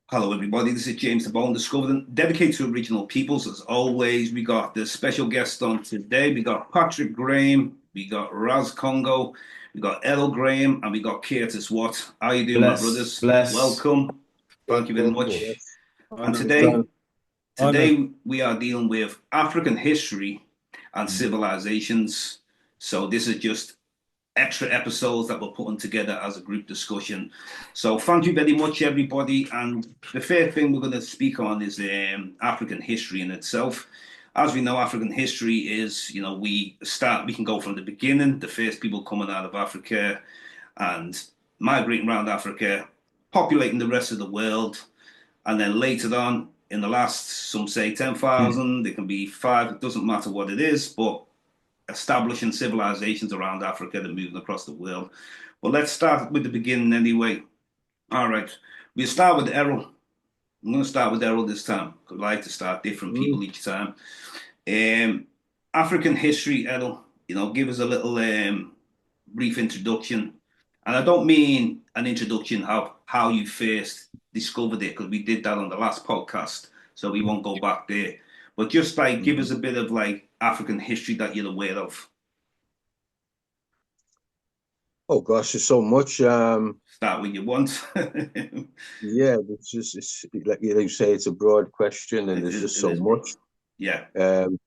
Hello, everybody. This is James Diboe, Discovered dedicated to original peoples. As always, we got the special guest on today. We got Patrick Graham, we got Raz Congo, we got Errol Graham, and we got Curtis Watt. How you doing, my Bless, brothers? bless. Welcome. Thank you very Welcome. much. Yes. And Honored. today, Honored. today we are dealing with African history and civilizations. So this is just extra episodes that we're putting together as a group discussion. So thank you very much, everybody. And the first thing we're going to speak on is African history in itself. As we know, African history is, we can go from the beginning, the first people coming out of Africa and migrating around Africa, populating the rest of the world. And then later on, in the last, some say Mm. 10,000, it can be five, it doesn't matter what it is, but establishing civilizations around Africa and moving across the world. But let's start with the beginning anyway. All right, we'll start with Errol. I'm going to start with Errol this time. I like to start different Mm. people each time. Um, African history, Errol. Give us a little brief introduction. And I don't mean an introduction how you first discovered it, because we did that on the last podcast, so we won't go back there. But just like give Mm. us a bit of like African history that you're aware of. Oh gosh, there's so much. Start with your want. Yeah, it's like you say, it's a broad question, and It there's is, just it so is, bro. much. Yeah, Um,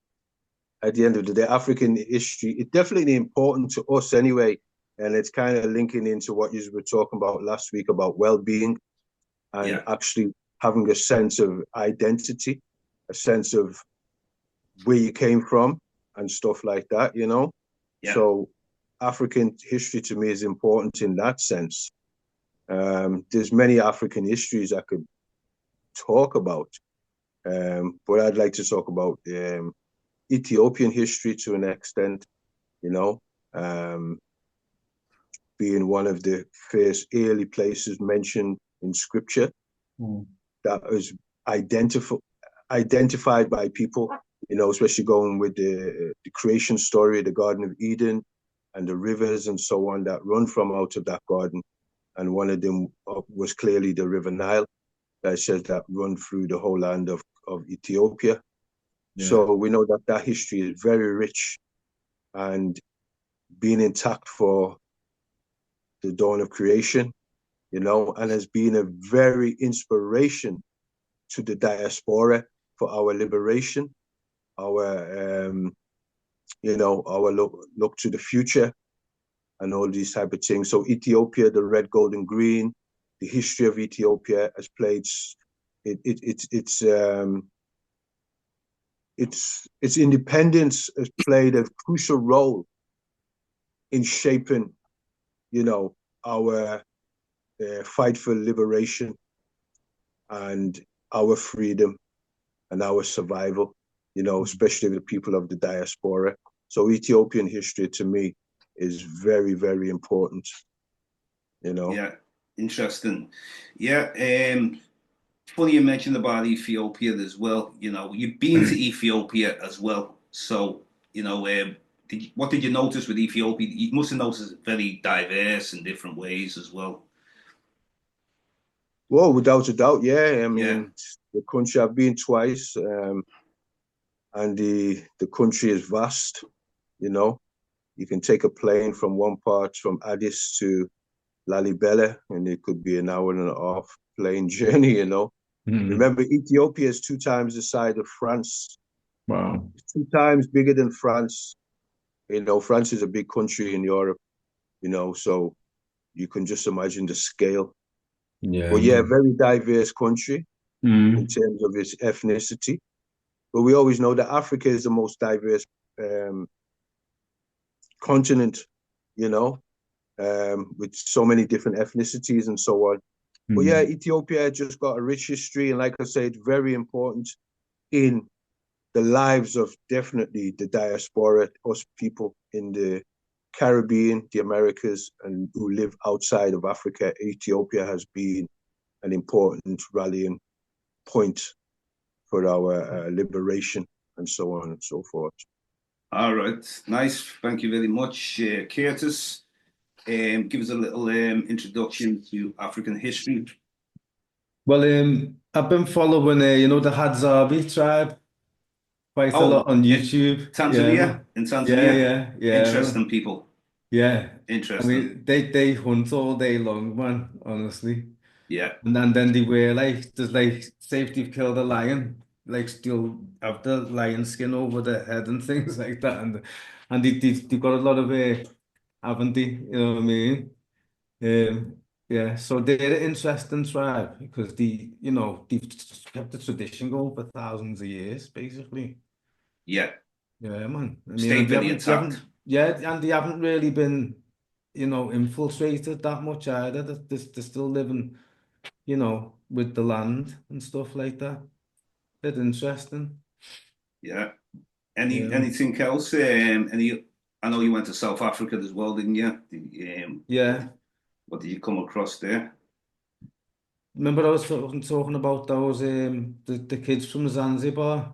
at the end of the day, African history it's definitely important to us anyway, and it's kind of linking into what you were talking about last week about well-being and yeah, actually having a sense of identity, a sense of where you came from, and stuff like that. yeah, So African history to me is important in that sense. There's many African histories I could talk about, but I'd like to talk about Ethiopian history to an extent, you know, um, being one of the first early places mentioned in scripture Mm. that was identif- identified by people, especially going with the creation story, the Garden of Eden, and the rivers and so on that run from out of that garden. And one of them was clearly the River Nile that says that run through the whole land of Ethiopia. Yeah. So we know that that history is very rich and being intact for the dawn of creation, and has been a very inspiration to the diaspora for our liberation, our our look to the future and all these type of things. So Ethiopia, the red, gold, and green, the history of Ethiopia has played it, it its independence has played a crucial role in shaping, our fight for liberation and our freedom and our survival, especially the people of the diaspora. So Ethiopian history to me is very, very important, you know. yeah. Interesting. Yeah. Funny you mentioned about Ethiopia as well. You've been to Ethiopia as well. So, what did you notice with Ethiopia? You must have noticed it's very diverse in different ways as well. Well, without a doubt, yeah. I Yeah, mean, the country I've been twice, and the country is vast, you know. You can take a plane from one part from Addis to Lalibela, and it could be an hour and a half plane journey. Mm. Remember, Ethiopia is two times the size of France, Wow. two times bigger than France. France is a big country in Europe, so you can just imagine the scale. Yeah, But yeah, no. very diverse country in Mm. terms of its ethnicity. But we always know that Africa is the most diverse um, continent, you know, with so many different ethnicities and so on. But yeah, Mm. Ethiopia just got a rich history, and like I said, very important in the lives of definitely the diaspora, us people in the Caribbean, the Americas, and who live outside of Africa. Ethiopia has been an important rallying point for our liberation and so on and so forth. all right. Nice. Thank you very much, Curtis. Give us a little introduction to African history. Well, I've been following, the Hadzabe tribe quite a lot Oh, on YouTube. Yeah, Tanzania, man. in Yeah, Tanzania, yeah, yeah, man. interesting people, Yeah. I interesting. mean, they hunt all day long, man, honestly. Yeah, And then they wear like, there's like, say if they've killed a lion, like still have the lion skin over their head and things like that. And they've got a lot of, haven't they? You know what I mean? Yeah, so they're an interesting tribe because they've kept the tradition going for thousands of years, basically. yeah, Yeah, man. I mean, stayed and very intact. yeah, and they haven't really been, infiltrated that much either. They're still living, with the land and stuff like that. Bit interesting. Yeah. Yeah, Anything else? Any? I know you went to South Africa as well, didn't you? yeah. What did you come across there? Remember I was talking about those the kids from Zanzibar.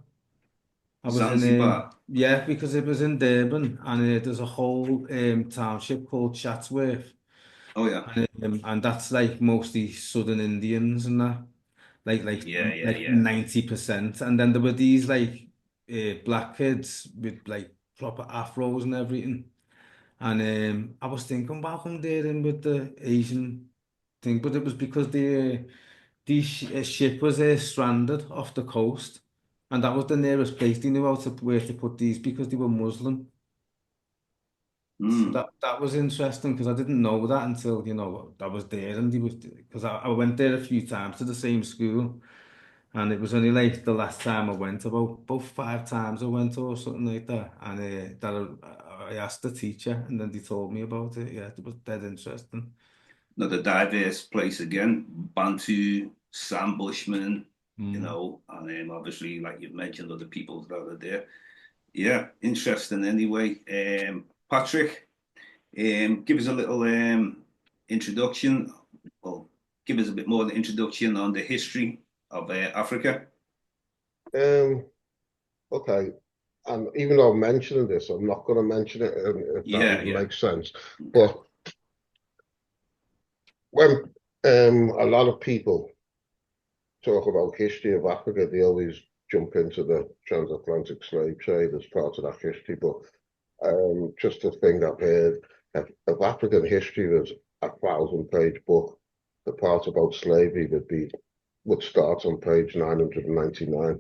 I was in Zanzibar. yeah, because it was in Durban and there's a whole township called Chatsworth Oh yeah, and that's like mostly Southern Indians and that like like yeah, yeah, like yeah. 90%, and then there were these like black kids with like proper afros and everything, and I was thinking about them there in with the Asian thing, but it was because the ship was stranded off the coast, and that was the nearest place they knew how to where to put these because they were Muslim. So Mm. that was interesting because I didn't know that until I was there, and he was because I went there a few times to the same school, and it was only like the last time I went, about 5 times I went or something like that, and that I asked the teacher, and then they told me about it. Yeah, it was dead interesting. Another diverse place again. Bantu, Sam Bushman, Mm. and obviously, like you've mentioned, other people that are there. Yeah, interesting. Anyway, Patrick, give us a little introduction. Well, give us a bit more of an introduction on the history of Africa. Um, okay. And even though I'm mentioning this, I'm not going to mention it if that Yeah, even yeah. makes sense. Okay. But when a lot of people talk about history of Africa, they always jump into the transatlantic slave trade as part of that history. But just a thing I've heard, if African history was a 1,000-page book, the part about slavery would start on page 999.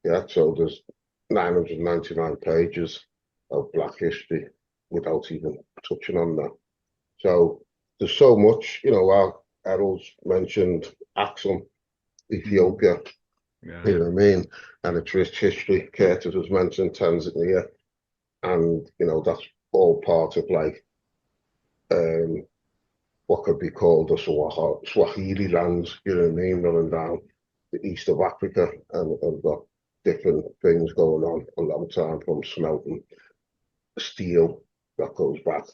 Yeah, so there's 999 pages of Black history without even touching on that. So there's so much, our Errol's mentioned Axum, Mm. Ethiopia, Yeah. you know what I mean? And its rich history. Curtis was mentioned Tanzania, and that's all part of like um, what could be called the Swahili lands, you know what I mean, running down the east of Africa, and got different things going on a long time, from smelting steel that goes back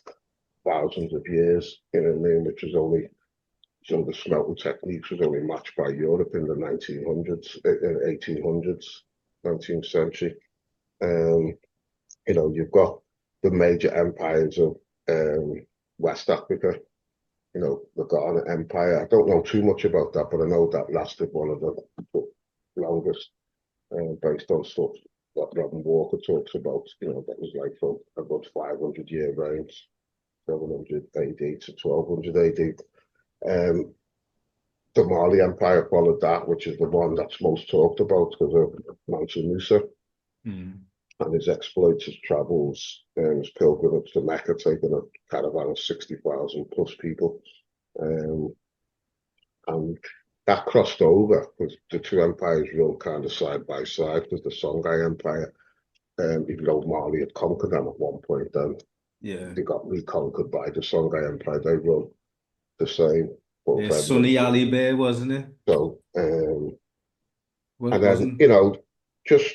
thousands of years, you know what I mean, which is only some of the smelting techniques was only matched by Europe in the 1900s, in 1800s, 19th century. Um, you've got the major empires of West Africa, the Ghana Empire. I don't know too much about that, but I know that lasted one of the longest, based on stuff that Robin Walker talks about. That was like from about 500-year reigns, 700 AD to 1200 AD. Um, the Mali Empire followed that, which is the one that's most talked about because of Mansa Musa Mm. and his exploits, his travels, his pilgrimage to Mecca, taking a caravan of 60,000 plus people. Um, and that crossed over because the two empires run kind of side by side, because the Songhai Empire, even though Mali had conquered them at one point, then Yeah. they got reconquered by the Songhai Empire. They run the same, both Yeah, ends. Sonny Ali Bear, wasn't it? So, and then, Wasn't. just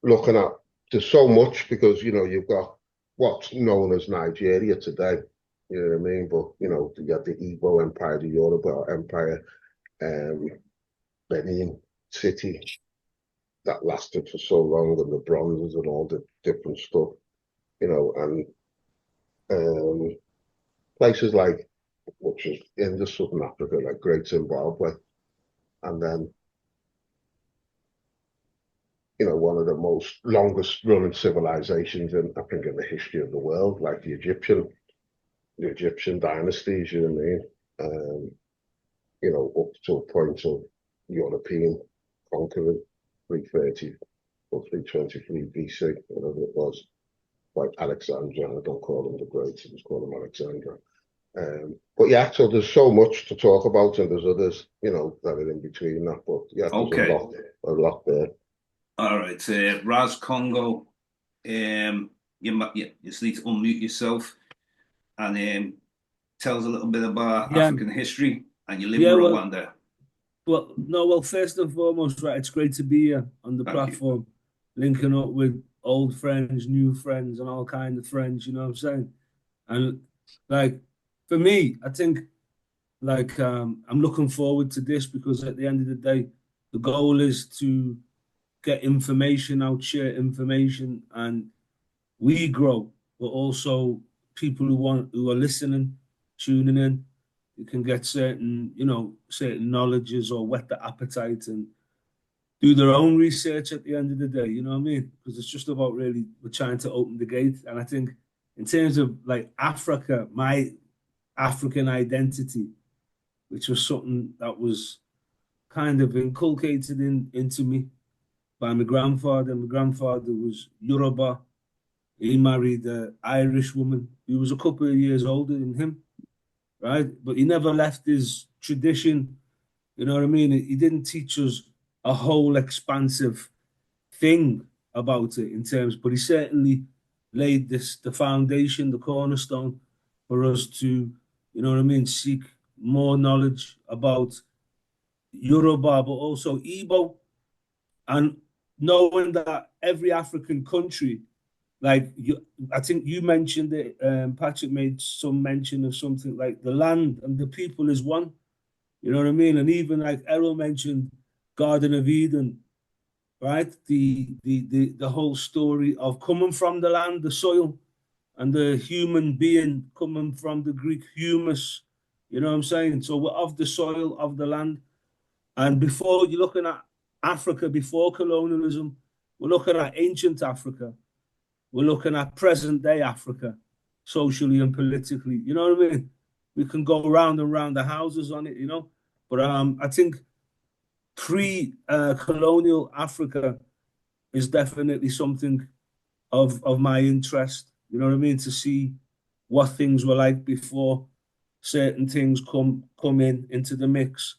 looking at, there's so much, because, you've got what's known as Nigeria today, you know what I mean? But, you have the Igbo Empire, the Yoruba Empire, um, Benin City, that lasted for so long, and the bronzes and all the different stuff, and um, places like, which is in the Southern Africa, like Great Zimbabwe, and then, you know, one of the most longest running civilizations in, I think, in the history of the world, like the Egyptian dynasties, you know what I mean? You know, up to a point of European conquering 330 or 323 BC, whatever it was, like Alexandria. I don't call them the Great, I just call them Alexandria. But yeah, so there's so much to talk about, and there's others, you know, that are in between that. But yeah, there's Okay. a lot there. All right, Raz Congo, you just need to unmute yourself and tell us a little bit about Yeah. African history, and you live Yeah, in well- Rwanda. Well, first and foremost, right, it's great to be here on the Thank you. platform, linking up with old friends, new friends, and all kind of friends, you know what I'm saying? And like, for me, I think like I'm looking forward to this because at the end of the day, the goal is to get information out, share information, and we grow, but also people who are listening, tuning in, you can get certain, certain knowledges or whet the appetite and do their own research at the end of the day, you know what I mean? Because it's just about really, we're trying to open the gate. And I think in terms of like Africa, my African identity, which was something that was kind of inculcated into me by my grandfather. My grandfather was Yoruba. He married an Irish woman who was a couple of years older than him, right? But he never left his tradition. You know what I mean? He didn't teach us a whole expansive thing about it in terms, but he certainly laid the foundation, the cornerstone for us to, you know what I mean, seek more knowledge about Yoruba, but also Igbo, and knowing that every African country, like you, I think you mentioned it, Patrick made some mention of something like the land and the people is one. You know what I mean? And even like Errol mentioned Garden of Eden, right? The whole story of coming from the land, the soil, and the human being coming from the Greek humus. You know what I'm saying? So we're of the soil, of the land. And before you're looking at Africa before colonialism, we're looking at ancient Africa. We're looking at present day Africa, socially and politically. You know what I mean? We can go round and round the houses on it, you know. But I think pre-colonial Africa is definitely something of my interest. You know what I mean? To see what things were like before certain things come in into the mix.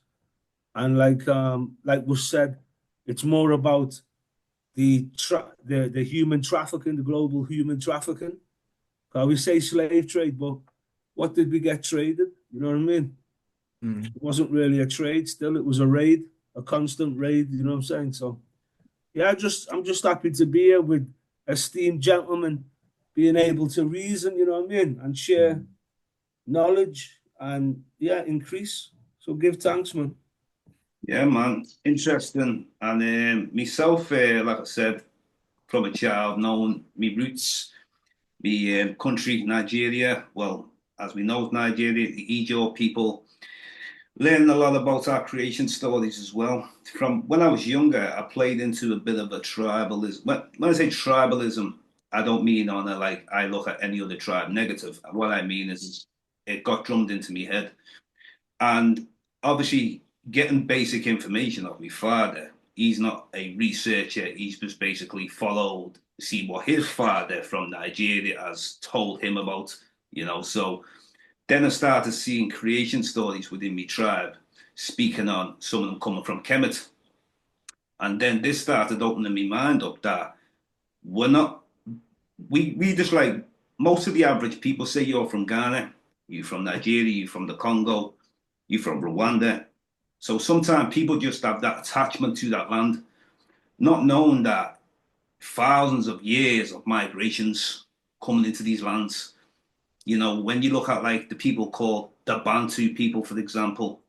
And like was said, it's more about the human trafficking, the global human trafficking. We say slave trade, but what did we get traded? You know what I mean? It wasn't really a trade. Still, it was a raid, a constant raid. You know what I'm saying? So, yeah, I'm just happy to be here with esteemed gentlemen, being able to reason. You know what I mean, and share knowledge and increase. So give thanks, man. Yeah, man, interesting. And myself, like I said, from a child, knowing my roots, my country, Nigeria. Well, as we know, Nigeria, the Ijaw people, learning a lot about our creation stories as well. From when I was younger, I played into a bit of a tribalism. When I say tribalism, I don't mean on a like I look at any other tribe negative. What I mean is it got drummed into my head. And obviously, getting basic information of my father, he's not a researcher. He's just basically followed, see what his father from Nigeria has told him about, you know. So then I started seeing creation stories within my tribe, speaking on some of them coming from Kemet. And then this started opening my mind up that we're not, we just like most of the average people say you're from Ghana, you're from Nigeria, you're from the Congo, you're from Rwanda. So sometimes people just have that attachment to that land, not knowing that thousands of years of migrations coming into these lands. You know, when you look at like the people called the Bantu people, for example,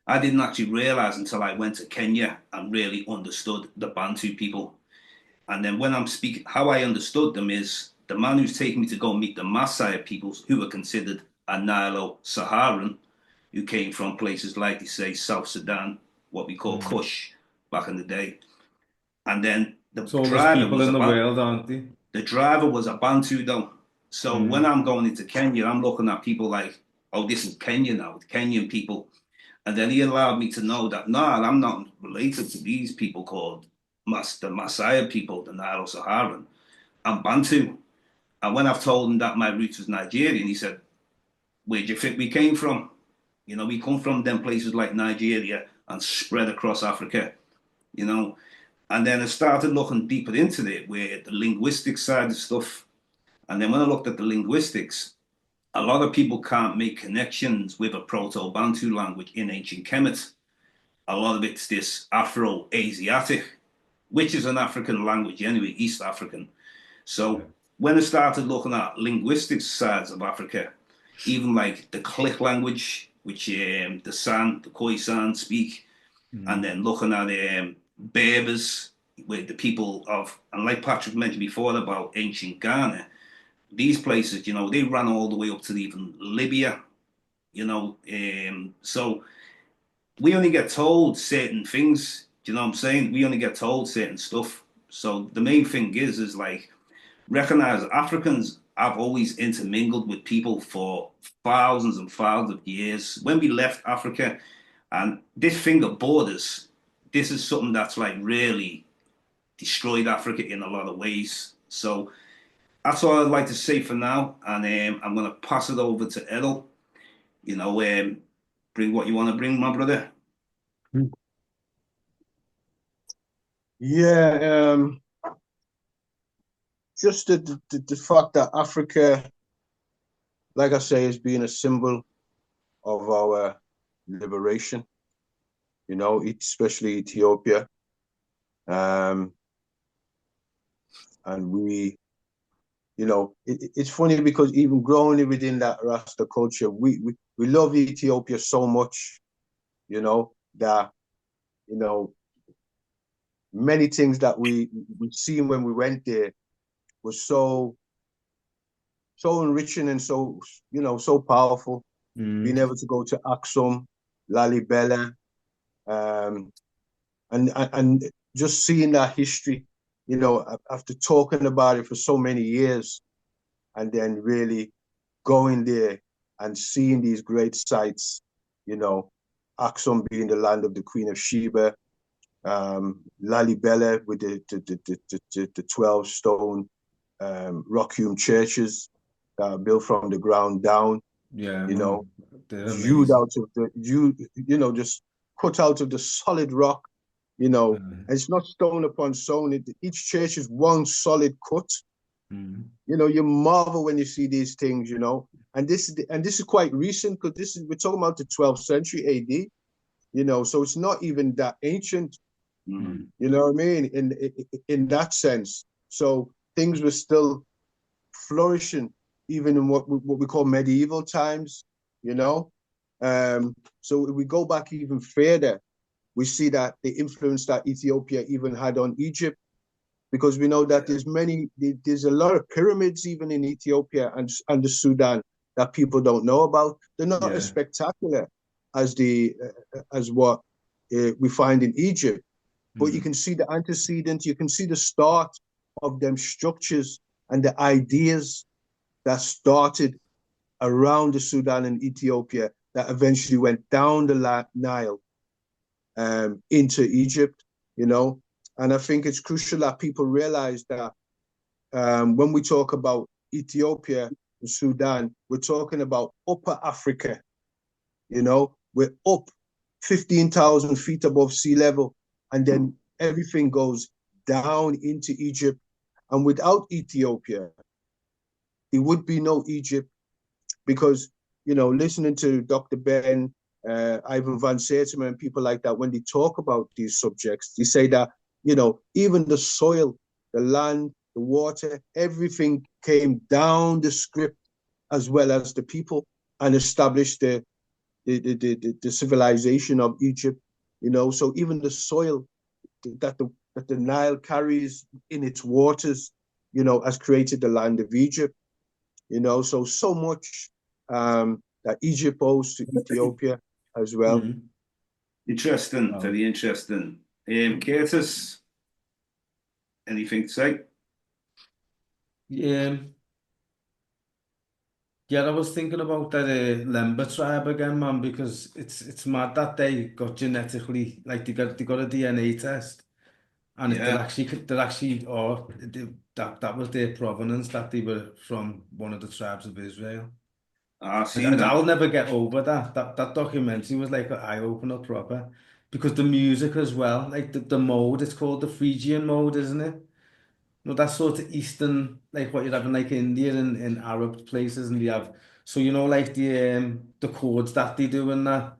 I didn't actually realize until I went to Kenya and really understood the Bantu people. And then when I'm speaking, how I understood them is the man who's taking me to go meet the Maasai peoples, who are considered a Nilo-Saharan, who came from places like, they say, South Sudan, what we call Kush back in the day. And then the So there's driver people was in the a world, aren't they? the driver was a Bantu though. So when I'm going into Kenya, I'm looking at people like, oh, this is Kenya now, it's Kenyan people. And then he allowed me to know that, no, I'm not related to these people called the Messiah people, the Nile Saharan. I'm Bantu. And when I've told him that my roots was Nigerian, he said, where do you think we came from? You know, we come from them places like Nigeria and spread across Africa, you know. And then I started looking deeper into it, where the linguistic side of stuff. And then when I looked at the linguistics, a lot of people can't make connections with a Proto-Bantu language in ancient Kemet. A lot of it's this Afro-Asiatic, which is an African language anyway, East African. So when I started looking at linguistic sides of Africa, even like the Click language, which the Khoisan speak, and then looking at Berbers, with the people of, and like Patrick mentioned before about ancient Ghana, these places, you know, they ran all the way up to even Libya, you know. So we only get told certain things, do you know what I'm saying? We only get told certain stuff. So the main thing is like, recognize Africans have always intermingled with people for thousands and thousands of years. When we left Africa, and this thing of borders, this is something that's like really destroyed Africa in a lot of ways. So that's all I'd like to say for now. And I'm going to pass it over to Errol. You know, bring what you want to bring, my brother. Yeah, just the fact that Africa, like I say, is being a symbol of our liberation, you know, especially Ethiopia. And we, you know, it's funny because even growing within that Rasta culture, we love Ethiopia so much, you know, that, you know, many things that we seen when we went there was so enriching and so, you know, so powerful. Being able to go to Aksum, Lalibela, and just seeing that history, you know, after talking about it for so many years, and then really going there and seeing these great sites, you know, Aksum being the land of the Queen of Sheba, Lalibela with the 12 stone rock-hewn churches that are built from the ground down. Yeah, you know, hewed out of the you know, just cut out of the solid rock, you know, and it's not stone upon stone. Each church is one solid cut. You know, you marvel when you see these things, you know, and this is quite recent because we're talking about the 12th century AD, you know, so it's not even that ancient. You know what I mean? In that sense, so things were still flourishing even in what we call medieval times, you know. So if we go back even further, we see that the influence that Ethiopia even had on Egypt, because we know that there's a lot of pyramids even in Ethiopia and the Sudan that people don't know about. They're not as spectacular as what we find in Egypt, but you can see the antecedents, you can see the start of them structures and the ideas that started around the Sudan and Ethiopia that eventually went down the Nile into Egypt, you know. And I think it's crucial that people realize that when we talk about Ethiopia and Sudan, we're talking about Upper Africa, you know. We're up 15,000 feet above sea level, and then everything goes down into Egypt. And without Ethiopia, there would be no Egypt, because, you know, listening to Dr. Ben, Ivan Van Sertima and people like that, when they talk about these subjects, they say that, you know, even the soil, the land, the water, everything came down the script as well as the people and established the civilization of Egypt, you know. So even the soil that the Nile carries in its waters, you know, has created the land of Egypt, you know. So much that Egypt owes to Ethiopia as well, Interesting, Oh. very interesting. Curtis, anything to say? Yeah, yeah, I was thinking about that Lemba tribe again, man, because it's mad that they got genetically, like they got a DNA test, and Yeah, they're actually that was their provenance, that they were from one of the tribes of Israel. I've And seen that. I'll never get over that. That documentary was like an eye opener proper, because the music as well, like the mode, it's called the Phrygian mode, isn't it? No, that's sort of Eastern, like what you have in like India and in Arab places, and they have, so like the chords that they do and that,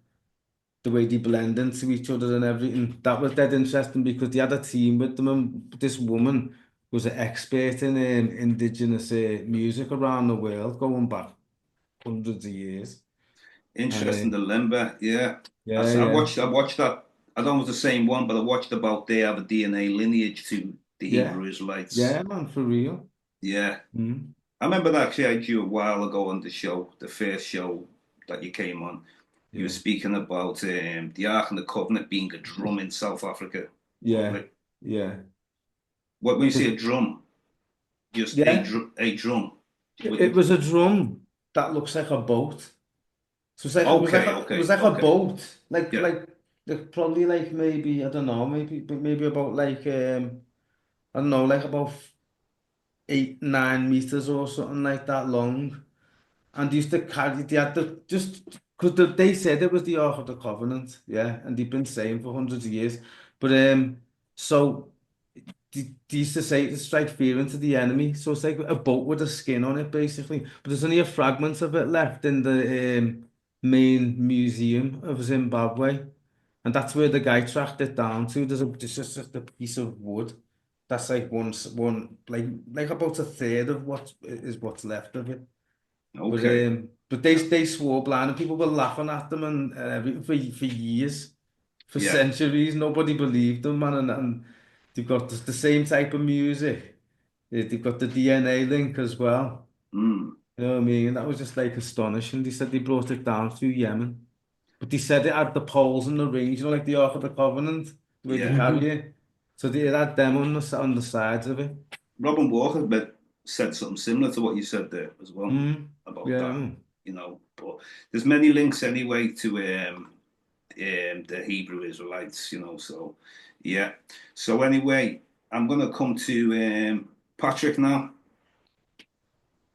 the way they blend into each other and everything. That was dead interesting because they had a team with them, and this woman was an expert in indigenous music around the world, going back hundreds of years. And Interesting, the Limber. Yeah, yeah, I yeah, watched that. I don't know if it's the same one, but I watched about they have a DNA lineage to the yeah, Hebrew Israelites. yeah, man, for real. Yeah, Mm. I remember that actually I had you a while ago on the show, the first show that you came on. You were Yeah, speaking about the Ark and the Covenant being a drum in South Africa. yeah, Lovely. yeah. What when you say a 'Cause- drum, just yeah, a drum. it was a drum that looks like a boat. So it's like Okay, it was okay, like a okay. boat, Yeah. like probably like maybe I don't know, maybe about like I don't know, like about 8, 9 meters or something like that long. And they used to carry, they had to just because they said it was the Ark of the Covenant, yeah, and they've been saying for hundreds of years. But so they used to say to strike fear into the enemy. So it's like a boat with a skin on it, basically. But there's only a fragment of it left in the main museum of Zimbabwe, and that's where the guy tracked it down to. There's just a piece of wood that's like one like about a third of what is what's left of it. Okay. But they swore blind, and people were laughing at them and everything for years, for Yeah. centuries. Nobody believed them, man. And they've got the same type of music. They've got the DNA link as well. Mm. You know what I mean? And that was just like astonishing. They said they brought it down through Yemen, but they said it had the poles and the rings, like the Ark of the Covenant, the way they Yeah. carry it. So they had them on the sides of it. Robin Walker said something similar to what you said there as well Mm. about Yeah. that. But there's many links anyway to the Hebrew Israelites. So yeah. So anyway, I'm gonna come to Patrick now.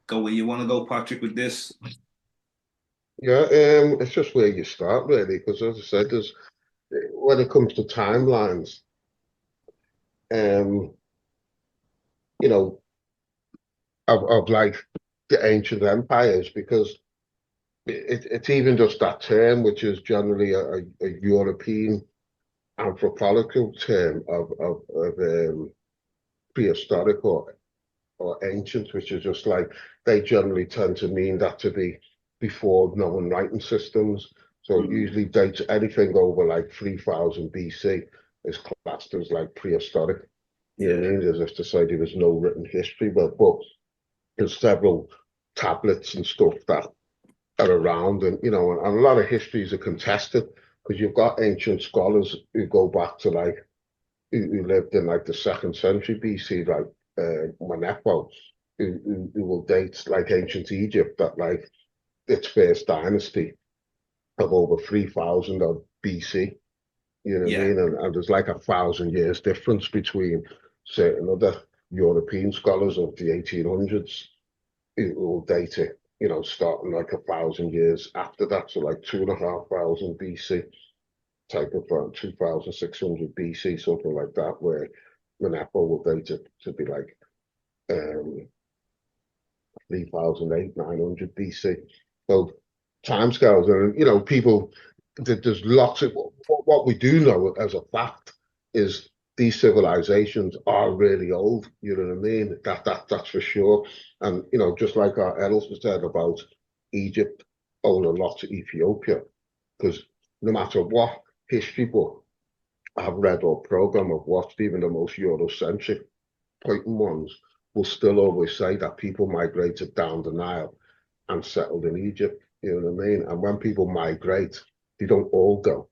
Go where you want to go, Patrick, with this. Yeah, it's just where you start really, because as I said, there's when it comes to timelines, um, you know, of like the ancient empires, because it's even just that term, which is generally a European anthropological term of prehistoric or ancient, which is just like they generally tend to mean that to be before known writing systems. So it Mm. usually dates anything over like 3000 BC is classed as like prehistoric. You know what I Yeah. mean? As if to say there was no written history, but there's several tablets and stuff that are around, and and a lot of histories are contested because you've got ancient scholars who go back to like who lived in like the 2nd century BC, like Manetho, who will date like ancient Egypt at like its first dynasty of over 3000 of BC. You know what I Yeah. mean? And there's like 1,000 years difference between certain other European scholars of the 1800s who will date it, starting like 1,000 years after that, so like 2,500 BC, type of 2,600 BC, something like that, where Manetho will date it to be like 3,008, 900 BC. So timescales, and people, there's lots of what we do know as a fact is these civilizations are really old. You know what I mean? That's for sure. And just like our Errol said about Egypt owing a lot to Ethiopia, because no matter what history book I've read or program I've watched, even the most Eurocentric pointing ones will still always say that people migrated down the Nile and settled in Egypt. You know what I mean? And when people migrate, they don't all go.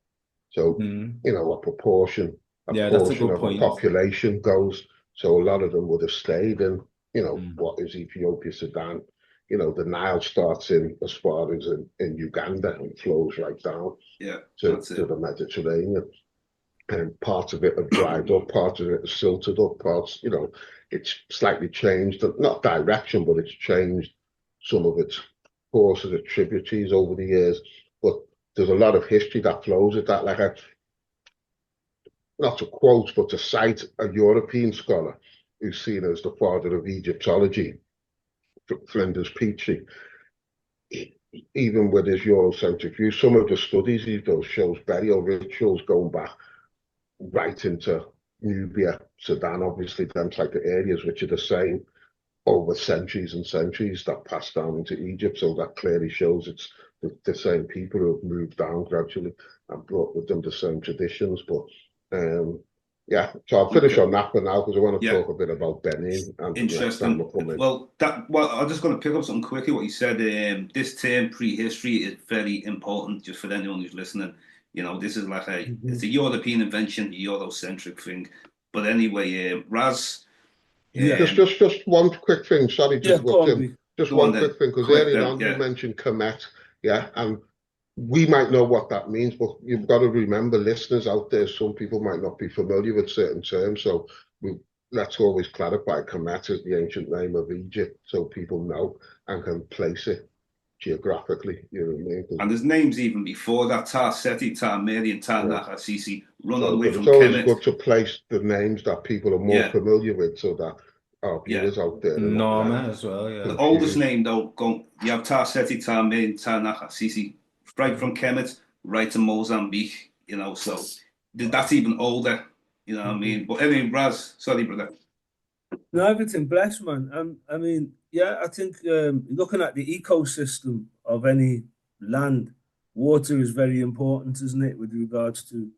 So, Mm. a proportion, Yeah, that's a good of a point. population goes. So a lot of them would have stayed in, Mm. what is Ethiopia, Sudan. The Nile starts in as far as in Uganda and flows right down Yeah, to that's it. the Mediterranean. And parts of it have dried up, parts of it have silted up, parts, it's slightly changed, not direction, but it's changed some of its courses of tributaries over the years. But there's a lot of history that flows with that. Like, not to quote, but to cite a European scholar who's seen as the father of Egyptology, Flinders Petrie, even with his Eurocentric view, some of the studies he does shows burial rituals going back right into Nubia, Sudan, obviously, them type of areas, which are the same over centuries and centuries that passed down into Egypt. So that clearly shows it's the same people who have moved down gradually and brought with them the same traditions. But yeah, so I'll finish on that for now because I want to talk a bit about Benin and the next time we come in. Well, I'm just going to pick up something quickly. What you said, this term prehistory is very important just for anyone who's listening. This is like it's a European invention, Eurocentric thing. But anyway, Raz. Yeah. Just one quick thing. Sorry to interrupt him. Just Go one on quick thing, because Quick earlier then, on yeah. you mentioned Kemet, and we might know what that means, but you've got to remember, listeners out there, some people might not be familiar with certain terms, so let's always clarify. Kemet is the ancient name of Egypt, so people know and can place it geographically. You know what I mean? And there's names even before that: Tar Seti, Tar Meri, and Tar Naha Sisi. Run all the way But from it's always Kemet. good to place the names that people are more familiar with, so that our viewers out there are not Norma as well, yeah. The oldest name, though, you have Tar Seti, Tar Meri, and Tar Naha Sisi, right from Kemet, right to Mozambique. So that's even older. You know what I mean? But anyway, Raz, sorry, brother. No, everything blessed, man. I mean, yeah, I think looking at the ecosystem of any land, water is very important, isn't it, with regards to,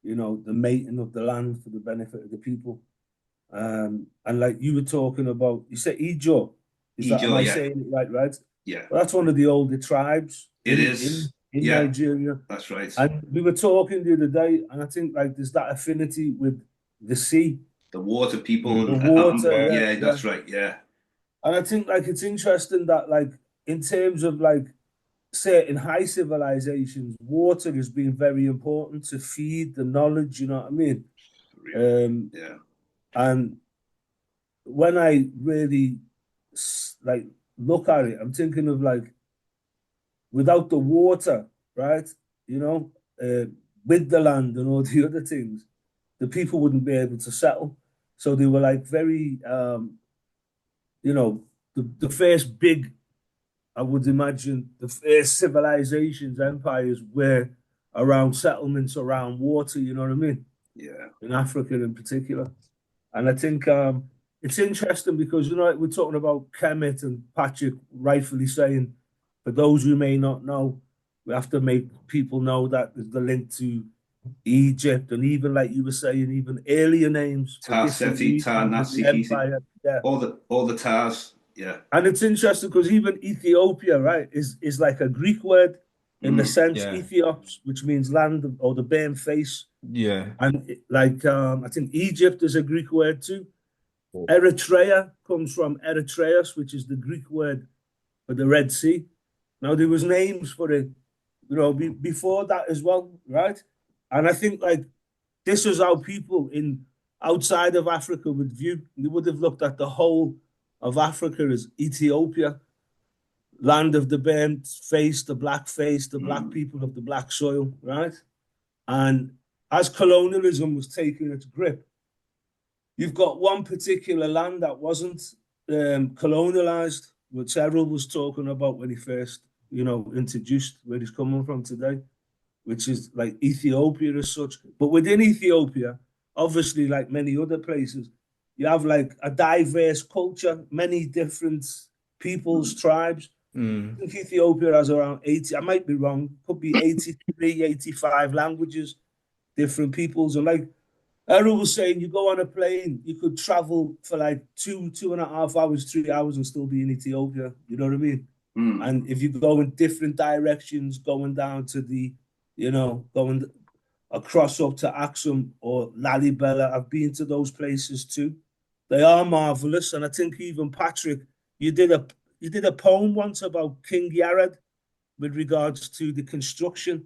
the mating of the land for the benefit of the people. And like you were talking about, you said Ijo. Am I saying it right? Yeah. Well, that's one of the older tribes in Nigeria. That's right. And we were talking the other day, and I think like there's that affinity with the sea. The water people. The water, that's right, yeah. And I think like it's interesting that like in terms of like certain high civilizations, water has been very important to feed the knowledge, you know what I mean? Yeah. And when I really like look at it, I'm thinking of like without the water, right? With the land and all the other things, the people wouldn't be able to settle. So they were like very the first big, I would imagine, the first civilizations, empires were around settlements around water, you know what I mean? Yeah. In Africa in particular. And I think it's interesting because, we're talking about Kemet and Patrick rightfully saying, for those who may not know, we have to make people know that there's the link to Egypt, and even like you were saying, even earlier names for Tar different Seti, regions Tar of the Nasi, empire. Yeah. All the Tars, yeah. And it's interesting because even Ethiopia, right, is like a Greek word in the sense Ethiops, which means land or the burnt face. Yeah. And like I think Egypt is a Greek word too. Eritrea comes from Eritreus, which is the Greek word for the Red Sea. Now there was names for it, before that as well, right? And I think like this is how people in outside of Africa would view. They would have looked at the whole of Africa as Ethiopia, land of the burnt face, the black people of the black soil, right? And as colonialism was taking its grip, you've got one particular land that wasn't colonialized, which Errol was talking about when he first, introduced where he's coming from today, which is like Ethiopia as such. But within Ethiopia, obviously, like many other places, you have like a diverse culture, many different peoples, tribes. I think Ethiopia has around 80, I might be wrong, could be 83, 85 languages, different peoples. And like Errol was saying, you go on a plane, you could travel for like 2.5 hours, 3 hours and still be in Ethiopia. You know what I mean? And if you go in different directions, going down to the, going across up to Axum or Lalibela. I've been to those places too. They are marvelous, and I think even Patrick, you did a poem once about King Yared with regards to the construction.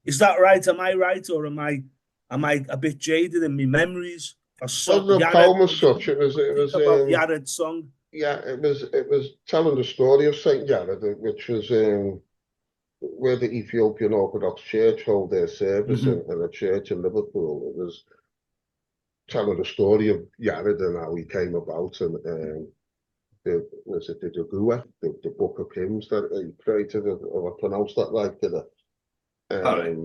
Is that right? Am I right, or am I a bit jaded in my memories? Well, the Yared, poem as such, it was about Yared's song. yeah, it was telling the story of Saint Jared, which was where the Ethiopian Orthodox Church hold their service in a church in Liverpool. It was telling the story of Jared and how he came about, and the Diboe, the Book of Hymns that he created, if I pronounced that right, did it? All right.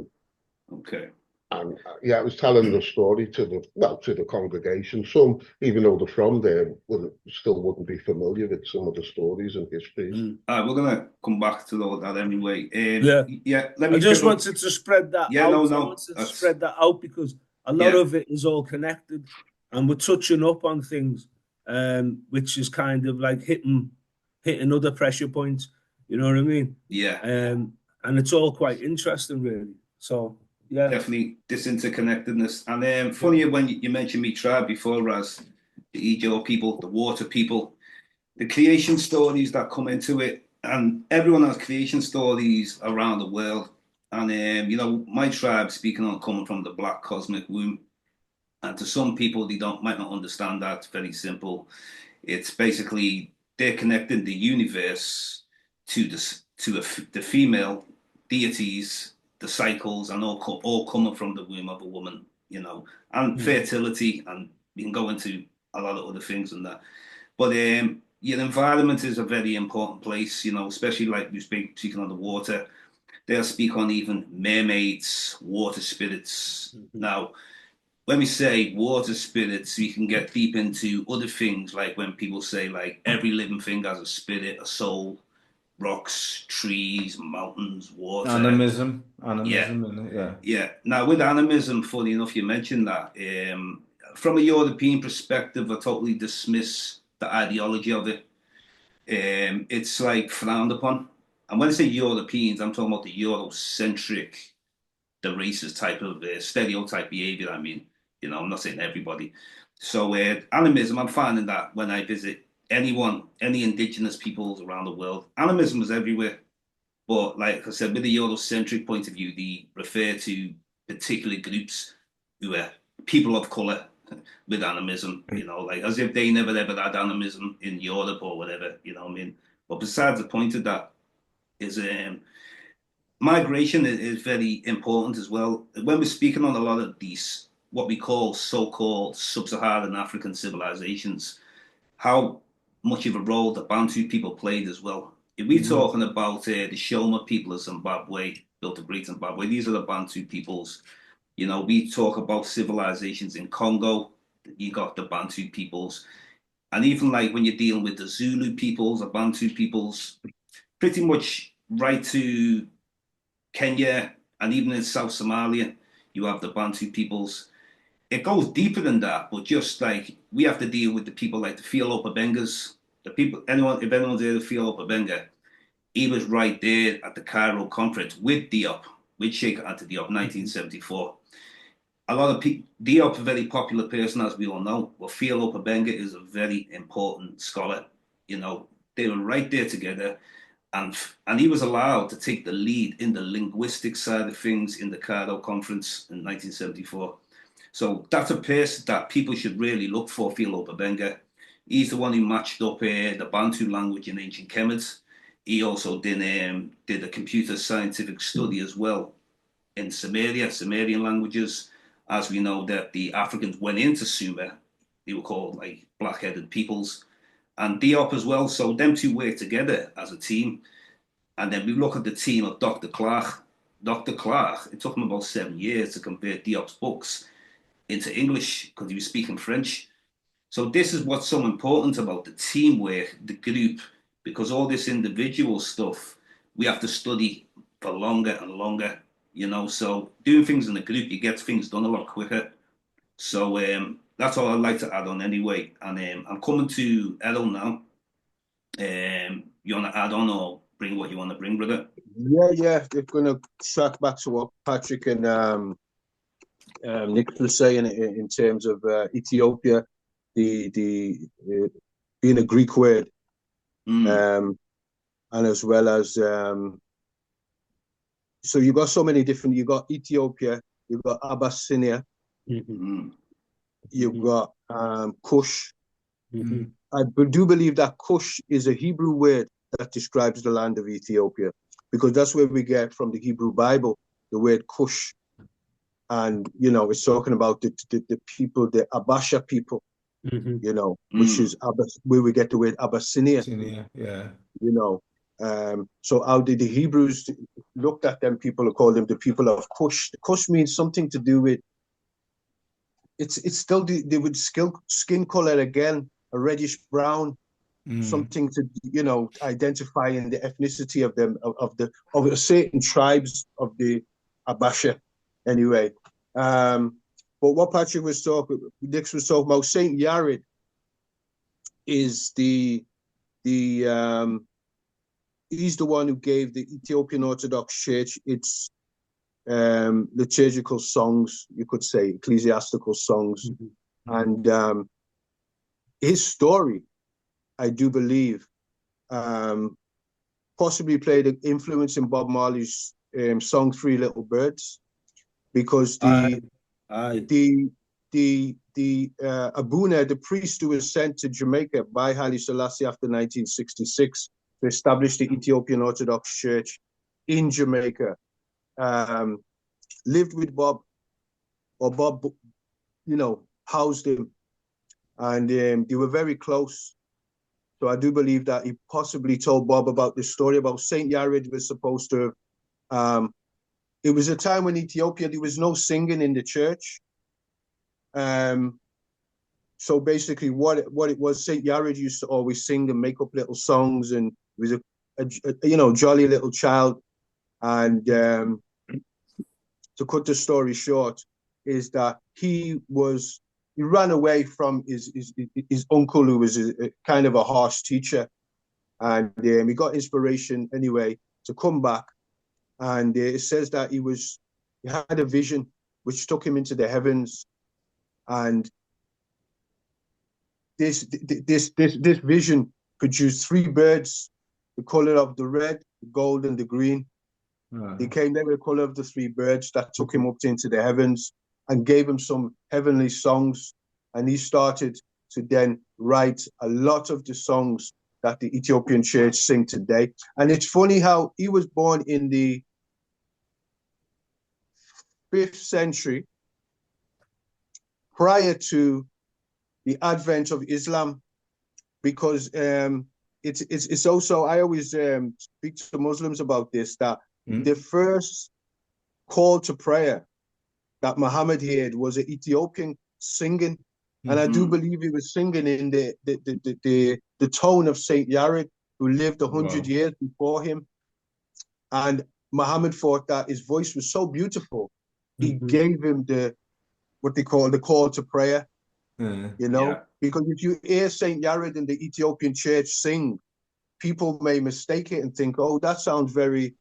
Okay. And yeah, it was telling the story to the congregation. Some, even though they're from there, still wouldn't be familiar with some of the stories and histories. All right, we're gonna come back to all that anyway. Yeah. Let me I just wanted to spread that Yeah, out. no, I wanted to spread that out because a lot of it is all connected, and we're touching up on things, which is kind of like hitting other pressure points. You know what I mean? Yeah. And it's all quite interesting, really. So yeah, Definitely this interconnectedness. And funny when you mentioned me tribe before, Raz, the Ejo people, the water people, the creation stories that come into it, and everyone has creation stories around the world. And you know, my tribe, speaking on coming from the black cosmic womb, and to some people they might not understand that. It's very simple. It's basically they're connecting the universe to the female deities, the cycles, and all coming from the womb of a woman, you know, and fertility, and we can go into a lot of other things than that. But your environment is a very important place, you know, especially like you speaking on the water. They'll speak on even mermaids, water spirits. Now, when we say water spirits, we can get deep into other things, like when people say like every living thing has a spirit, a soul, rocks, trees, mountains, water. Animism, Yeah. Yeah. Now with animism, funny enough, you mentioned that. From a European perspective, I totally dismiss the ideology of it. It's like frowned upon. And when I say Europeans, I'm talking about the Eurocentric, the racist type of stereotype behavior. I mean, you know, I'm not saying everybody. So animism, I'm finding that when I visit any indigenous peoples around the world, animism is everywhere. But like I said, with the Eurocentric point of view, they refer to particular groups who are people of color with animism, you know, like as if they never ever had animism in Europe or whatever, you know what I mean? But besides the point of that is migration is very important as well. When we're speaking on a lot of these, what we call so-called sub-Saharan African civilizations, how much of a role the Bantu people played as well. If we're talking about the Shoma people of Zimbabwe, built a great Zimbabwe, these are the Bantu peoples. You know, we talk about civilizations in Congo, you got the Bantu peoples. And even like when you're dealing with the Zulu peoples, the Bantu peoples, pretty much right to Kenya, and even in South Somalia, you have the Bantu peoples. It goes deeper than that, but just like we have to deal with the people like the Fialopa Bengas, the people, if anyone's heard of Fialopa Benga, he was right there at the Cairo conference with Diop, with Sheikh Anta Diop, 1974. A lot of people, Diop, a very popular person, as we all know, but Fialopa Benga is a very important scholar. You know, they were right there together. And he was allowed to take the lead in the linguistic side of things in the Cairo conference in 1974. So that's a person that people should really look for, Fialopa Benga. He's the one who matched up the Bantu language in ancient Kemet. He also did a computer scientific study as well in Sumerian languages. As we know that the Africans went into Sumer, they were called like black-headed peoples, and Diop as well. So them two work together as a team. And then we look at the team of Dr. Clark. Dr. Clark, it took him about 7 years to convert Diop's books into English because he was speaking French. So this is what's so important about the teamwork, the group, because all this individual stuff, we have to study for longer and longer, you know. So doing things in a group, you get things done a lot quicker. So that's all I'd like to add on anyway. And I'm coming to Errol now. You want to add on or bring what you want to bring, brother? Yeah. They're going to track back to what Patrick and Nick was saying in terms of Ethiopia, the being a Greek word, and as well as so you got so many different. You got Ethiopia, you got Abyssinia, you got Kush. I do believe that Kush is a Hebrew word that describes the land of Ethiopia, because that's where we get from the Hebrew Bible the word Kush. And, you know, it's talking about the people, the Abasha people, you know, which is where we get the word Abyssinia, Yeah. you know. So how did the Hebrews looked at them people and called them the people of Kush? Kush means something to do with, it's still they would skin color again, a reddish brown, something to, you know, identify in the ethnicity of them, of certain tribes of the Abasha. Anyway, but what Patrick was talking, Dix was talking about, Saint Yared is he's the one who gave the Ethiopian Orthodox Church its liturgical songs, you could say, ecclesiastical songs, and his story, I do believe, possibly played an influence in Bob Marley's song "Three Little Birds," because the Abuna, the priest who was sent to Jamaica by Haile Selassie after 1966 to establish the Ethiopian Orthodox Church in Jamaica, lived with Bob, or Bob, you know, housed him, and they were very close. So I do believe that he possibly told Bob about this story about Saint Yared was supposed to have, it was a time when Ethiopia, there was no singing in the church. So basically what it was, Saint Yared used to always sing and make up little songs, and he was a you know, jolly little child. And to cut the story short, is that he ran away from his uncle, who was a kind of a harsh teacher, and he got inspiration anyway to come back. And it says that he had a vision which took him into the heavens, and this vision produced three birds, the color of the red, the gold, and the green. He came there with the color of the three birds that took him up into the heavens and gave him some heavenly songs. And he started to then write a lot of the songs that the Ethiopian church sing today. And it's funny how he was born in the 5th century, prior to the advent of Islam, because it's also, I always speak to Muslims about this, that the first call to prayer that Muhammad heard was an Ethiopian singing, and I do believe he was singing in the tone of Saint Yared, who lived 100 years before him. And Muhammad thought that his voice was so beautiful, he gave him what they call the call to prayer. You know, because if you hear Saint Yared in the Ethiopian church sing, people may mistake it and think, "Oh, that sounds very,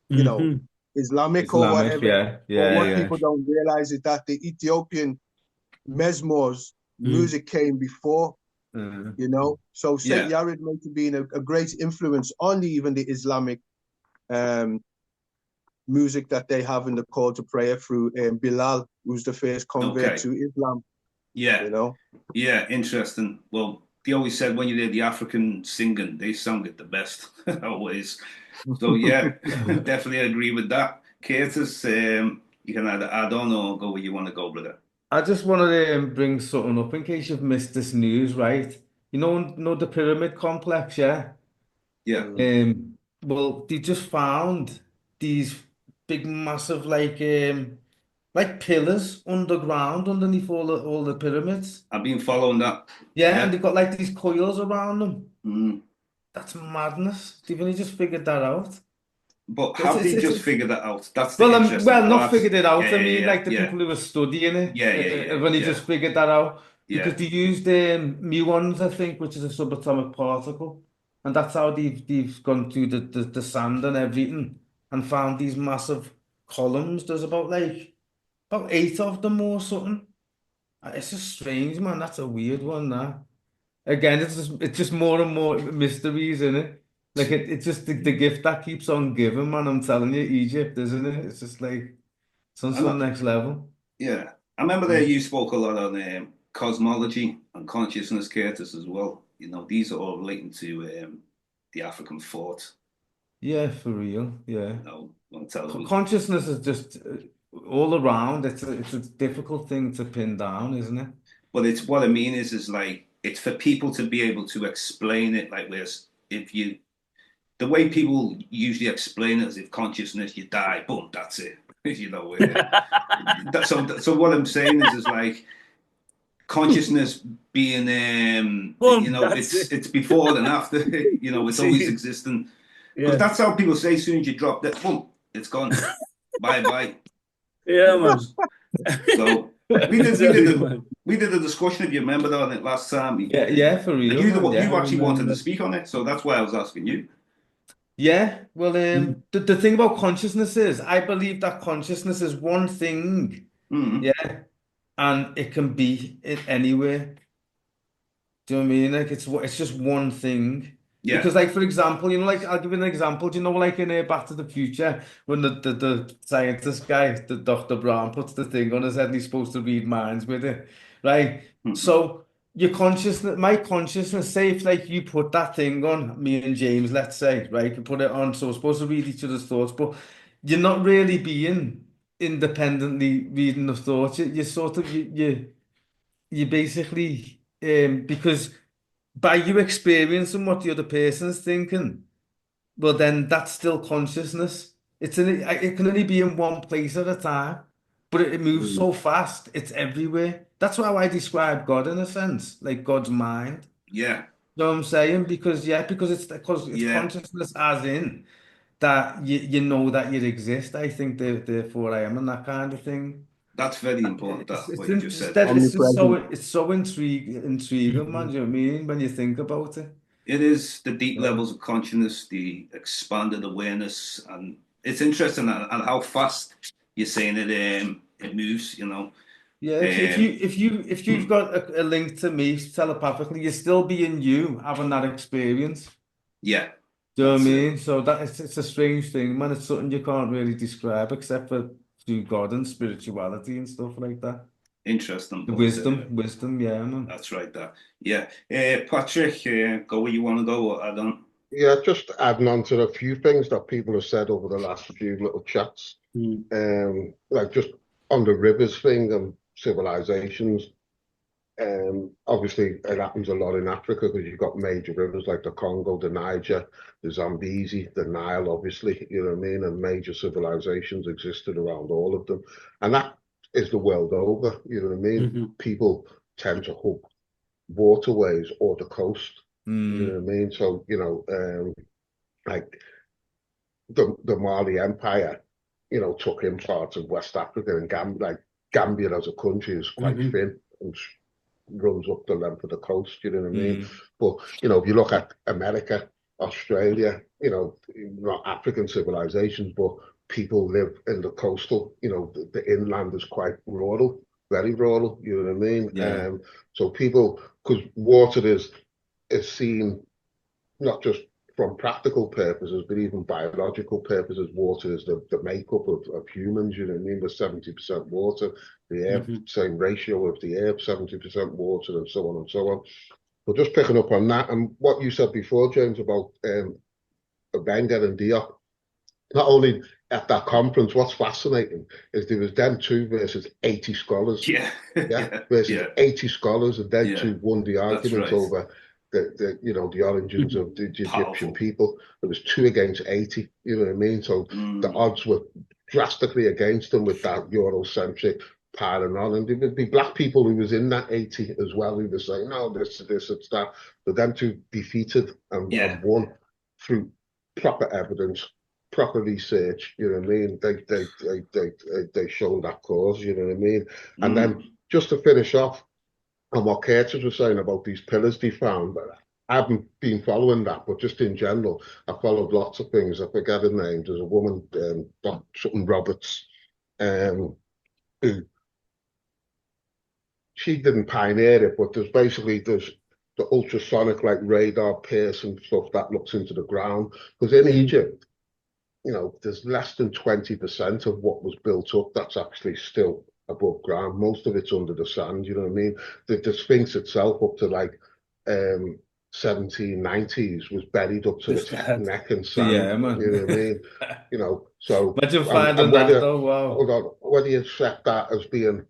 you know, Islamic or whatever." But what people don't realize is that the Ethiopian mezmors music came before, you know. So Saint Yared may have been a great influence on even the Islamic music that they have in the call to prayer through Bilal, who's the first convert to Islam. You know. Interesting. Well, they always said when you hear the African singing, they sound it the best always. So definitely agree with that. Curtis, you can either add on or go where you want to go, brother. I just wanted to bring something up in case you've missed this news, right? You know the pyramid complex, yeah? Yeah. Well, they just found these big, massive, like pillars underground underneath all the pyramids. I've been following that. Yeah, and they've got like these coils around them. Mm. That's madness. They've only just figured that out. But have they just figured that out? That's the well, interesting part. not figured it out. I mean, like the people who were studying it, have only just figured that out because they used muons, I think, which is a subatomic particle, and that's how they've gone through the sand and everything and found these massive columns. There's about like about 8 of them or something. It's just strange, man. That's a weird one, that. Again, it's just more and more mysteries, isn't it? Like it's just the gift that keeps on giving, man. I'm telling you, Egypt, isn't it? It's just like it's on I'm some not, next level. yeah. I remember that Mm. you spoke a lot on cosmology and consciousness, Curtis, as well. You know, these are all relating to the African thought. Yeah, for real. Yeah. You know, on television. Consciousness is just all around. It's a difficult thing to pin down, isn't it? But it's what I mean is like it's for people to be able to explain it. Like, whereas if you the way people usually explain it is if consciousness, you die, boom, that's it. You know, so what I'm saying is like consciousness being you Boom, know, that's it's it. it's before and after. You know, it's always See, existing because yeah, that's how people say as soon as you drop that, boom, it's gone, bye bye. yeah, man. So we I did we tell did you, a man. we did a discussion, if you remember that, on it last time, Yeah, yeah, for and real, man. you I Yeah. actually wanted to remember. speak on it, so that's why I was asking you. Yeah. Well, Mm. the thing about consciousness is I believe that consciousness is one thing, Mm, yeah, and it can be it anywhere. Do you know what I mean? Like it's just one thing. yeah. Because like for example, like I'll give you an example. Do you know like in Back to the Future when the scientist guy, the Dr. Brown puts the thing on his head and he's supposed to read minds with it, right? Mhm. So your consciousness, my consciousness, say if like you put that thing on, me and James, let's say, right? You put it on, so we're supposed to read each other's thoughts, but you're not really being independently reading the thoughts. You sort of you basically because by you experiencing what the other person's thinking, well then that's still consciousness. It can only be in one place at a time, but it moves Mm, so fast, it's everywhere. That's how I describe God in a sense, like God's mind. Yeah, You know what I'm saying? Because it's yeah. consciousness as in that you know that you exist. I think therefore I am and that kind of thing. That's very important. It's That it's what you in- just it's said that there. it's just so omnipresent. it's so intriguing, man. Do you know what I mean? When you think about it. It is the deep Yeah. levels of consciousness, the expanded awareness, and it's interesting and how fast you're saying it moves. You know, Yeah, um, if you've got a link to me telepathically, you're still being you having that experience. yeah, Do you know what I that's it. mean? So that it's a strange thing, man. It's something you can't really describe except for through God and spirituality and stuff like that. Interesting, The but wisdom, yeah, man. that's right. That yeah. Patrick, go where you want to go. Or add on. Yeah, just adding on to a few things that people have said over the last few little chats. Mm. Like just on the rivers thing and civilizations. Obviously, it happens a lot in Africa because you've got major rivers like the Congo, the Niger, the Zambezi, the Nile, obviously, you know what I mean? And major civilizations existed around all of them. And that is the world over, you know what I mean? Mhm. People tend to hook waterways or the coast, you know Mm, what I mean? So, like the Mali Empire, took in parts of West Africa and Gambia as a country is quite Mhm. thin and runs up the length of the coast, you know what I mean? mm, But, if you look at America, Australia, not African civilizations, but people live in the coastal, the inland is quite rural, very rural, you know what I mean? yeah, So people, because water is seen not just from practical purposes, but even biological purposes. Water is the makeup of humans, you know what I mean? We're 70% water, the air, Mhm. same ratio of the air, 70% water, and so on and so on. But just picking up on that, and what you said before, James, about Wenger and Diop, not only at that conference, what's fascinating is there was them two versus 80 scholars. Yeah, Yeah, yeah, versus yeah, 80 scholars, and they yeah. two won the That's argument right. over the origins Mhm. of the Egyptian Powerful. people. It was 2 against 80, you know what I mean? So the Mm, odds were drastically against them with that Eurocentric piling on. And there would be black people who was in that 80 as well who were saying, no, it's that. But them two defeated yeah. and won through proper evidence, proper research, you know what I mean? They showed that cause, you know what I mean? And then Mm, just to finish off on what Curtis was saying about these pillars they found, I haven't been following that, but just in general, I followed lots of things. I forget her name. There's a woman, something Roberts. Um, who she didn't pioneer it, but there's the ultrasonic like radar piercing stuff that looks into the ground. Because in Egypt, you know, there's less than 20% of what was built up that's actually still above ground. Most of it's under the sand, you know what I mean? The Sphinx itself up to like 1790s was buried up to the neck in sand. Yeah, man. You know what I mean? You know, so Imagine finding that though, wow. Hold on, whether you accept that as being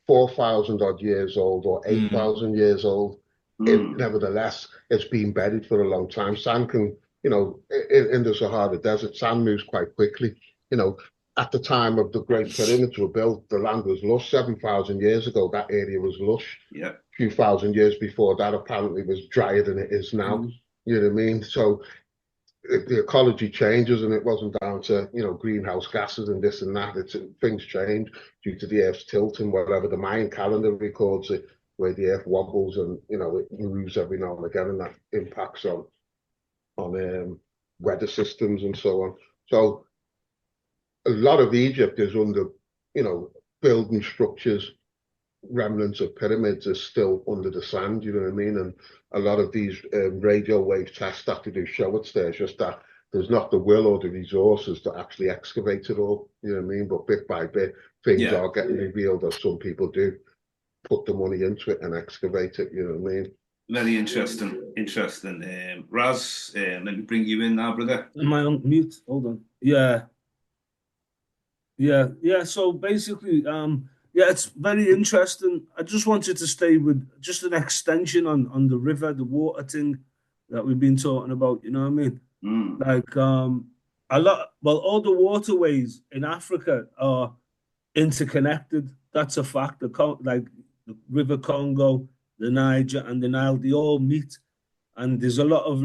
4,000 odd years old or 8,000 years old, nevertheless, it's been buried for a long time. Sand can, you know, in the Sahara Desert, sand moves quite quickly. You know, at the time of the Great Pyramids were built, the land was lush. 7,000 years ago, that area was lush. Yeah. A few thousand years before that, apparently, was drier than it is now. You know what I mean? So the ecology changes, and it wasn't down to, you know, greenhouse gases and this and that. Things change due to the Earth's tilt and whatever. The Mayan calendar records it, where the Earth wobbles and, you know, it moves every now and again, and that impacts on weather systems and so on. So a lot of Egypt is under, you know, building structures, remnants of pyramids are still under the sand, you know what I mean? And a lot of these radio wave tests that they do show it's there, it's just that there's not the will or the resources to actually excavate it all, you know what I mean? But bit by bit, things are getting revealed, as some people do put the money into it and excavate it, you know what I mean? Very interesting. Raz, let me bring you in now, brother. Am I on mute? Hold on. So basically, it's very interesting. I just wanted to stay with just an extension on the river, the water thing that we've been talking about. You know what I mean? Like all the waterways in Africa are interconnected. That's a fact. Like the River Congo, the Niger, and the Nile, they all meet, and there's a lot of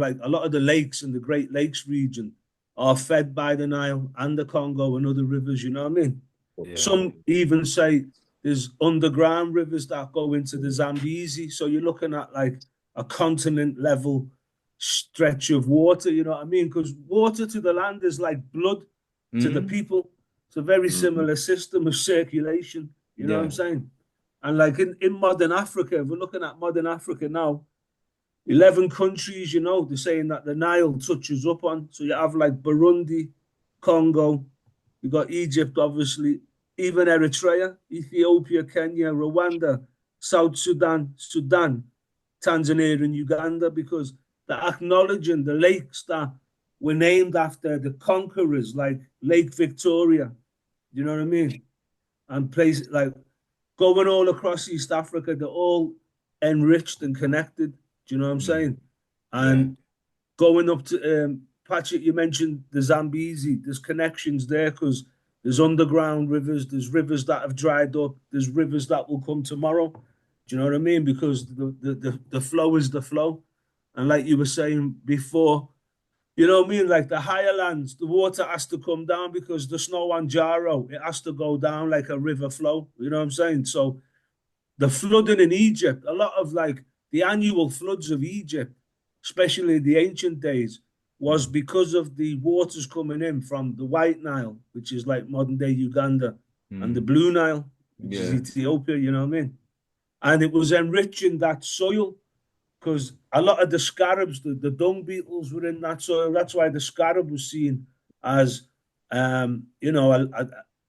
the lakes in the Great Lakes region are fed by the Nile and the Congo and other rivers. You know what I mean? Yeah. Some even say there's underground rivers that go into the Zambezi. So you're looking at like a continent level stretch of water, you know what I mean? Because water to the land is like blood to the people. It's a very similar system of circulation, you know what I'm saying? And like in modern Africa, if we're looking at modern Africa now, 11 countries, you know, they're saying that the Nile touches up on. So you have like Burundi, Congo, you got Egypt, obviously, even Eritrea, Ethiopia, Kenya, Rwanda, South Sudan, Tanzania, and Uganda, because they're acknowledging the lakes that were named after the conquerors, like Lake Victoria. You know what I mean? And places like going all across East Africa, they're all enriched and connected. Do you know what I'm saying? And going up to Patrick, you mentioned the Zambezi. There's connections there because there's underground rivers. There's rivers that have dried up. There's rivers that will come tomorrow. Do you know what I mean? Because the flow is the flow. And like you were saying before, you know what I mean? Like the higher lands, the water has to come down because the snow on Jaro, it has to go down like a river flow. You know what I'm saying? So the flooding in Egypt, a lot of like the annual floods of Egypt, especially the ancient days, was because of the waters coming in from the White Nile, which is like modern day Uganda, and the Blue Nile, which is Ethiopia, you know what I mean? And it was enriching that soil because a lot of the scarabs, the dung beetles were in that soil. That's why the scarab was seen as, you know,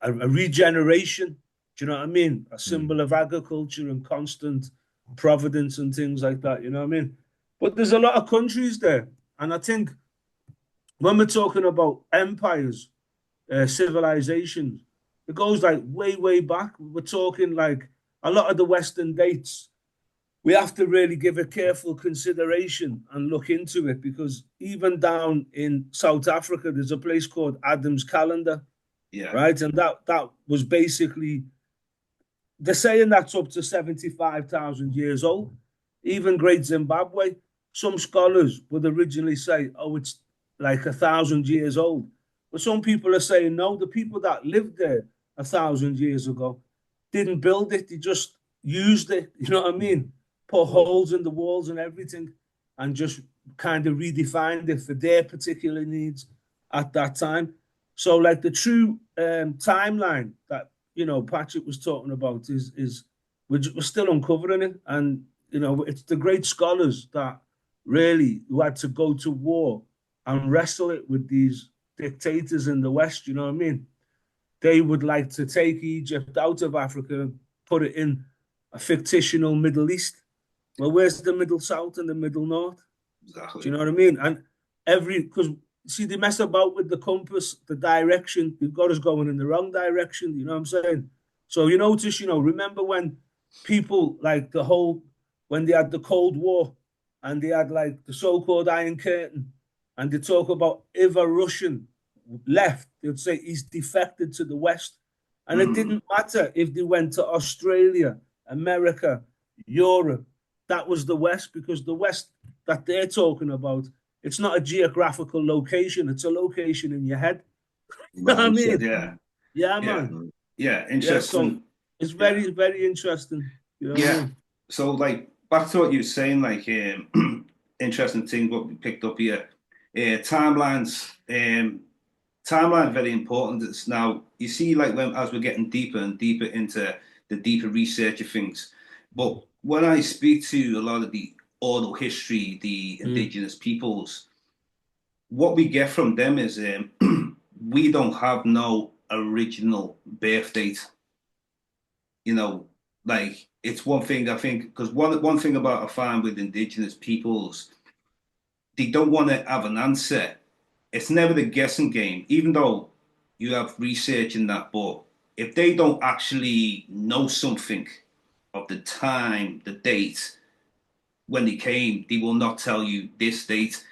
a regeneration. Do you know what I mean? A symbol of agriculture and constant providence and things like that. You know what I mean? But there's a lot of countries there. And I think when we're talking about empires, civilizations, it goes like way, way back. We're talking like a lot of the Western dates. We have to really give a careful consideration and look into it because even down in South Africa, there's a place called Adam's Calendar. Yeah. Right. And that was basically, they're saying that's up to 75,000 years old. Even Great Zimbabwe, some scholars would originally say, oh, it's like 1,000 years old. But some people are saying, no, the people that lived there 1,000 years ago didn't build it. They just used it. You know what I mean? Put holes in the walls and everything and just kind of redefined it for their particular needs at that time. So like the true timeline that Patrick was talking about is we're still uncovering it, and it's the great scholars that really who had to go to war and wrestle it with these dictators in the West. You know what I mean? They would like to take Egypt out of Africa and put it in a fictional Middle East. Well, where's the Middle South and the Middle North? Exactly. Do you know what I mean? And because see, they mess about with the compass, the direction. They've got us going in the wrong direction. You know what I'm saying? So you notice, remember when people like when they had the Cold War and they had like the so-called Iron Curtain, and they talk about if a Russian left, they'd say he's defected to the West. And it didn't matter if they went to Australia, America, Europe. That was the West, because the West that they're talking about, it's not a geographical location, it's a location in your head. You know what I mean? Yeah. Yeah, man. Yeah, interesting. So it's very, very interesting. You know what I mean? So like back to what you were saying, like interesting thing what we picked up here. Timelines. Timeline very important. It's now you see like as we're getting deeper and deeper into the deeper research of things. But when I speak to a lot of the oral history, the indigenous peoples, what we get from them is we don't have no original birth date. Like it's one thing I think, because one thing about I find with indigenous peoples, they don't want to have an answer. It's never the guessing game, even though you have research in that book. If they don't actually know something of the time, the date, when they came, they will not tell you this date.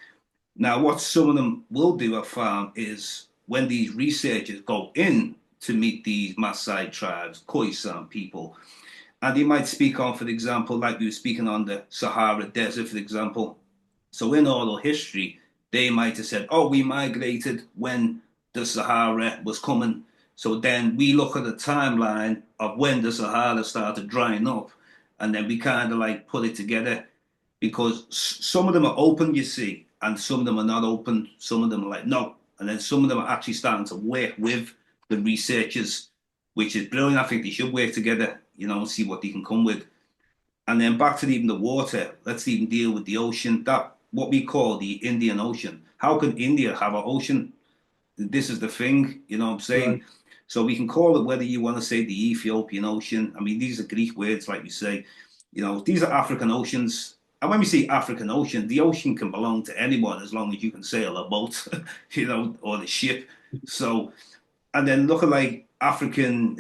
Now, what some of them will do, I found, is when these researchers go in to meet these Maasai tribes, Khoisan people, and they might speak on, for example, like we were speaking on the Sahara Desert, for example. So in oral history, they might have said, oh, we migrated when the Sahara was coming. So then we look at the timeline of when the Sahara started drying up, and then we kind of like put it together, because some of them are open, you see, and some of them are not open. Some of them are like, no. And then some of them are actually starting to work with the researchers, which is brilliant. I think they should work together, and see what they can come with. And then back to even the water, let's even deal with the ocean, that what we call the Indian Ocean. How can India have an ocean? This is the thing, you know what I'm saying? Right. So we can call it whether you want to say the Ethiopian Ocean. I mean, these are Greek words, like we say. These are African oceans. And when we say African Ocean, the ocean can belong to anyone as long as you can sail a boat, or the ship. So, and then look at like African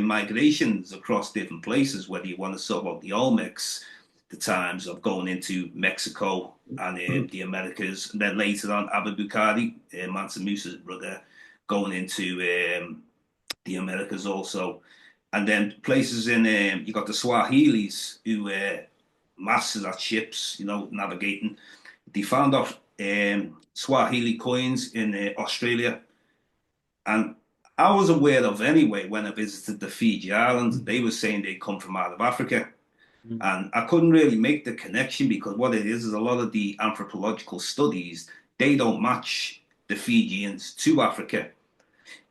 migrations across different places, whether you want to talk about the Olmecs, the times of going into Mexico and the Americas, and then later on Abubakari, Mansa Musa's brother, going into the Americas also. And then places in, you got the Swahilis, who were masters at ships, navigating. They found off Swahili coins in Australia. And I was aware of anyway when I visited the Fiji Islands. They were saying they come from out of Africa. And I couldn't really make the connection, because what it is a lot of the anthropological studies, they don't match the Fijians to Africa.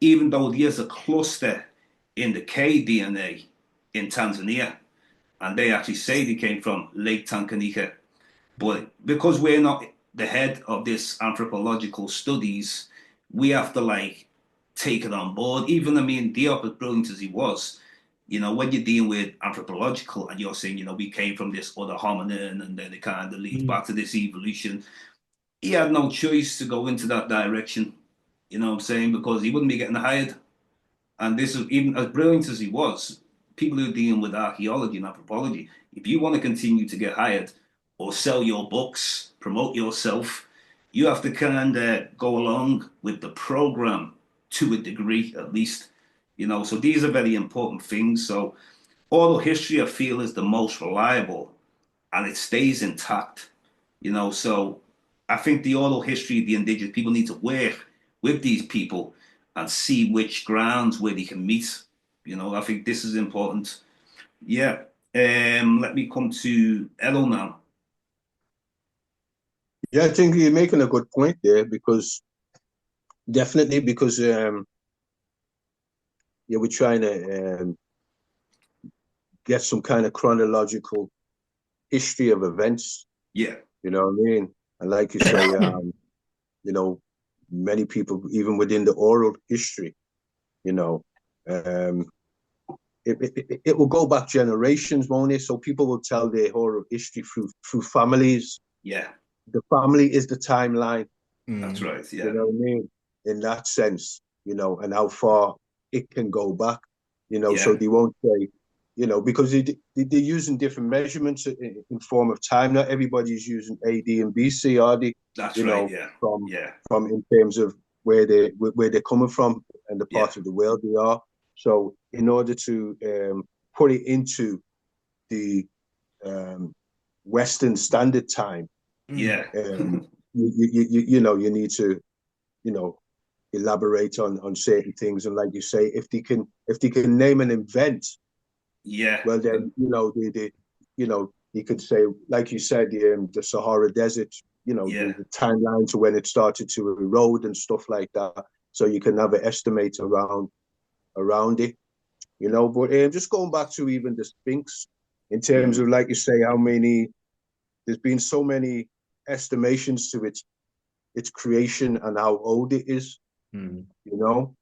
Even though there's a cluster in the K DNA in Tanzania, and they actually say they came from Lake Tanganyika. But because we're not the head of this anthropological studies, we have to like take it on board. Even, I mean, Diop, as brilliant as he was, when you're dealing with anthropological and you're saying, we came from this other hominin and then it kind of leads back to this evolution, he had no choice to go into that direction, you know what I'm saying, because he wouldn't be getting hired. And this is, even as brilliant as he was, people who are dealing with archaeology and anthropology, if you want to continue to get hired or sell your books, promote yourself, you have to kind of go along with the program to a degree, at least. So these are very important things. So oral history, I feel, is the most reliable, and it stays intact. So I think the oral history of the indigenous people need to work with these people and see which grounds where they can meet. I think this is important. Yeah. Let me come to Errol now. Yeah, I think you're making a good point there, because definitely, because yeah, we're trying to get some kind of chronological history of events. Yeah. You know what I mean? And like you say, you know, many people, even within the oral history, you know, it will go back generations, won't it? So people will tell their oral history through families. Yeah. The family is the timeline. That's right. Yeah. You know what I mean? In that sense, you know, and how far it can go back, you know, so Yeah. they won't say, you know, because they're using different measurements in form of time. Not everybody's using AD and BC, are they? That's You right. know, Yeah. from Yeah. in terms of where they're coming from and the Yeah. part of the world they are. So in order to put it into the Western Standard Time, Yeah. you know, you need to, you know, elaborate on certain things. And like you say, if they can name an event, Yeah. well then, you know, they you know, you could say, like you said, the Sahara Desert, you know, Yeah. the timeline to when it started to erode and stuff like that. So you can have an estimate around it, you know. But just going back to even the Sphinx, in terms of, like you say, how many, there's been so many estimations to its creation and how old it is, you know,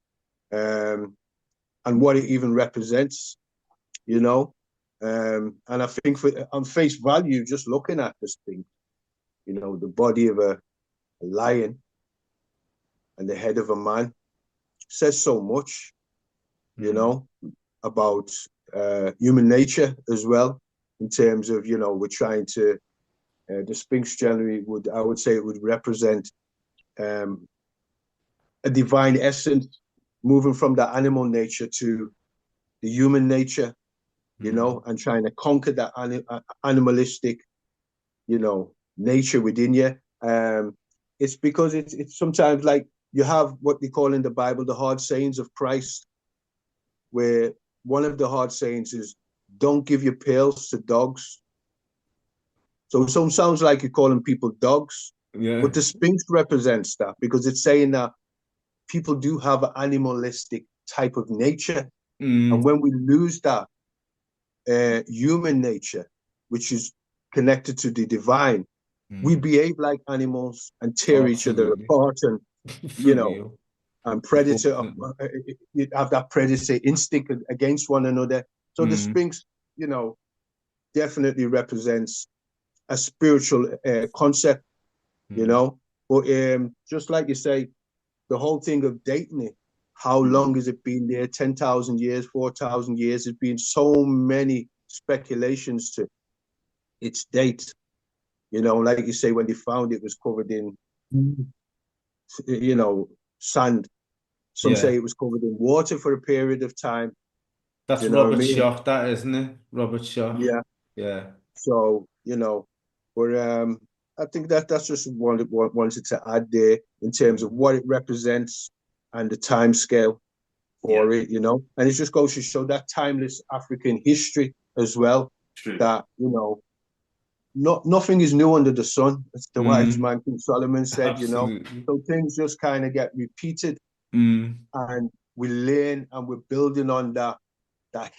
and what it even represents, you know. And I think on face value, just looking at this thing, you know, the body of a lion and the head of a man says so much, you know, about human nature as well, in terms of, you know, we're trying to, the Sphinx generally I would say it would represent a divine essence moving from the animal nature to the human nature, you know, and trying to conquer that animalistic, you know, nature within you. It's because it's sometimes like you have what they call in the Bible the hard sayings of Christ, where one of the hard sayings is, "Don't give your pearls to dogs." So some sounds like you're calling people dogs, Yeah. but the Sphinx represents that because it's saying that people do have an animalistic type of nature, and when we lose that human nature, which is connected to the divine, we behave like animals and tear each other Absolutely. apart, and For you know, real. and predator Unfortunately. you have that predator instinct against one another. So the Sphinx, you know, definitely represents a spiritual concept, you know. But just like you say, the whole thing of dating it, how long has it been there? 10,000 years, 4,000 years? There's been so many speculations to its date. You know, like you say, when they found it was covered in, you know, sand. Some say Yeah. it was covered in water for a period of time. That's You know what I Robert mean? Schoch, that isn't it? Robert Schoch. Yeah. Yeah. So, you know, but I think that's just wanted to add there in terms of what it represents and the time scale for Yeah. it, you know. And it just goes to show that timeless African history as well. True. That, you know, nothing is new under the sun, as the wise man King Solomon said, you know. Absolutely. So things just kind of get repeated, and we learn and we're building on that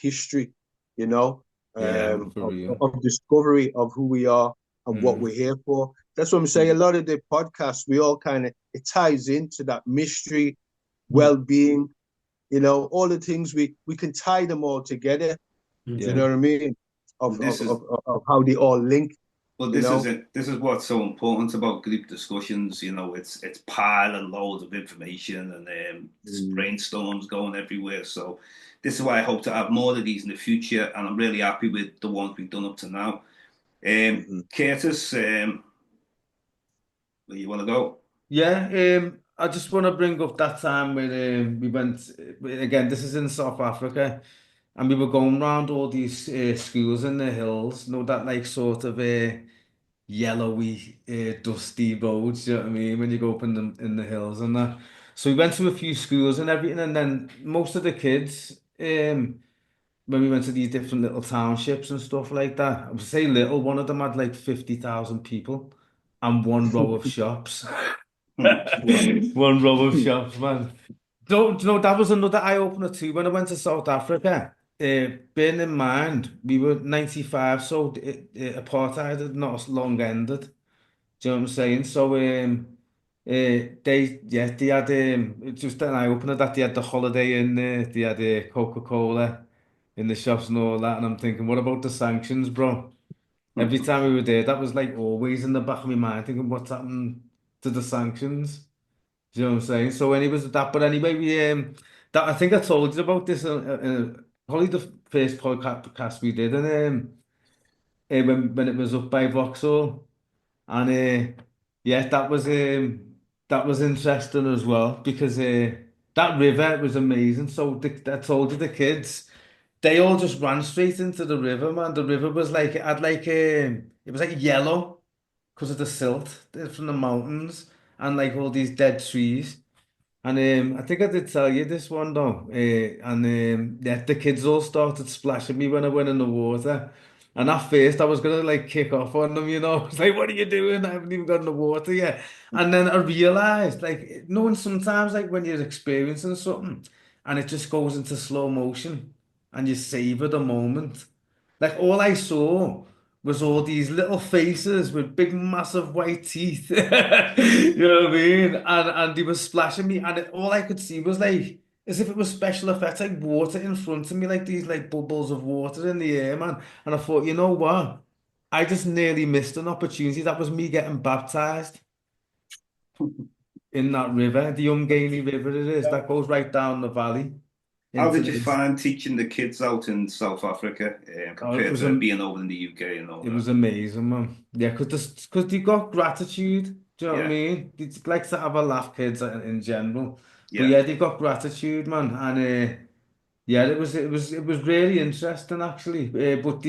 history, you know, Yeah, for real. of discovery of who we are and what we're here for. That's what I'm saying. A lot of the podcasts, we all kind of, it ties into that mystery, well-being, you know, all the things we can tie them all together. Do you know Yeah. what I mean? Well, this is Of how they all link, well, you this is know. it. This is what's so important about group discussions. You know, it's piling loads of information and brainstorms going everywhere. So this is why I hope to have more of these in the future, and I'm really happy with the ones we've done up to now. Curtis, where you want to go? Yeah, I just want to bring up that time when we went again. This is in South Africa, and we were going around all these schools in the hills. Know that like sort of yellowy, dusty roads. You know what I mean? When you go up in the hills and that. So we went to a few schools and everything, and then most of the kids, when we went to these different little townships and stuff like that. I would say little. One of them had like 50,000 people and one row of shops. Hmm. Wow. One row of shops, man. Do you know, that was another eye opener too when I went to South Africa. Bearing in mind, we were 95, so apartheid had not long ended. Do you know what I'm saying? So they had it's just an eye opener that they had the holiday in there, they had Coca-Cola in the shops and all that, and I'm thinking, what about the sanctions, bro? Every time we were there, that was like always in the back of my mind, thinking, what's happened to the sanctions? Do you know what I'm saying? So when he was that, but anyway, we that I think I told you about this probably the first podcast we did, and when it was up by Vauxhall, and yeah, that was interesting as well because that river was amazing. So I told you the kids, they all just ran straight into the river, man. The river was like it had like it was like yellow because of the silt from the mountains and like all these dead trees. And I think I did tell you this one though. And yeah, the kids all started splashing me when I went in the water. And at first I was gonna like kick off on them, you know. It's like, what are you doing? I haven't even got in the water yet. And then I realized, like, knowing sometimes like when you're experiencing something and it just goes into slow motion and you savor the moment. Like all I saw was all these little faces with big, massive white teeth. You know what I mean? And they were splashing me, and all I could see was like as if it was special effects, like water in front of me, like these like bubbles of water in the air, man. And I thought, you know what? I just nearly missed an opportunity. That was me getting baptized in that river, the Umgeni River it is, that goes right down the valley How into did you this. find teaching the kids out in South Africa Oh, it compared was to being over in the UK and all it that? was amazing, man. Yeah, because they got gratitude. Do you know what I Yeah, mean? They like to have a laugh, kids in general. But yeah. yeah, they got gratitude, man. And yeah, it was really interesting actually. But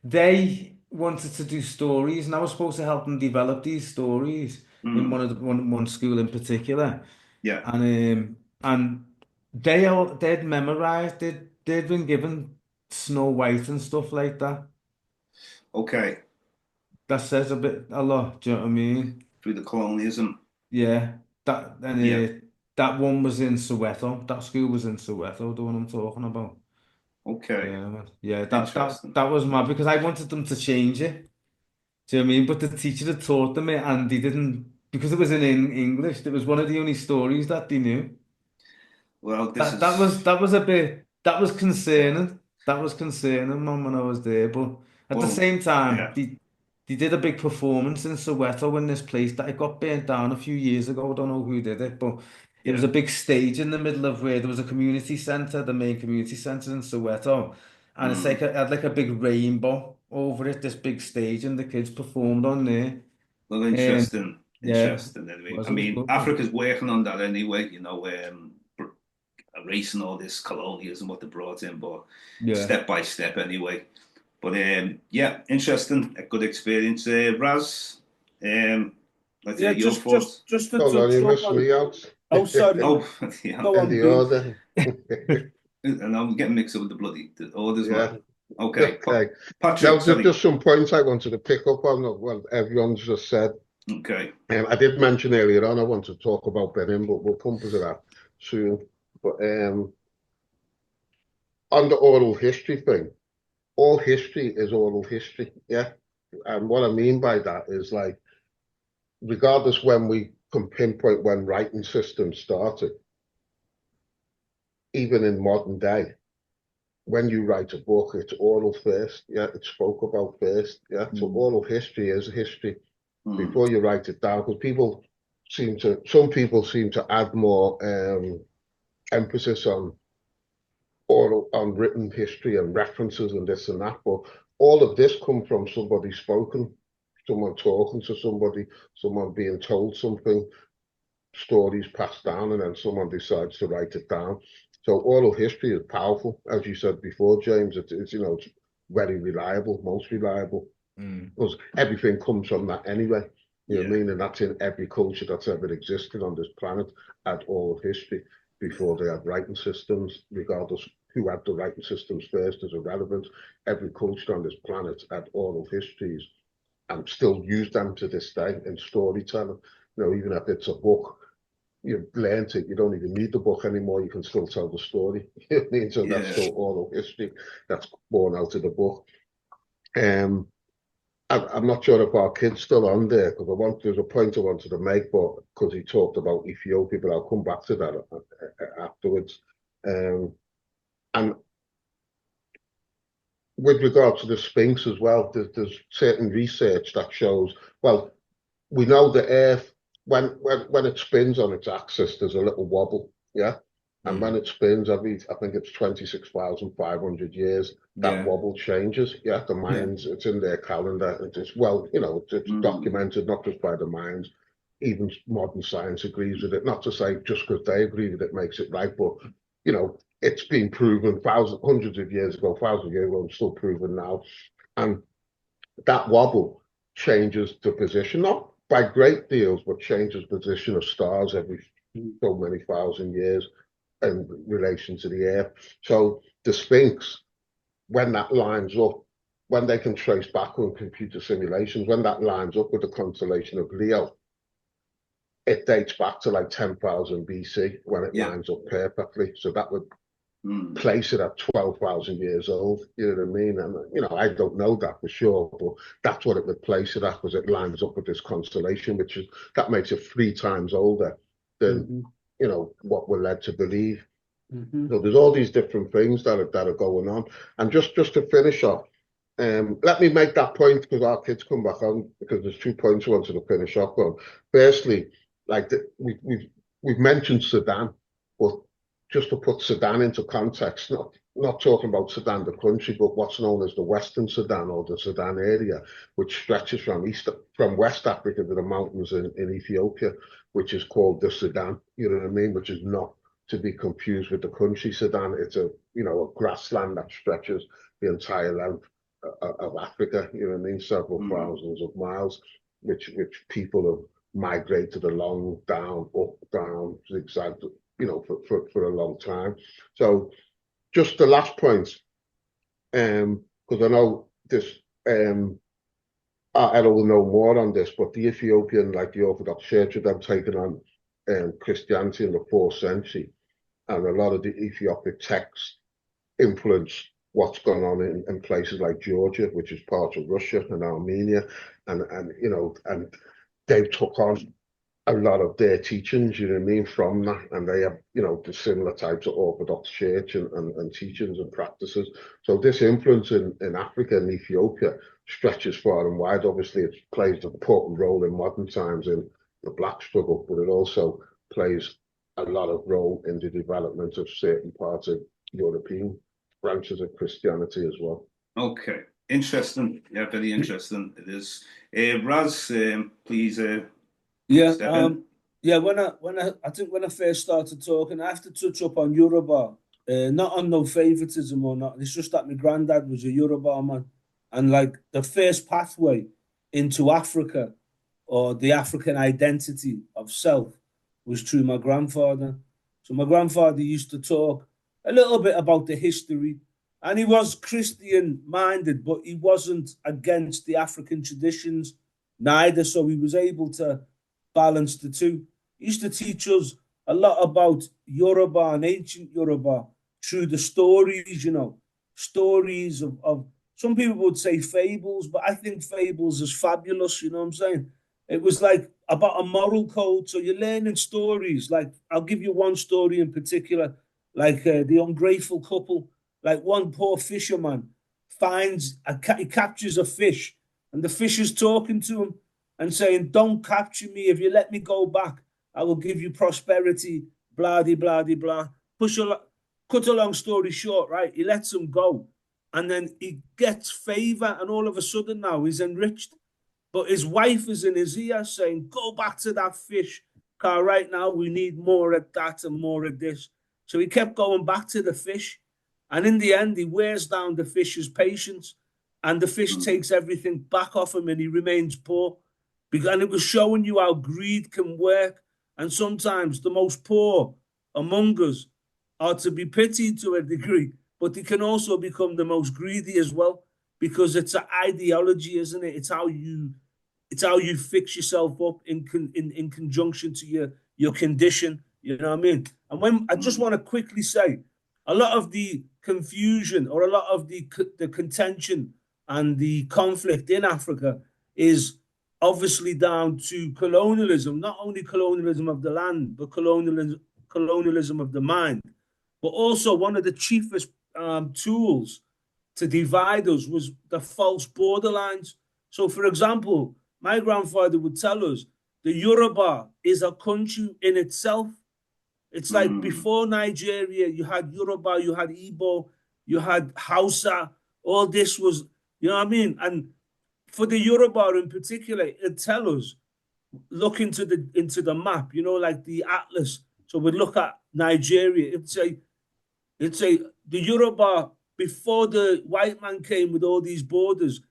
they wanted to do stories, and I was supposed to help them develop these stories in Mm, one school in particular. yeah. And they'd memorized, they'd been given Snow White and stuff like that. Okay. That says a lot. Do you know what I mean? Through the colonialism. Yeah. That and Yeah. that one was in Soweto. That school was in Soweto. The one I'm talking about. Okay. Yeah, man. Yeah. Interesting. That was mad because I wanted them to change it. Do you know what I mean? But the teacher had taught them it, and they didn't because it was in English. It was one of the only stories that they knew. Well, this That was a bit that was yeah. concerning. That was concerning, man, when I was there. But at the Well, same time, yeah, they did a big performance in Soweto in this place that it got burnt down a few years ago. I don't know who did it, but it was yeah. a big stage in the middle of where there was a community centre, the main community centre in Soweto, and it's like Mm. it had like a big rainbow over it, this big stage, and the kids performed on there. Well, Um, interesting. yeah, Interesting. Anyway, I it was mean, good, man. Africa's working on that anyway. Erasing all this colonialism what they brought in, but Yeah. step by step anyway. But yeah, interesting, a good experience. Raz, let's hear Yeah, your thoughts. just to Hold on, touch you up missed on. me out. Oh, sorry. Oh, yeah, Go In on, the Pete. order. and I'm getting mixed up with the orders, Yeah. man. Okay, Okay. Now, Patrick, there's sorry. just some points I wanted to pick up on. Well, everyone's just said. Okay, I did mention earlier on I want to talk about Benin, but we'll come to that soon. But on the oral history thing, all history is oral history, yeah. And what I mean by that is like, regardless when we can pinpoint when writing systems started, even in modern day, when you write a book, it's oral first, yeah. It's spoke about first, yeah. So oral history is history mm, before you write it down, because some people seem to add more emphasis on oral, on written history and references and this and that. But all of this come from somebody spoken, someone talking to somebody, someone being told something, stories passed down, and then someone decides to write it down. So oral history is powerful, as you said before, James. It's it's very reliable, most reliable, Mm. because everything comes from that anyway. You know what I yeah, mean? And that's in every culture that's ever existed on this planet, had oral history before they had writing systems, regardless who had the writing systems first is irrelevant. Every culture on this planet had oral histories and still use them to this day in storytelling. You know, even if it's a book, you've learned it. You don't even need the book anymore. You can still tell the story. You know what I mean? So that's Yeah. still oral history that's born out of the book. I'm not sure if our kid's still on there because there's a point I wanted to make, but because he talked about Ethiopia, but I'll come back to that afterwards. And with regard to the Sphinx as well, there's certain research that shows, well, we know the Earth, when it spins on its axis, there's a little wobble, yeah? And when it spins I think it's 26,500 years, that wobble changes, yeah? The Mayans, it's in their calendar, it's, well, you know, it's documented not just by the Mayans, even modern science agrees with it, not to say just because they agree with it makes it right, but, you know, it's been proven hundreds of years ago, thousands of years ago, and still proven now. And that wobble changes the position, not by great deals, but changes position of stars every so many thousand years in relation to the Earth. So the Sphinx, when that lines up, when they can trace back on computer simulations, when that lines up with the constellation of Leo, it dates back to like 10,000 BC when it lines up perfectly. So that would place it at 12,000 years old. You know what I mean? And, you know, I don't know that for sure, but that's what it would place it at because it lines up with this constellation, that makes it 3 times older than, you know, what we're led to believe. So there's all these different things that are going on. And just to finish off, let me make that point because our kids come back on, because there's 2 points I wanted to finish off on. Firstly, like we've mentioned Sudan, but just to put Sudan into context, not talking about Sudan the country, but what's known as the Western Sudan or the Sudan area, which stretches from West Africa to the mountains in Ethiopia, which is called the Sudan. You know what I mean? Which is not to be confused with the country Sudan. It's a grassland that stretches the entire length of Africa. You know what I mean? Several thousands of miles, which people have migrated along, down, up, down, zigzag, you know, for a long time. So just the last point, because I know this, Errol will know more on this, but the Ethiopian, like the Orthodox Church, have taken on Christianity in the 4th century, and a lot of the Ethiopic texts influence what's going on in places like Georgia, which is part of Russia, and Armenia, and you know, and they took on a lot of their teachings, you know what I mean, from that, and they have, you know, the similar types of Orthodox Church and teachings and practices. So this influence in Africa and Ethiopia stretches far and wide. Obviously, it plays an important role in modern times in the Black struggle, but it also plays a lot of role in the development of certain parts of European branches of Christianity as well. Okay, interesting. Yeah, very interesting. It is. Raz, please. Yeah, when I first started talking, I have to touch up on Yoruba. Not on no favoritism or not. It's just that my granddad was a Yoruba man, and like the first pathway into Africa or the African identity of self was through my grandfather. So my grandfather used to talk a little bit about the history, and he was Christian minded, but he wasn't against the African traditions neither. So he was able to balance the two. He used to teach us a lot about Yoruba and ancient Yoruba through the stories, you know, stories of some people would say fables, but I think fables is fabulous, you know what I'm saying? It was like about a moral code. So you're learning stories. Like, I'll give you one story in particular, like the ungrateful couple. Like, one poor fisherman he captures a fish, and the fish is talking to him and saying, "Don't capture me. If you let me go back, I will give you prosperity." Blah, de, blah, de, blah. Cut a long story short, right? He lets him go, and then he gets favor, and all of a sudden now he's enriched. But his wife is in his ear saying, "Go back to that fish, car. Right now we need more of that and more of this." So he kept going back to the fish, and in the end, he wears down the fish's patience, and the fish takes everything back off him, and he remains poor. And it was showing you how greed can work. And sometimes the most poor among us are to be pitied to a degree, but they can also become the most greedy as well, because it's an ideology, isn't it? It's how you fix yourself up in conjunction to your condition. You know what I mean? And when I just want to quickly say, a lot of the confusion or a lot of the contention and the conflict in Africa is obviously down to colonialism, not only colonialism of the land, but colonialism of the mind. But also one of the chiefest tools to divide us was the false borderlines. So, for example, my grandfather would tell us the Yoruba is a country in itself. It's like before Nigeria, you had Yoruba, you had Igbo, you had Hausa. All this was, you know what I mean? And for the Yoruba in particular, it tell us, look into the map, you know, like the atlas. So we look at Nigeria. It's a the Yoruba before the white man came with all these borders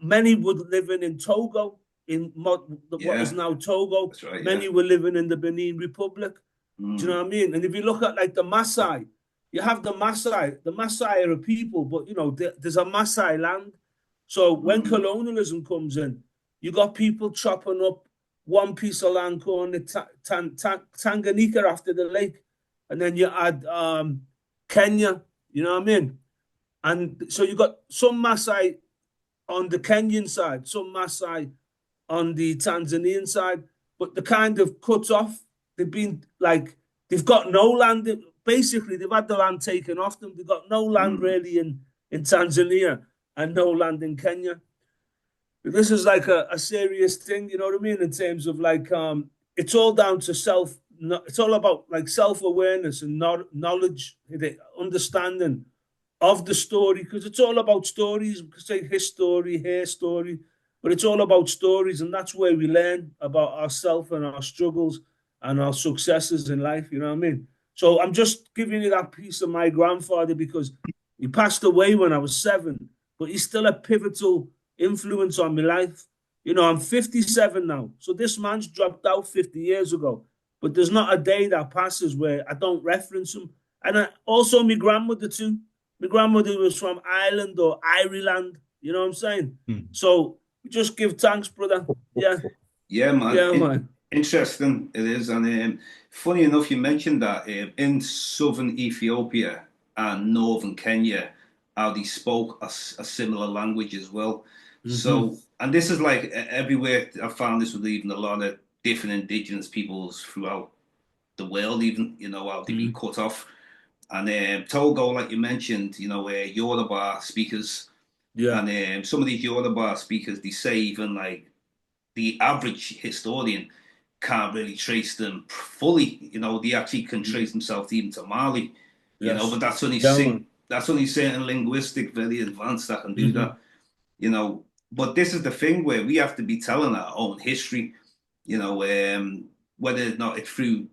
many would living in Togo in what is now Togo. That's right, many were living in the Benin Republic. Do you know what I mean? And if you look at like the Maasai, you have the Maasai. The Maasai are a people, but you know there's a Maasai land. So when colonialism comes in, you got people chopping up one piece of land called Tanganyika after the lake, and then you add Kenya. You know what I mean? And so you got some Maasai on the Kenyan side, some Maasai on the Tanzanian side, but the kind of cut off. They've got no land. Basically, they've had the land taken off them. They've got no land really in Tanzania and no land in Kenya. But this is like a serious thing, you know what I mean? In terms of like, it's all down to it's all about like self-awareness and knowledge, the understanding of the story, because it's all about stories. We could say his story, her story, but it's all about stories, and that's where we learn about ourselves and our struggles and our successes in life, you know what I mean? So I'm just giving you that piece of my grandfather because he passed away when I was 7, but he's still a pivotal influence on my life. You know, I'm 57 now, so this man's dropped out 50 years ago, but there's not a day that passes where I don't reference him. And also my grandmother too. My grandmother was from Ireland or Ireland, you know what I'm saying? So just give thanks, brother. Yeah. Yeah, man. Yeah, man. Interesting it is. And funny enough, you mentioned that in southern Ethiopia and northern Kenya, how they spoke a similar language as well. So, and this is like everywhere. I found this with even a lot of different indigenous peoples throughout the world, even, you know, how they be cut off. And Togo, like you mentioned, you know, Yoruba speakers. Yeah. And some of these Yoruba speakers, they say even like the average historian can't really trace them fully. You know, they actually can trace themselves even to Mali. You know, but that's only certain linguistic, very advanced that can do that. You know, but this is the thing where we have to be telling our own history. You know, whether or not it's through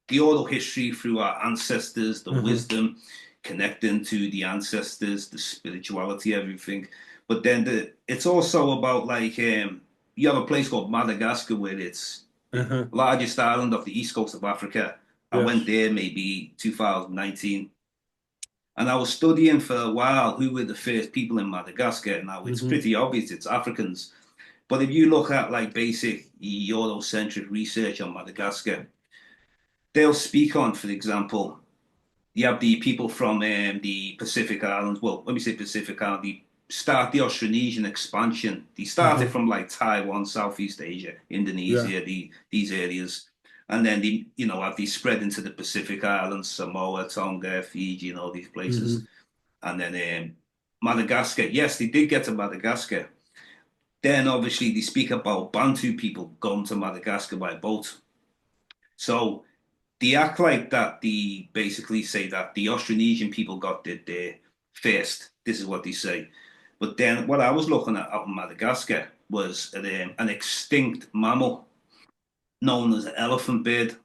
the oral history, through our ancestors, the wisdom, connecting to the ancestors, the spirituality, everything. But then it's also about like you have a place called Madagascar where it's largest island of the east coast of Africa. I went there maybe 2019. And I was studying for a while who were the first people in Madagascar. Now, it's pretty obvious it's Africans. But if you look at like basic Eurocentric research on Madagascar, they'll speak on, for example, you have the people from the Pacific Islands. Well, when we say Pacific Island, they start the Austronesian expansion. They started from like Taiwan, Southeast Asia, Indonesia, these areas. And then they, you know, have these spread into the Pacific Islands, Samoa, Tonga, Fiji, and all these places. And then Madagascar, yes, they did get to Madagascar. Then obviously they speak about Bantu people going to Madagascar by boat. So they act like that. They basically say that the Austronesian people got there first. This is what they say. But then what I was looking at out in Madagascar was an extinct mammal known as an elephant bird.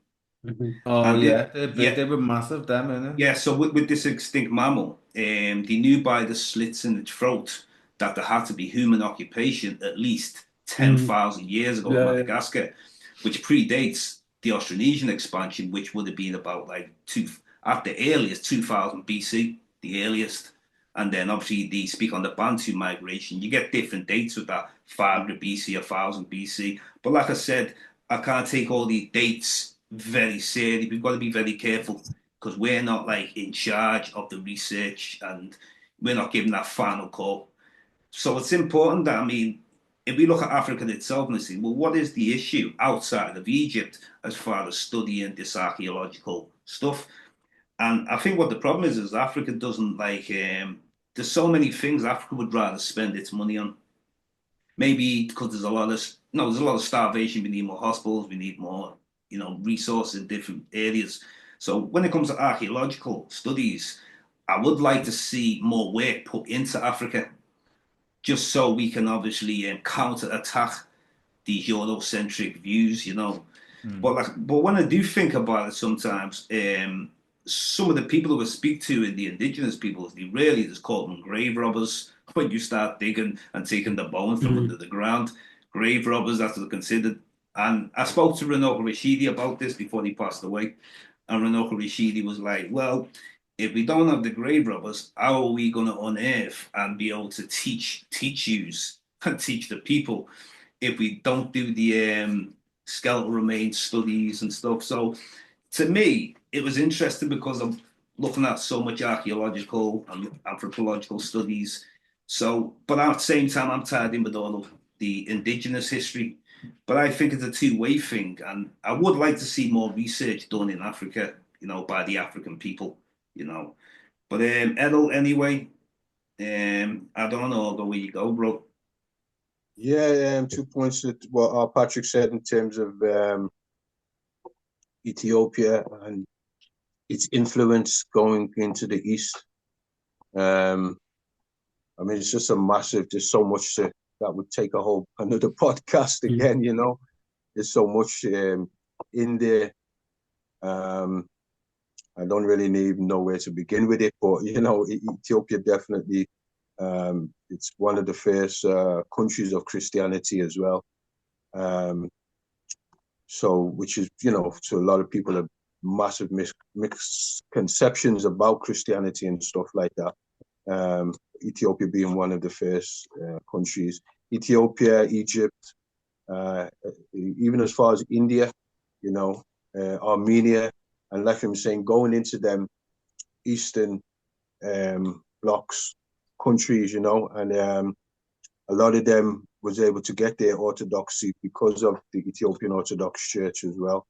Oh, yeah. They were massive, them, innit? Yeah, so with this extinct mammal, they knew by the slits in the throat that there had to be human occupation at least 10,000 years ago in Madagascar, which predates the Austronesian expansion, which would have been about like at the earliest 2000 BC, the earliest. And then obviously they speak on the Bantu migration. You get different dates with that, 500 BC, 1000 BC. But like I said, I can't take all these dates very serious. We've got to be very careful because we're not like in charge of the research and we're not giving that final call. So it's important that, I mean, if we look at Africa itself and see, well, what is the issue outside of Egypt as far as studying this archaeological stuff? And I think what the problem is Africa doesn't like, there's so many things Africa would rather spend its money on. Maybe because there's a lot of, no, there's a lot of starvation. We need more hospitals. We need more, resources in different areas. So when it comes to archaeological studies, I would like to see more work put into Africa, just so we can obviously counter attack these Eurocentric views. But when I do think about it sometimes, some of the people who I speak to in the indigenous peoples, they really just call them grave robbers. When you start digging and taking the bones from under the ground, grave robbers, that's what they're considered. And I spoke to Runoko Rashidi about this before he passed away. And Runoko Rashidi was like, well, if we don't have the grave robbers, how are we going to unearth and be able to teach yous and teach the people if we don't do the skeletal remains studies and stuff? So to me, it was interesting because I'm looking at so much archaeological and anthropological studies. So, but at the same time, I'm tied in with all of the indigenous history. But I think it's a two-way thing, and I would like to see more research done in Africa, by the African people. But Errol, anyway, I don't know, I'll go where you go, bro. Yeah, 2 points to what Patrick said in terms of Ethiopia and its influence going into the East. I mean, it's just a massive, there's so much that would take another podcast again, There's so much in there. I don't really even know where to begin with it, but, Ethiopia definitely, it's one of the first countries of Christianity as well. So, which is, to a lot of people, a massive misconceptions about Christianity and stuff like that. Ethiopia being one of the first countries. Ethiopia, Egypt, even as far as India, Armenia, and like I'm saying, going into them Eastern blocks countries, and a lot of them was able to get their orthodoxy because of the Ethiopian Orthodox Church as well,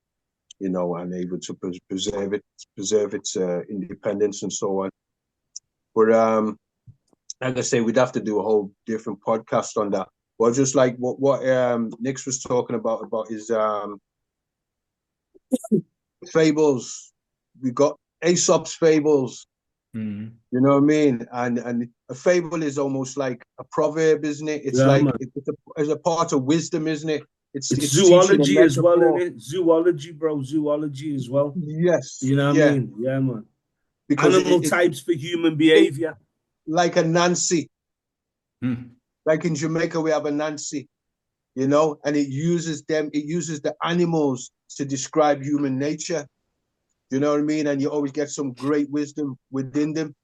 and able to preserve its independence and so on. But like I say, we'd have to do a whole different podcast on that. Well, just like what Nix was talking about his fables. We got Aesop's fables. You know what I mean? And a fable is almost like a proverb, isn't it? It's it's a part of wisdom, isn't it? It's zoology as well, isn't it? Zoology, bro. Zoology as well. Yes. You know what I mean? Yeah, man. Because animal types for human behavior. Like a Nancy. Like in Jamaica, we have a Nancy, and it uses the animals to describe human nature. You know what I mean? And you always get some great wisdom within them.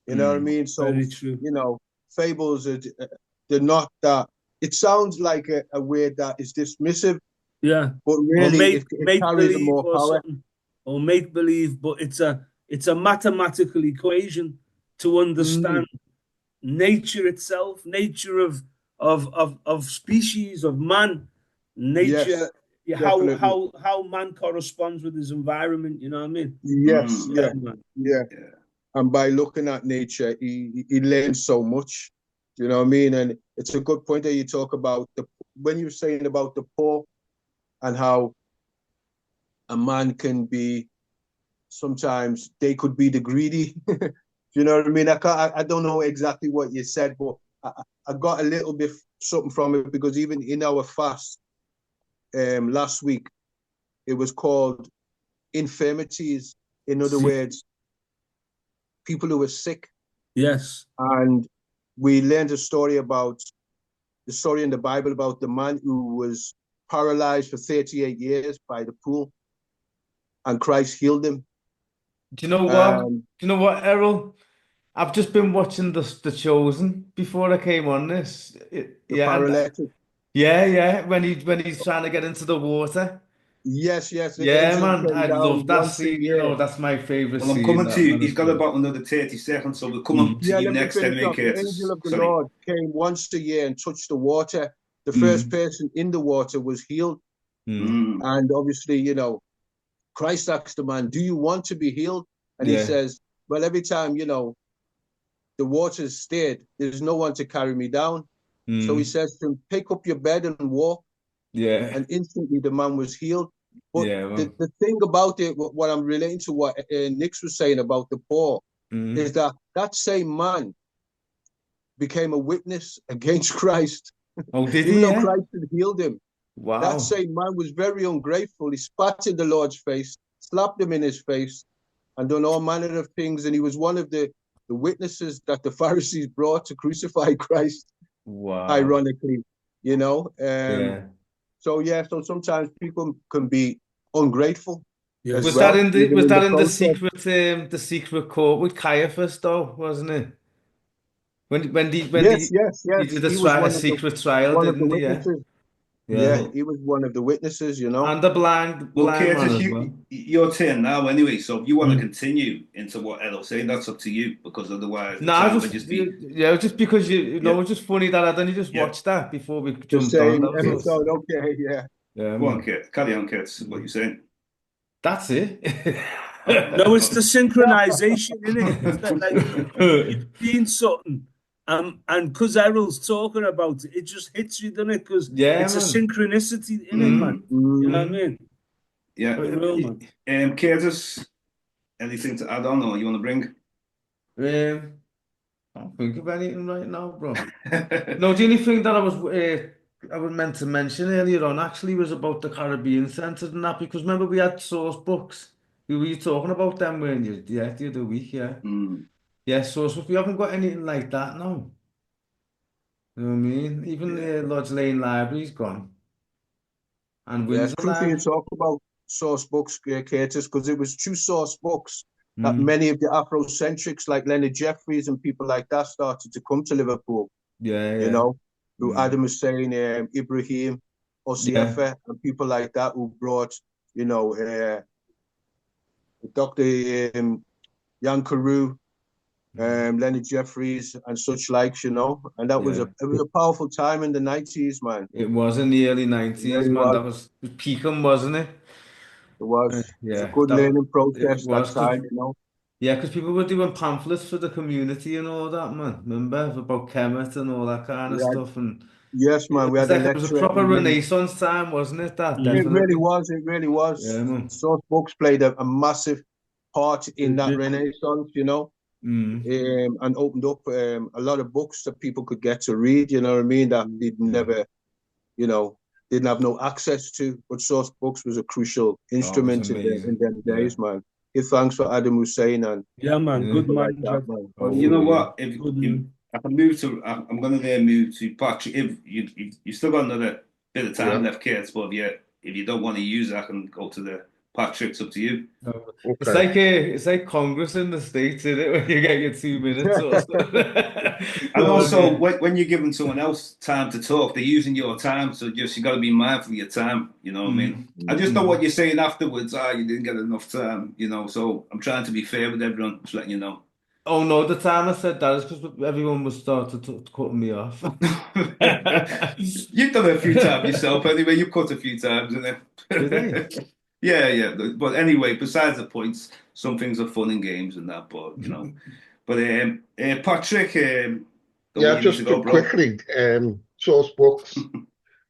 You know what I mean? So, very true. Fables they're not that. It sounds like a word that is dismissive. Yeah. But really, it carries more power. Or make believe, but it's a mathematical equation to understand nature itself, nature of species, of man, nature. Yes, how man corresponds with his environment, you know what I mean? Yes, yeah. And by looking at nature, he learns so much. You know what I mean? And it's a good point that you talk about when you're saying about the poor and how a man can be, sometimes they could be the greedy. You know what I mean? I don't know exactly what you said, but I got a little bit something from it, because even in our fast last week, it was called infirmities. In other words, people who were sick. Yes. And we learned a story in the Bible about the man who was paralyzed for 38 years by the pool, and Christ healed him. Do you know what? Do you know what, Errol? I've just been watching the Chosen before I came on this. Paralytic. Yeah. When he's trying to get into the water, Yes, yes, the Yeah, angel man, came I down love that once a scene. You year. know, that's my favorite Well, I'm scene. coming to That you. man He's is got good. about another 30 seconds, so we're coming to Yeah, you let me next finish anyway, off. The Curtis. angel of the Sorry. Lord came once a year and touched the water. The first Mm, person in the water was healed. mm, Mm, And obviously, Christ asked the man, "Do you want to be healed?" And he yeah. says, "Well, every time, the water's stirred, there's no one to carry me down." So he Mm, says to him, "Pick up your bed and walk." yeah. And instantly the man was healed. But Yeah, the, man. the thing about it, what I'm relating to what Nix was saying about the poor, Mm. is that same man became a witness against Christ, Oh, did even he? though Yeah. Christ had healed him. That Wow. same man was very ungrateful. He spat in the Lord's face, slapped him in his face, and done all manner of things. And he was one of the witnesses that the Pharisees brought to crucify Christ, Wow. ironically, you know. Yeah. So sometimes people can be ungrateful as Yes. Was that well, in the even was in the that in process. the secret court with Caiaphas though, wasn't it? Yes, yes, he yes. did He was a secret trial, one of the didn't he? Yeah. witnesses. Yeah. Yeah, well, he was one of the witnesses. And the well, blind man Curtis, as well. your turn now anyway. So if you want to Mm. continue into what Errol's saying, that's up to you, because otherwise the No, time would just be, yeah, just because yeah, it's just funny that I'd only just yeah. watched that before we The jumped on. same That was all. episode. Okay, yeah. Yeah, Go on, man. Curtis. Carry on, Curtis, what you're saying. That's it. No, it's the synchronization, isn't it? It's that like you've seen something, and because Errol's talking about it, it just hits you, doesn't it? Because Yeah, it's a man. synchronicity in it, man. Mm, Mm, You know what I mm. mean? yeah. For real, man. Curtis, anything to add on, or you want to bring? I don't think of anything right now, bro. No, the only thing that I was meant to mention earlier on actually was about the Caribbean Centre and that, because remember we had source books. We were talking about them, weren't you? Yeah, the other week, yeah. Mm, Yeah, source books. We haven't got anything like that now. You know what I mean? Even yeah. the Lodge Lane Library's gone. And Yeah, it's Windsor crucial you Library. talk about source books, Curtis, because it was through source books that Mm, many of the Afrocentrics like Leonard Jeffries and people like that started to come to Liverpool, yeah, you yeah. know, who Mm, Adam Hussein, Ibrahim, yeah. Osiefa, and people like that who brought, Dr. Jan Carew, Mm, Leonard Jeffries, and such likes. And that was yeah. it was a powerful time in the 90s, man. It was in the early It 90s, really man. was. That was peaking, wasn't it? It was. It was a Yeah, good learning it process that was time. yeah, because people were doing pamphlets for the community and all that, man. Remember about Kemet and all that kind of We had, stuff, and yes, man, we had a it was a lecture proper every month. Renaissance time, wasn't it? That Mm. It really definitely. was. It really Yeah, was. man. Source books played a massive part in that Renaissance, Mm, and opened up a lot of books that people could get to read. You know what I mean? That they'd yeah. never, didn't have no access to. But source books was a crucial Oh, it was instrument in amazing. them Yeah. days, man. Give thanks for Adam Hussein and Yeah, man. Yeah. Good people like man, that, Jack. man. Oh, You for know real. what? Good If man. I can move to, I'm going to then move to Patrick. If you still got another bit of time Yeah. left, Curtis, but if you don't want to use it, I can go to the Patrick's up to you. Oh, Okay. it's like Congress in the States, isn't it? When you get your 2 minutes or so. And Go on, also, yeah. when you're giving someone else time to talk, they're using your time. So just you got to be mindful of your time. You know what I mean? I just know what Mm. you're saying afterwards. You didn't get enough time. So I'm trying to be fair with everyone. Just letting you know. Oh no, the time I said that is because everyone was started cutting me off. You've done it a few times yourself, anyway. You've cut a few times, isn't Did I? it? Yeah, yeah. But anyway, besides the points, some things are fun and games and that. But. But Patrick, go where Yeah, you need to just go, bro. quickly, source books,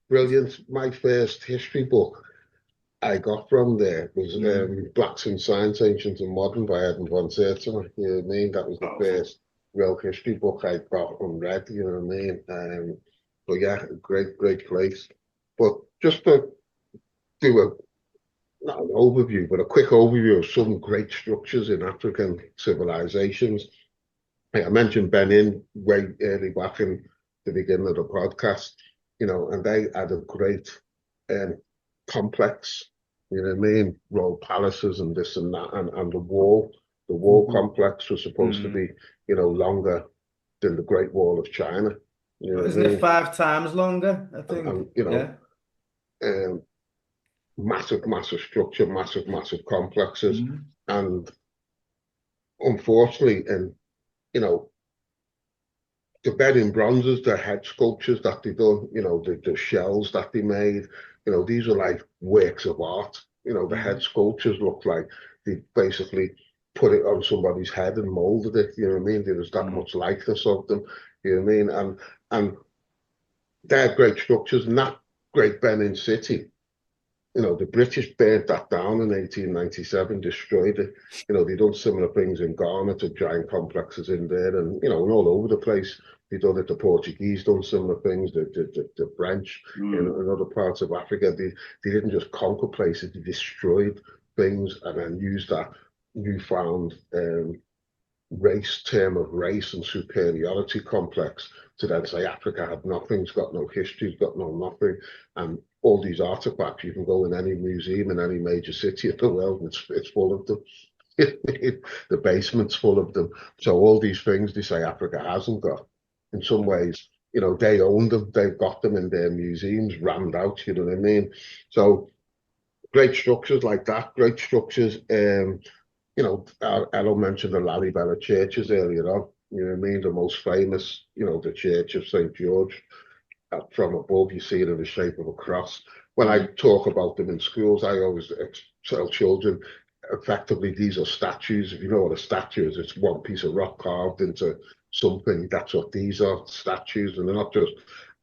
brilliant. My first history book I got from there was Mm. Blacks in Science, Ancient and Modern by Edmund von Sertima. You know what I mean? That was the Powerful. first real history book I got and read, you know what I mean? But yeah, great, great place. But just to do not an overview, but a quick overview of some great structures in African civilizations. I mentioned Benin way early back in the beginning of the podcast, and they had a great um, complex, you know what I mean, royal palaces and this and that, and the wall. The wall complex was supposed to Mm. be, longer than the Great Wall of China. You know what I Isn't it mean? 5 times longer? I think. And Yeah. um, massive structure, massive complexes. Mm. And unfortunately, and you know, the bed in bronzes, the head sculptures that they done, you know, the shells that they made, you know, these are like works of art. You know, the head sculptures look like they basically put it on somebody's head and molded it. You know what I mean? There's that much likeness of them. You know what I mean? And they're great structures, and that great Benin City. You know, the British burnt that down in 1897, destroyed it. You know, they done similar things in Ghana to giant complexes in there, and you know, and all over the place. They done it. The Portuguese done similar things. The French in other parts of Africa. They didn't just conquer places. They destroyed things and then used that newfound term of race and superiority complex to then say Africa had nothing, it's got no history, it's got no nothing. And all these artifacts, you can go in any museum in any major city of the world, and it's full of them. The basement's full of them. So all these things they say Africa hasn't got. In some ways, you know, they own them, they've got them in their museums, rammed out, you know what I mean? So great structures like that, great structures. You know, Errol mentioned the Lalibela churches earlier on. You know what I mean? The most famous, you know, the Church of St. George. From above, you see it in the shape of a cross. When I talk about them in schools, I always tell children, effectively, these are statues. If you know what a statue is, it's one piece of rock carved into something. That's what these are, statues. And they're not just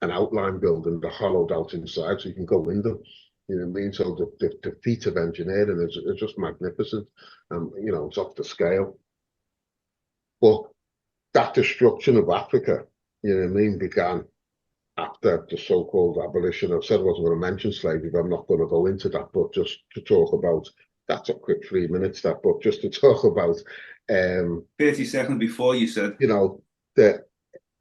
an outline building, they're hollowed out inside so you can go in them. You know what I mean? So the feat of engineering is just magnificent. You know, it's off the scale. But that destruction of Africa, you know what I mean, began after the so-called abolition. I said I wasn't going to mention slavery, but I'm not going to go into that. But just to talk about, that's a quick 3 minutes, that, but just to talk about 30 seconds before you said, you know, the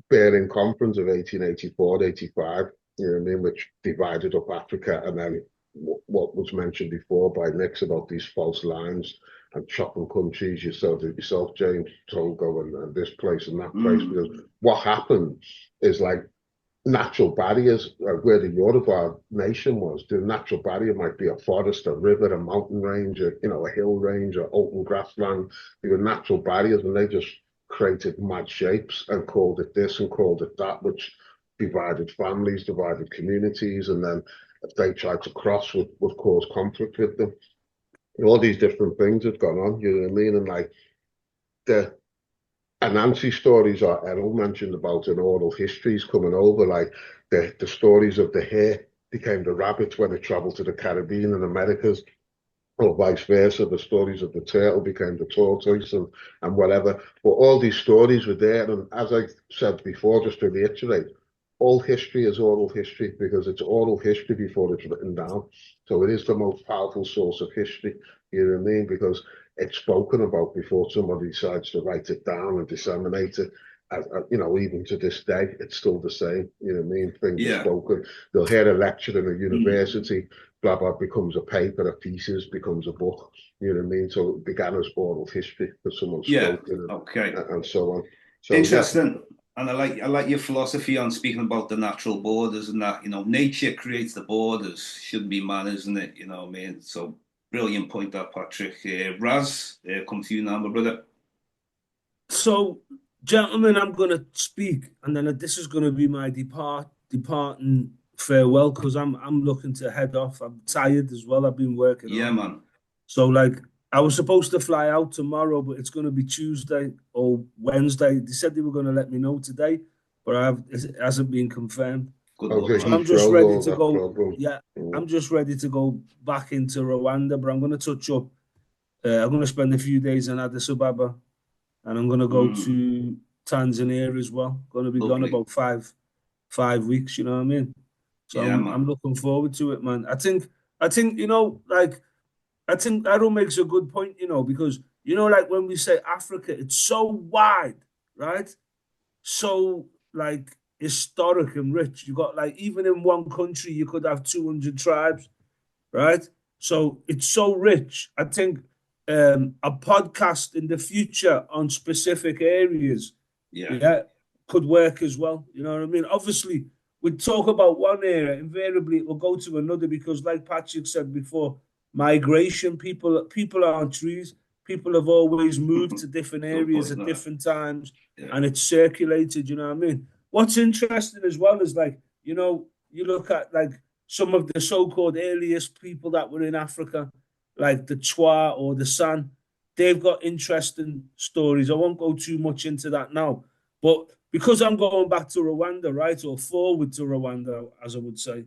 Berlin Conference of 1884, 85, you know what I mean, which divided up Africa, and then what was mentioned before by Nick's about these false lines and chopping countries. You said it yourself, James, Togo and this place and that place. Because what happened is like natural barriers, where the Yoruba nation was, the natural barrier might be a forest, a river, a mountain range, you know, a hill range, or open grassland. They were natural barriers, and they just created mad shapes and called it this and called it that, which divided families, divided communities, and then if they tried to cross would cause conflict with them. All these different things had gone on, you know what I mean? And like the Anansi stories, or Errol mentioned about in oral histories coming over, like the stories of the hare became the rabbit when it traveled to the Caribbean and Americas, or vice versa. The stories of the turtle became the tortoise and whatever. But all these stories were there. And as I said before, just to reiterate, all history is oral history because it's oral history before it's written down. So it is the most powerful source of history, you know what I mean? Because it's spoken about before somebody decides to write it down and disseminate it. You know, even to this day, it's still the same. You know what I mean? Things are spoken. They'll hear a lecture in a university, blah, blah, becomes a paper, a thesis, becomes a book. You know what I mean? So it began as oral history for someone spoken and so on. So, interesting. Yeah. And I like your philosophy on speaking about the natural borders and that, you know, nature creates the borders, shouldn't be man, isn't it? You know what I mean? So brilliant point that, Patrick. Raz, come to you now, my brother. So, gentlemen, I'm going to speak, and then this is going to be my departing farewell, because I'm looking to head off. I'm tired as well. I've been working. Yeah, man. So, like, I was supposed to fly out tomorrow, but it's going to be Tuesday or Wednesday. They said they were going to let me know today, but it hasn't been confirmed. Good luck, so I'm just ready to go. Yeah, I'm just ready to go back into Rwanda, but I'm going to touch up. I'm going to spend a few days in Addis Ababa, and I'm going to go to Tanzania as well. Going to be gone about five weeks. You know what I mean? So yeah, I'm looking forward to it, man. I think you know, like. I think Errol makes a good point, you know, because, you know, like when we say Africa, it's so wide, right? So, like, historic and rich. You got, like, even in one country, you could have 200 tribes, right? So it's so rich. I think a podcast in the future on specific areas, could work as well. You know what I mean? Obviously, we talk about one area, invariably it will go to another because, like Patrick said before, migration, people aren't trees. People have always moved to different areas at different times, and it's circulated, you know what I mean? What's interesting as well is, like, you know, you look at like some of the so-called earliest people that were in Africa, like the Twa or the San, they've got interesting stories. I won't go too much into that now, but because I'm going back to Rwanda, right, or forward to Rwanda, as I would say,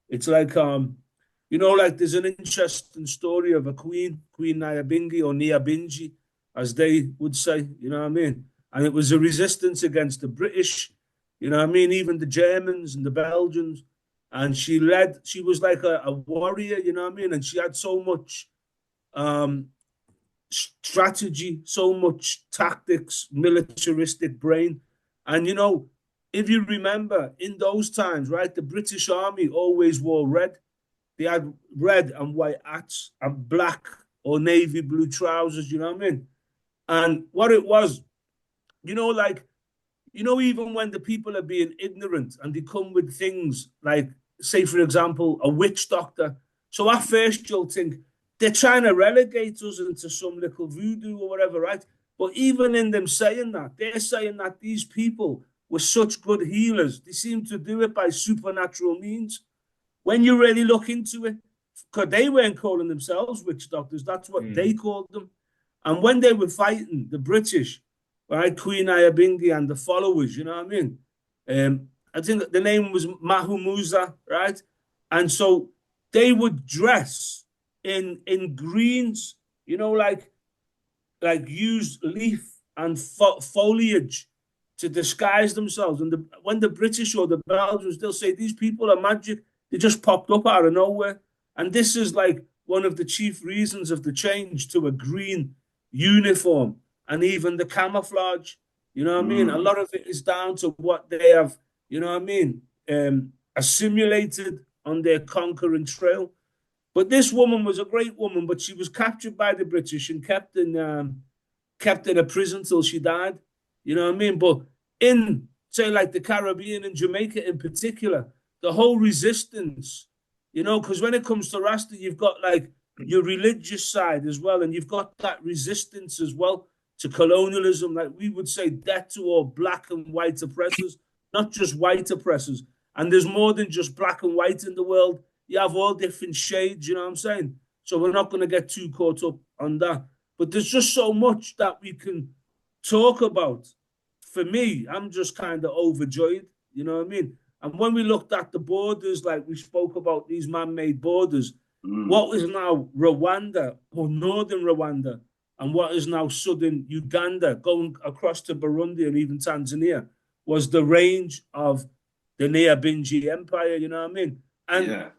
it's like you know, like there's an interesting story of a queen, Queen Nyabingi or Nyabingi, as they would say, you know what I mean? And it was a resistance against the British, you know what I mean? Even the Germans and the Belgians. And she was like a warrior, you know what I mean? And she had so much um, strategy, so much tactics, militaristic brain. And, you know, if you remember in those times, right, the British Army always wore red. They had red and white hats and black or navy blue trousers, you know what I mean? And what it was, you know, like, you know, even when the people are being ignorant and they come with things like, say, for example, a witch doctor. So at first you'll think they're trying to relegate us into some little voodoo or whatever, right? But even in them saying that, they're saying that these people were such good healers. They seem to do it by supernatural means. When you really look into it, because they weren't calling themselves witch doctors, that's what they called them. And when they were fighting the British, right, Queen Ayabingi and the followers, you know what I mean? I think the name was Mahumuza, right? And so they would dress in greens, you know, like use leaf and foliage to disguise themselves. And when the British or the Belgians, they'll say these people are magic. They just popped up out of nowhere. And this is like one of the chief reasons of the change to a green uniform and even the camouflage. You know what I mean? A lot of it is down to what they have, you know what I mean, assimilated on their conquering trail. But this woman was a great woman, but she was captured by the British and kept in a prison till she died. You know what I mean? But in, say, like the Caribbean and Jamaica in particular, the whole resistance, you know, because when it comes to Rasta, you've got like your religious side as well, and you've got that resistance as well to colonialism. Like we would say, death to all black and white oppressors, not just white oppressors. And there's more than just black and white in the world. You have all different shades, you know what I'm saying? So we're not going to get too caught up on that. But there's just so much that we can talk about. For me, I'm just kind of overjoyed, you know what I mean? And when we looked at the borders, like we spoke about these man-made borders, what is now Rwanda or northern Rwanda and what is now southern Uganda going across to Burundi and even Tanzania was the range of the Nyabingi Empire, you know what I mean? And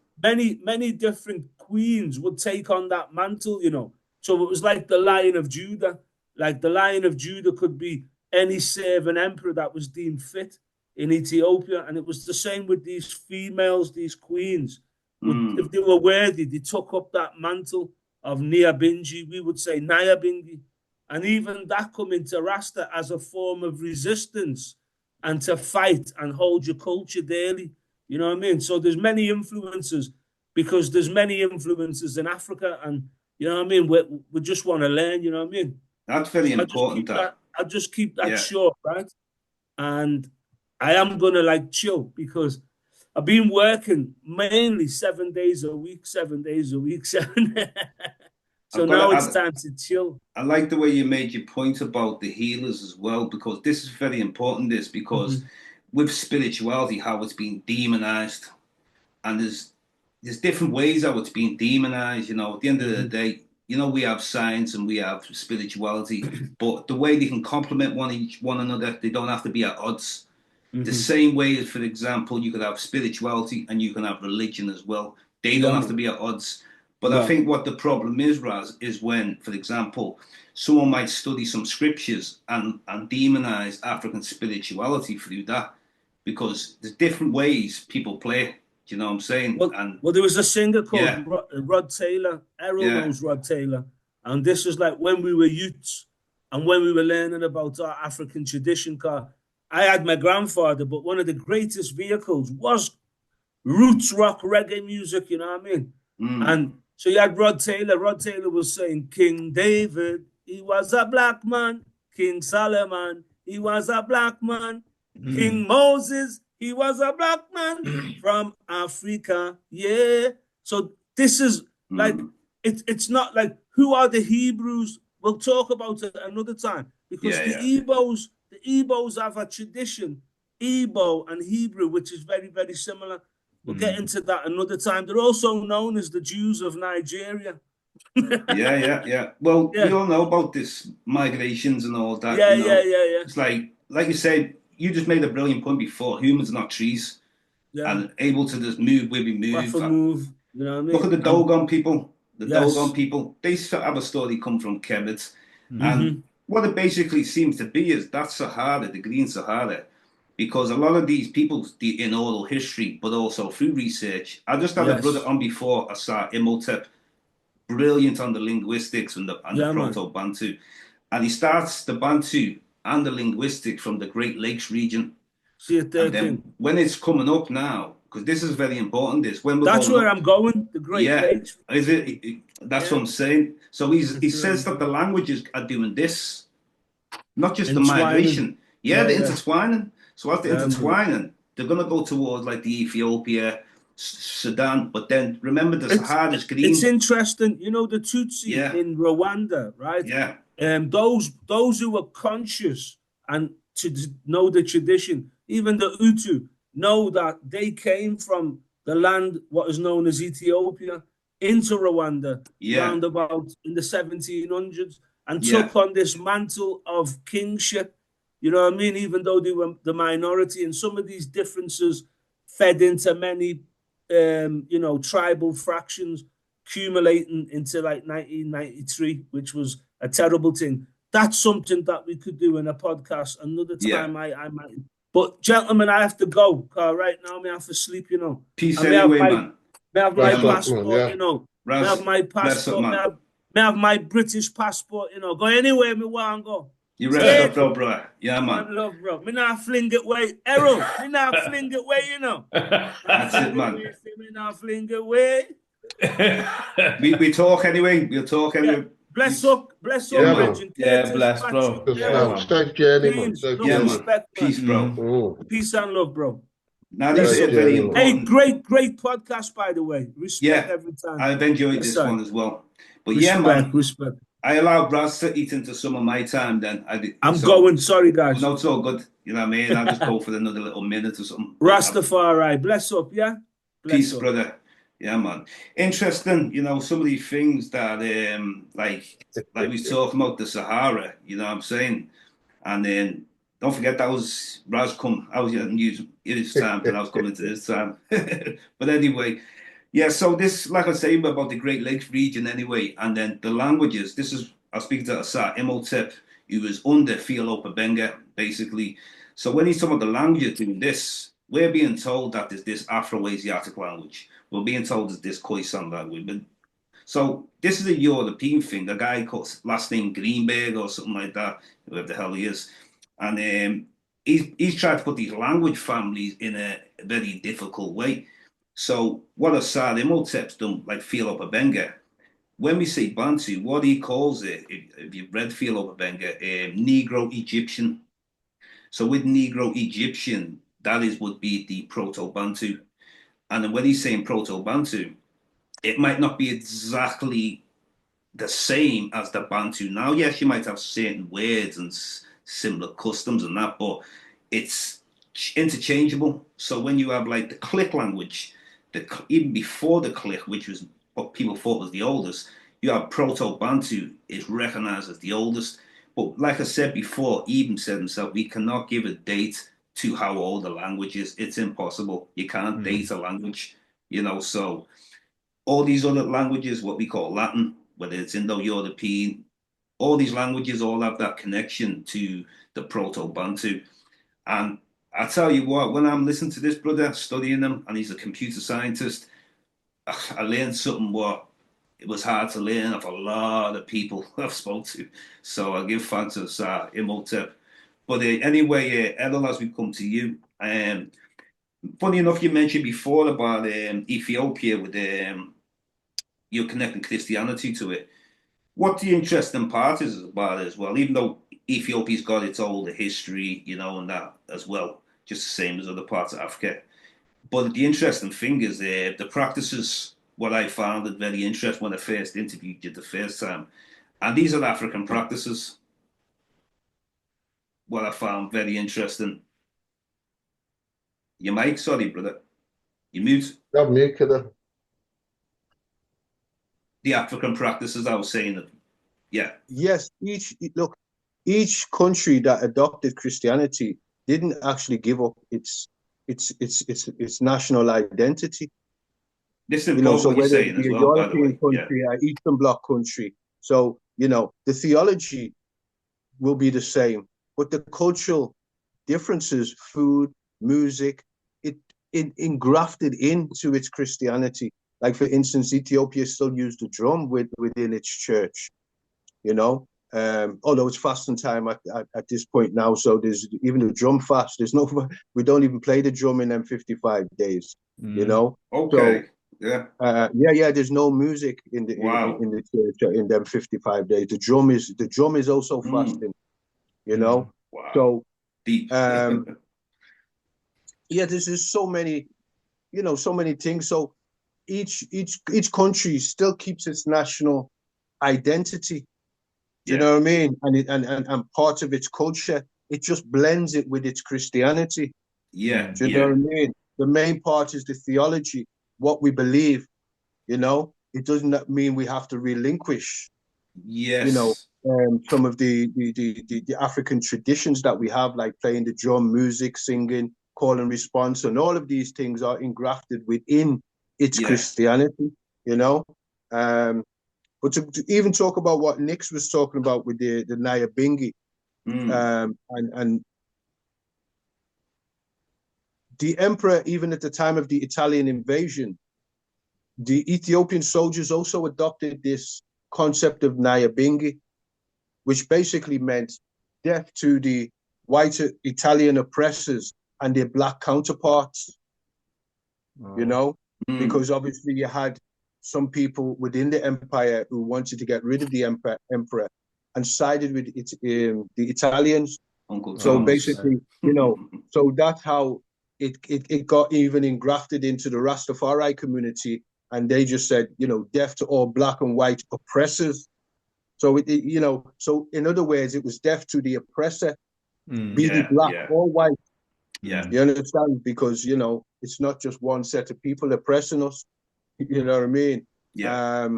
many different queens would take on that mantle, you know. So it was like the Lion of Judah. Like the Lion of Judah could be any servant emperor that was deemed fit in Ethiopia. And it was the same with these females, these queens. If they were worthy, they took up that mantle of Nyabingi. We would say Nyabingi. And even that come into Rasta as a form of resistance and to fight and hold your culture daily. You know what I mean? So there's many influences because there's many influences in Africa and, you know what I mean? We just want to learn, you know what I mean? That's very important. I'll just keep that short, right? And I am going to like chill because I've been working mainly 7 days a week. So now it's time to chill. I like the way you made your point about the healers as well, because this is very important, because with spirituality, how it's been demonized, and there's different ways how it's been demonized, you know, at the end of the day, you know, we have science and we have spirituality, but the way they can complement one another, they don't have to be at odds. The same way as, for example, you could have spirituality and you can have religion as well. They don't have to be at odds. But I think what the problem is, Raz, is when, for example, someone might study some scriptures and demonize African spirituality through that, because there's different ways people play. Do you know what I'm saying? Well, there was a singer called Rod Taylor. Errol knows Rod Taylor. And this was like when we were youths and when we were learning about our African tradition. I had my grandfather, but one of the greatest vehicles was roots rock reggae music, you know what I mean? And so you had Rod Taylor. Rod Taylor was saying, King David, he was a black man. King Solomon, he was a black man. King Moses, he was a black man from Africa. Yeah. So this is like, it's not like, who are the Hebrews? We'll talk about it another time, because the Igbos have a tradition, Igbo and Hebrew, which is very, very similar. We'll get into that another time. They're also known as the Jews of Nigeria. Yeah. Well, we Yeah. all know about this migrations and all that. Yeah, you know. yeah. It's like you said, you just made a brilliant point before. Humans are not trees, Yeah. and able to just move where we move. Move. You know what I mean? Look at the Dogon people. The Yes. Dogon people, they have a story come from Kemet. And what it basically seems to be is that Sahara, the Green Sahara, because a lot of these people in oral history, but also through research. I just had a brother on before, Asa Imhotep, brilliant on the linguistics and the Proto-Bantu. And he starts the Bantu and the linguistic from the Great Lakes region. See it there, and then King. when it's coming up now, because this is very important, That's where I'm going, the Great Lakes. Is it? That's what I'm saying. So he says that the languages are doing this, not just the migration. They're intertwining. So as they're intertwining, they're going to go towards like the Ethiopia, Sudan, but then remember the Sahara is green. It's interesting, you know, the Tutsi in Rwanda, right? Yeah. Those who are conscious and to know the tradition, even the Hutu, know that they came from the land what is known as Ethiopia into Rwanda round about in the 1700s and took on this mantle of kingship. You know what I mean? Even though they were the minority, and some of these differences fed into many tribal fractions, accumulating into like 1993, which was a terrible thing. That's something that we could do in a podcast another time. I might. But gentlemen, I have to go. Right now, I have to sleep. You know. Peace anyway, man. May have my passport. You know. May have my passport. May have my British passport. You know. Go anywhere me want go. You rest up, bro. Yeah, man. Man love, bro. Me not fling it away. Errol, me not fling it away, you know. That's it, man. Me not fling it away. we talk anyway. We'll talk anyway. Yeah. Bless up, legend. Bless, bro. Safe journey, man. Respect, peace, bro. Peace and love, bro. Now, this is very important. Hey, great podcast, by the way. Respect every time. I've enjoyed this one as well. But respect. I allowed Braz to eat into some of my time then. I'm going. Sorry, guys. No, it's all good. You know what I mean? I'll just go for another little minute or something. Rastafari. Bless up, yeah? Peace, brother. Yeah, man. Interesting, you know, some of these things that, like we were talking about the Sahara, you know what I'm saying? And then, don't forget that was Braz come. I was using his time, and I was coming to this time. But anyway, yeah, so this, like I say, about the Great Lakes region anyway, and then the languages. This is, I was speaking to Asa Imhotep, who was under Philopabenga, basically. So when he's talking about the languages doing this, we're being told that there's this Afro-Asiatic language. We're being told there's this Khoisan language. But, so this is a European thing. A guy called last name Greenberg or something like that, whoever the hell he is. And he's tried to put these language families in a very difficult way. So what Asa Imhotep's done, like Philopabenga, when we say Bantu, what he calls it, if you've read Philopabenga, Negro Egyptian. So with Negro Egyptian, would be the Proto-Bantu. And then when he's saying Proto-Bantu, it might not be exactly the same as the Bantu now. Yes, you might have certain words and similar customs and that, but it's interchangeable. So when you have like the click language, even before the click, which was what people thought was the oldest, you have Proto-Bantu is recognized as the oldest. But like I said before, Eben said himself, we cannot give a date to how old the language is. It's impossible. You can't date a language, you know. So all these other languages, what we call Latin, whether it's Indo-European, all these languages all have that connection to the Proto-Bantu. And I tell you what, when I'm listening to this brother, studying him, and he's a computer scientist, I learned something what it was hard to learn of a lot of people I've spoke to. So I give thanks to Imhotep But anyway, Errol, as we come to you, funny enough, you mentioned before about Ethiopia with you're connecting Christianity to it. What the interesting part is about it as well, even though Ethiopia's got its older history, and that as well, just the same as other parts of Africa. But the interesting thing is the practices, what I found it very interesting when I first interviewed you the first time. And these are African practices, what I found very interesting. Your mic, sorry, brother. You mute. Yeah, me, kiddo. The African practices, I was saying that, yeah. Yes, each country that adopted Christianity didn't actually give up its national identity. This is both So what you're whether saying it be as a well, by the European way. Yeah. country or Eastern Bloc country. So, the theology will be the same, but the cultural differences, food, music, it engrafted into its Christianity. Like, for instance, Ethiopia still used the drum within its church, although it's fasting time at this point now. So there's even the drum fast. We don't even play the drum in them 55 days, Okay. So, yeah. There's no music in the church in them 55 days. The drum is also fasting, Wow. So deep. There's just so many things. So each country still keeps its national identity. Do you know what I mean? And part of its culture, it just blends it with its Christianity. Yeah. Do you know what I mean? The main part is the theology, what we believe. It doesn't mean we have to relinquish. Yes. Some of the African traditions that we have, like playing the drum, music, singing, call and response, and all of these things are engrafted within its Christianity. But to even talk about what Nix was talking about with the Nyabingi, and the emperor, even at the time of the Italian invasion, the Ethiopian soldiers also adopted this concept of Nyabingi, which basically meant death to the white Italian oppressors and their black counterparts, because obviously you had some people within the empire who wanted to get rid of the emperor and sided with the Italians. Uncle So Thomas. basically, so that's how it got even engrafted into the Rastafari community, and they just said, death to all black and white oppressors. So so in other words, it was death to the oppressor, be he black or white. Yeah. You understand? Because it's not just one set of people oppressing us. You know what I mean? Yeah.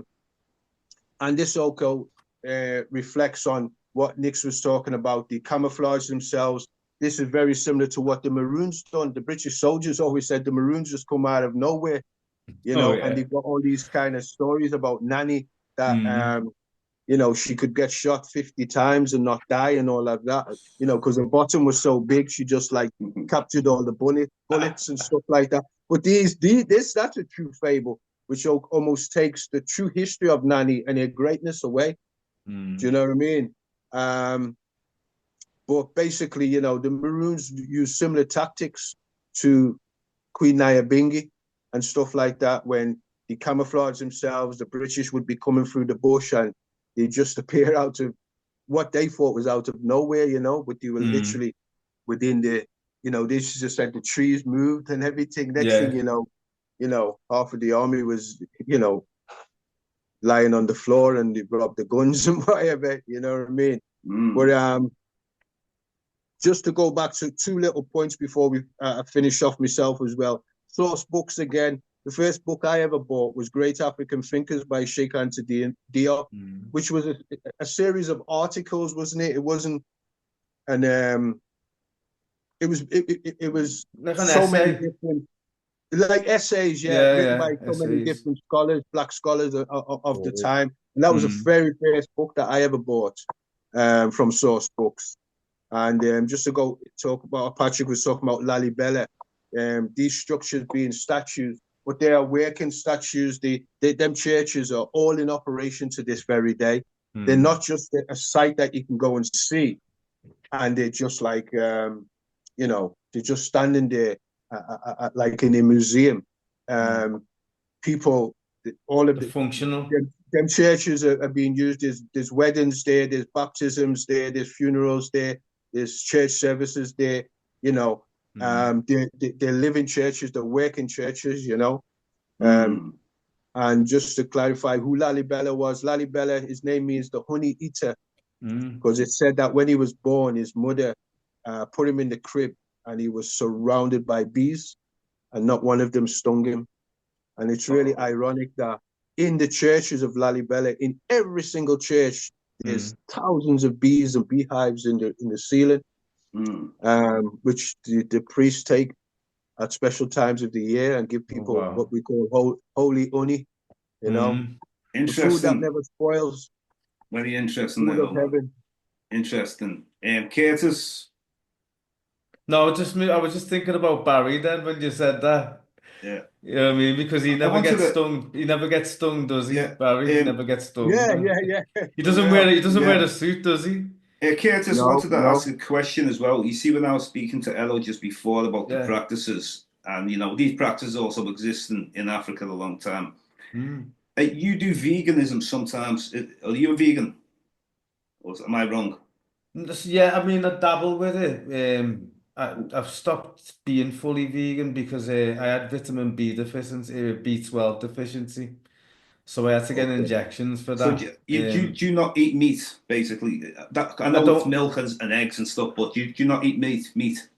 And this also reflects on what Nix was talking about, the camouflage themselves. This is very similar to what the Maroons done. The British soldiers always said the Maroons just come out of nowhere, and they've got all these kind of stories about Nanny that, she could get shot 50 times and not die and all of that, because her bottom was so big, she just captured all the bullets and stuff like that. But that's a true fable, which almost takes the true history of Nanny and her greatness away. Do you know what I mean? But basically, the Maroons use similar tactics to Queen Nyabingi and stuff like that. When they camouflage themselves, the British would be coming through the bush and they just appear out of what they thought was out of nowhere, but they were literally within this just said the trees moved and everything. Next thing half of the army was, lying on the floor and they brought up the guns and whatever, you know what I mean? But just to go back to two little points before we finish off myself as well. Source books again. The first book I ever bought was Great African Thinkers by Sheikh Anta Diop, which was a series of articles, wasn't it? It wasn't it was like an so essay. many different, like essays, written by so many different scholars, black scholars of the time. And that was the very first book that I ever bought from Source Books. And just to go talk about, Patrick was talking about Lalibela, these structures being statues, but they are working statues. Them churches are all in operation to this very day. They're not just a site that you can go and see and they're just like they're just standing there like in a museum. People, all of The functional. them churches are being used. There's weddings there, there's baptisms there, there's funerals there, there's church services there. They're living churches, they're working churches. And just to clarify who Lalibela was, Lalibela, his name means the honey eater, because it said that when he was born, his mother put him in the crib and he was surrounded by bees and not one of them stung him. And it's really ironic that in the churches of Lalibela, in every single church, there's thousands of bees and beehives in the ceiling, which the priests take at special times of the year and give people what we call holy honey, the food that never spoils. Very interesting. Food of heaven. Interesting. Curtis? No, I was just thinking about Barry then when you said that. Yeah. You know what I mean? Because he never gets stung. He never gets stung, does he? Yeah. Barry never gets stung. Yeah. He doesn't wear a suit, does he? Curtis, I wanted to ask a question as well. You see, when I was speaking to Errol just before about the practices, and these practices also exist in Africa a long time. You do veganism sometimes. Are you a vegan? Or am I wrong? Yeah, I mean, I dabble with it. I've stopped being fully vegan because I had vitamin B deficiency, B12 deficiency. So I had to get injections for So that. do you not eat meat, basically? I know it's milk and eggs and stuff, but do you not eat meat?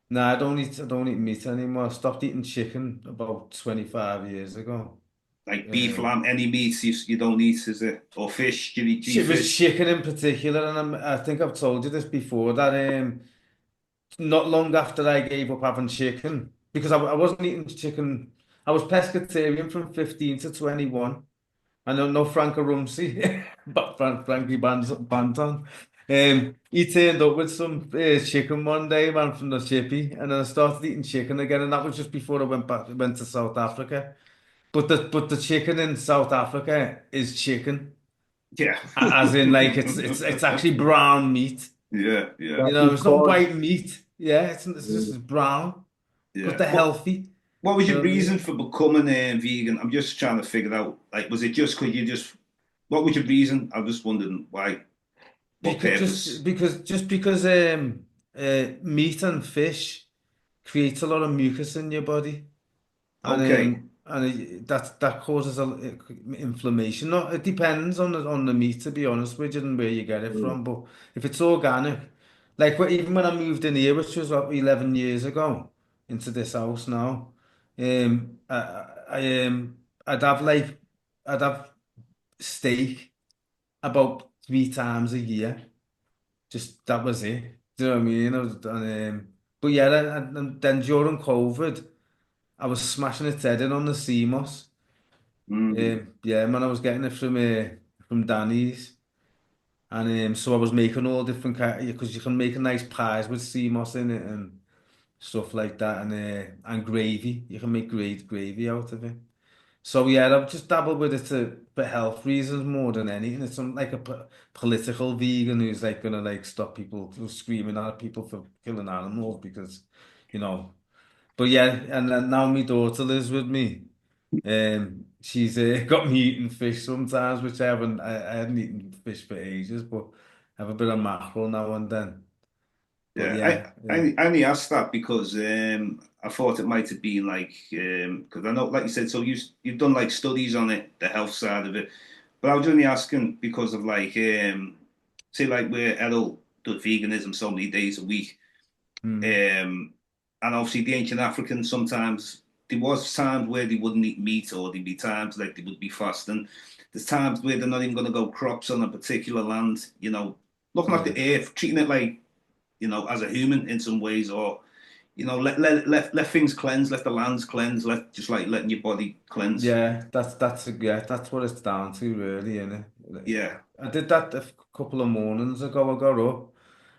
No, I don't eat meat anymore. I stopped eating chicken about 25 years ago. Like beef, lamb, any meats you don't eat, is it? Or fish? Do you eat It was fish? chicken in particular, and I think I've told you this before, that not long after I gave up having chicken, because I wasn't eating chicken, I was pescatarian from 15 to 21. I don't know Franco Rumsey, but Frankie Banton. He turned up with some chicken one day, man, from the chippy, and then I started eating chicken again, and that was just before I went to South Africa. But the chicken in South Africa is chicken, Yeah. as in like it's actually brown meat. Yeah. It's not white meat. Yeah, it's just brown, but they're healthy. What was your reason for becoming vegan? I'm just trying to figure out. Like, was it just because what was your reason? I'm just wondering why. What purpose? Because meat and fish creates a lot of mucus in your body, Okay. that causes inflammation. No, it depends on the meat, to be honest with you, and where you get it from. But if it's organic, like even when I moved in here, which was about 11 years ago, into this house now, I'd have steak about 3 times a year. Just that was it. Do you know what I mean? But yeah, and then during COVID, I was smashing its head in on the CMOS. Yeah, man, I was getting it from Danny's, and so I was making all different kind, because you can make a nice pies with CMOS in it and stuff like that, and gravy. You can make great gravy out of it. So yeah, I've just dabbled with it for health reasons more than anything. It's like a political vegan who's like gonna like stop people from screaming at people for killing animals because, you know. But yeah, and then now my daughter lives with me. She's got me eating fish sometimes, which I hadn't eaten fish for ages, but I have a bit of mackerel now and then. But I only asked that because I thought it might have been like because I know, like you said, so you've done like studies on it, the health side of it. But I was only asking because of like say like where Errol did veganism so many days a week, and obviously the ancient Africans sometimes there was times where they wouldn't eat meat, or there'd be times like they would be fasting. There's times where they're not even going to go crops on a particular land, looking at the earth, treating it like as a human in some ways, or let things cleanse, let the lands cleanse, letting your body cleanse. Yeah, that's what it's down to, really, isn't it? Yeah. I did that a couple of mornings ago. I got up,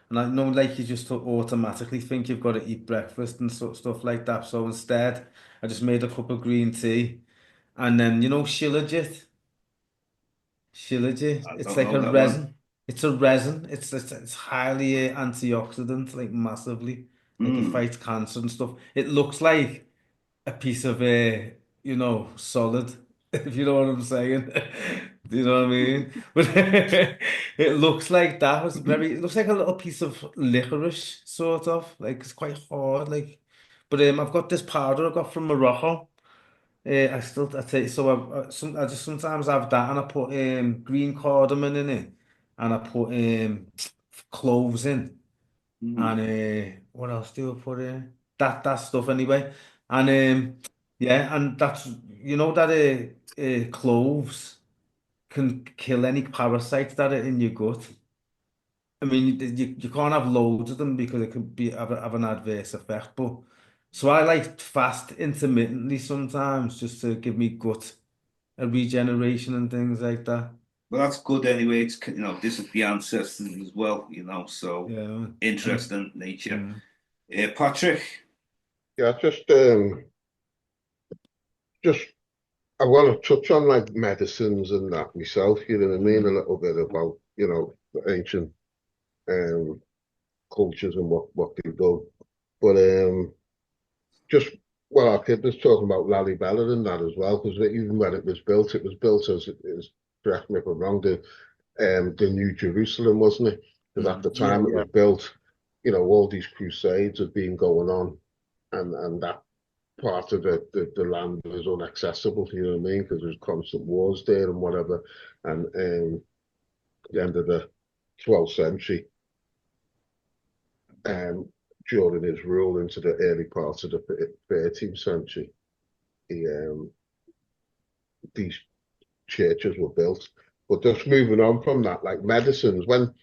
and I know, like, you just automatically think you've got to eat breakfast and stuff like that. So instead, I just made a cup of green tea, and then Shilajit. I It's don't like know a that one. resin. It's a resin. It's highly antioxidant, like massively. Like it Mm. fights cancer and stuff. It looks like a piece of solid, if you know what I'm saying. Do you know what I mean? But it looks like that. It looks like a little piece of licorice, sort of. Like it's quite hard, like. But I've got this powder I got from Morocco. I take so I just sometimes have that, and I put green cardamom in it, and I put cloves in, and Mm. what else do I put in? That stuff anyway, and yeah, and that's that cloves can kill any parasites that are in your gut. I mean, you can't have loads of them because it could have an adverse effect. But so I like fast intermittently sometimes just to give me gut a regeneration and things like that. Well, that's good anyway. It's, this is the ancestors as well, so Yeah, man. interesting nature. Mm, Patrick? Yeah, just I want to touch on like medicines and that myself, you know what I mean? A little bit about, the ancient um cultures and what they've done. But just our kid was talking about Lalibela and that as well, because even when it was built as correct me if I'm wrong, the New Jerusalem, wasn't it? Because at the Yeah, time it yeah. was built, all these crusades had been going on, and that part of the land was inaccessible, you know what I mean? Because there's constant wars there and whatever. And the end of the 12th century, um, during his rule into the early parts of the 13th century, he, these churches were built. But just moving on from that, like medicines, when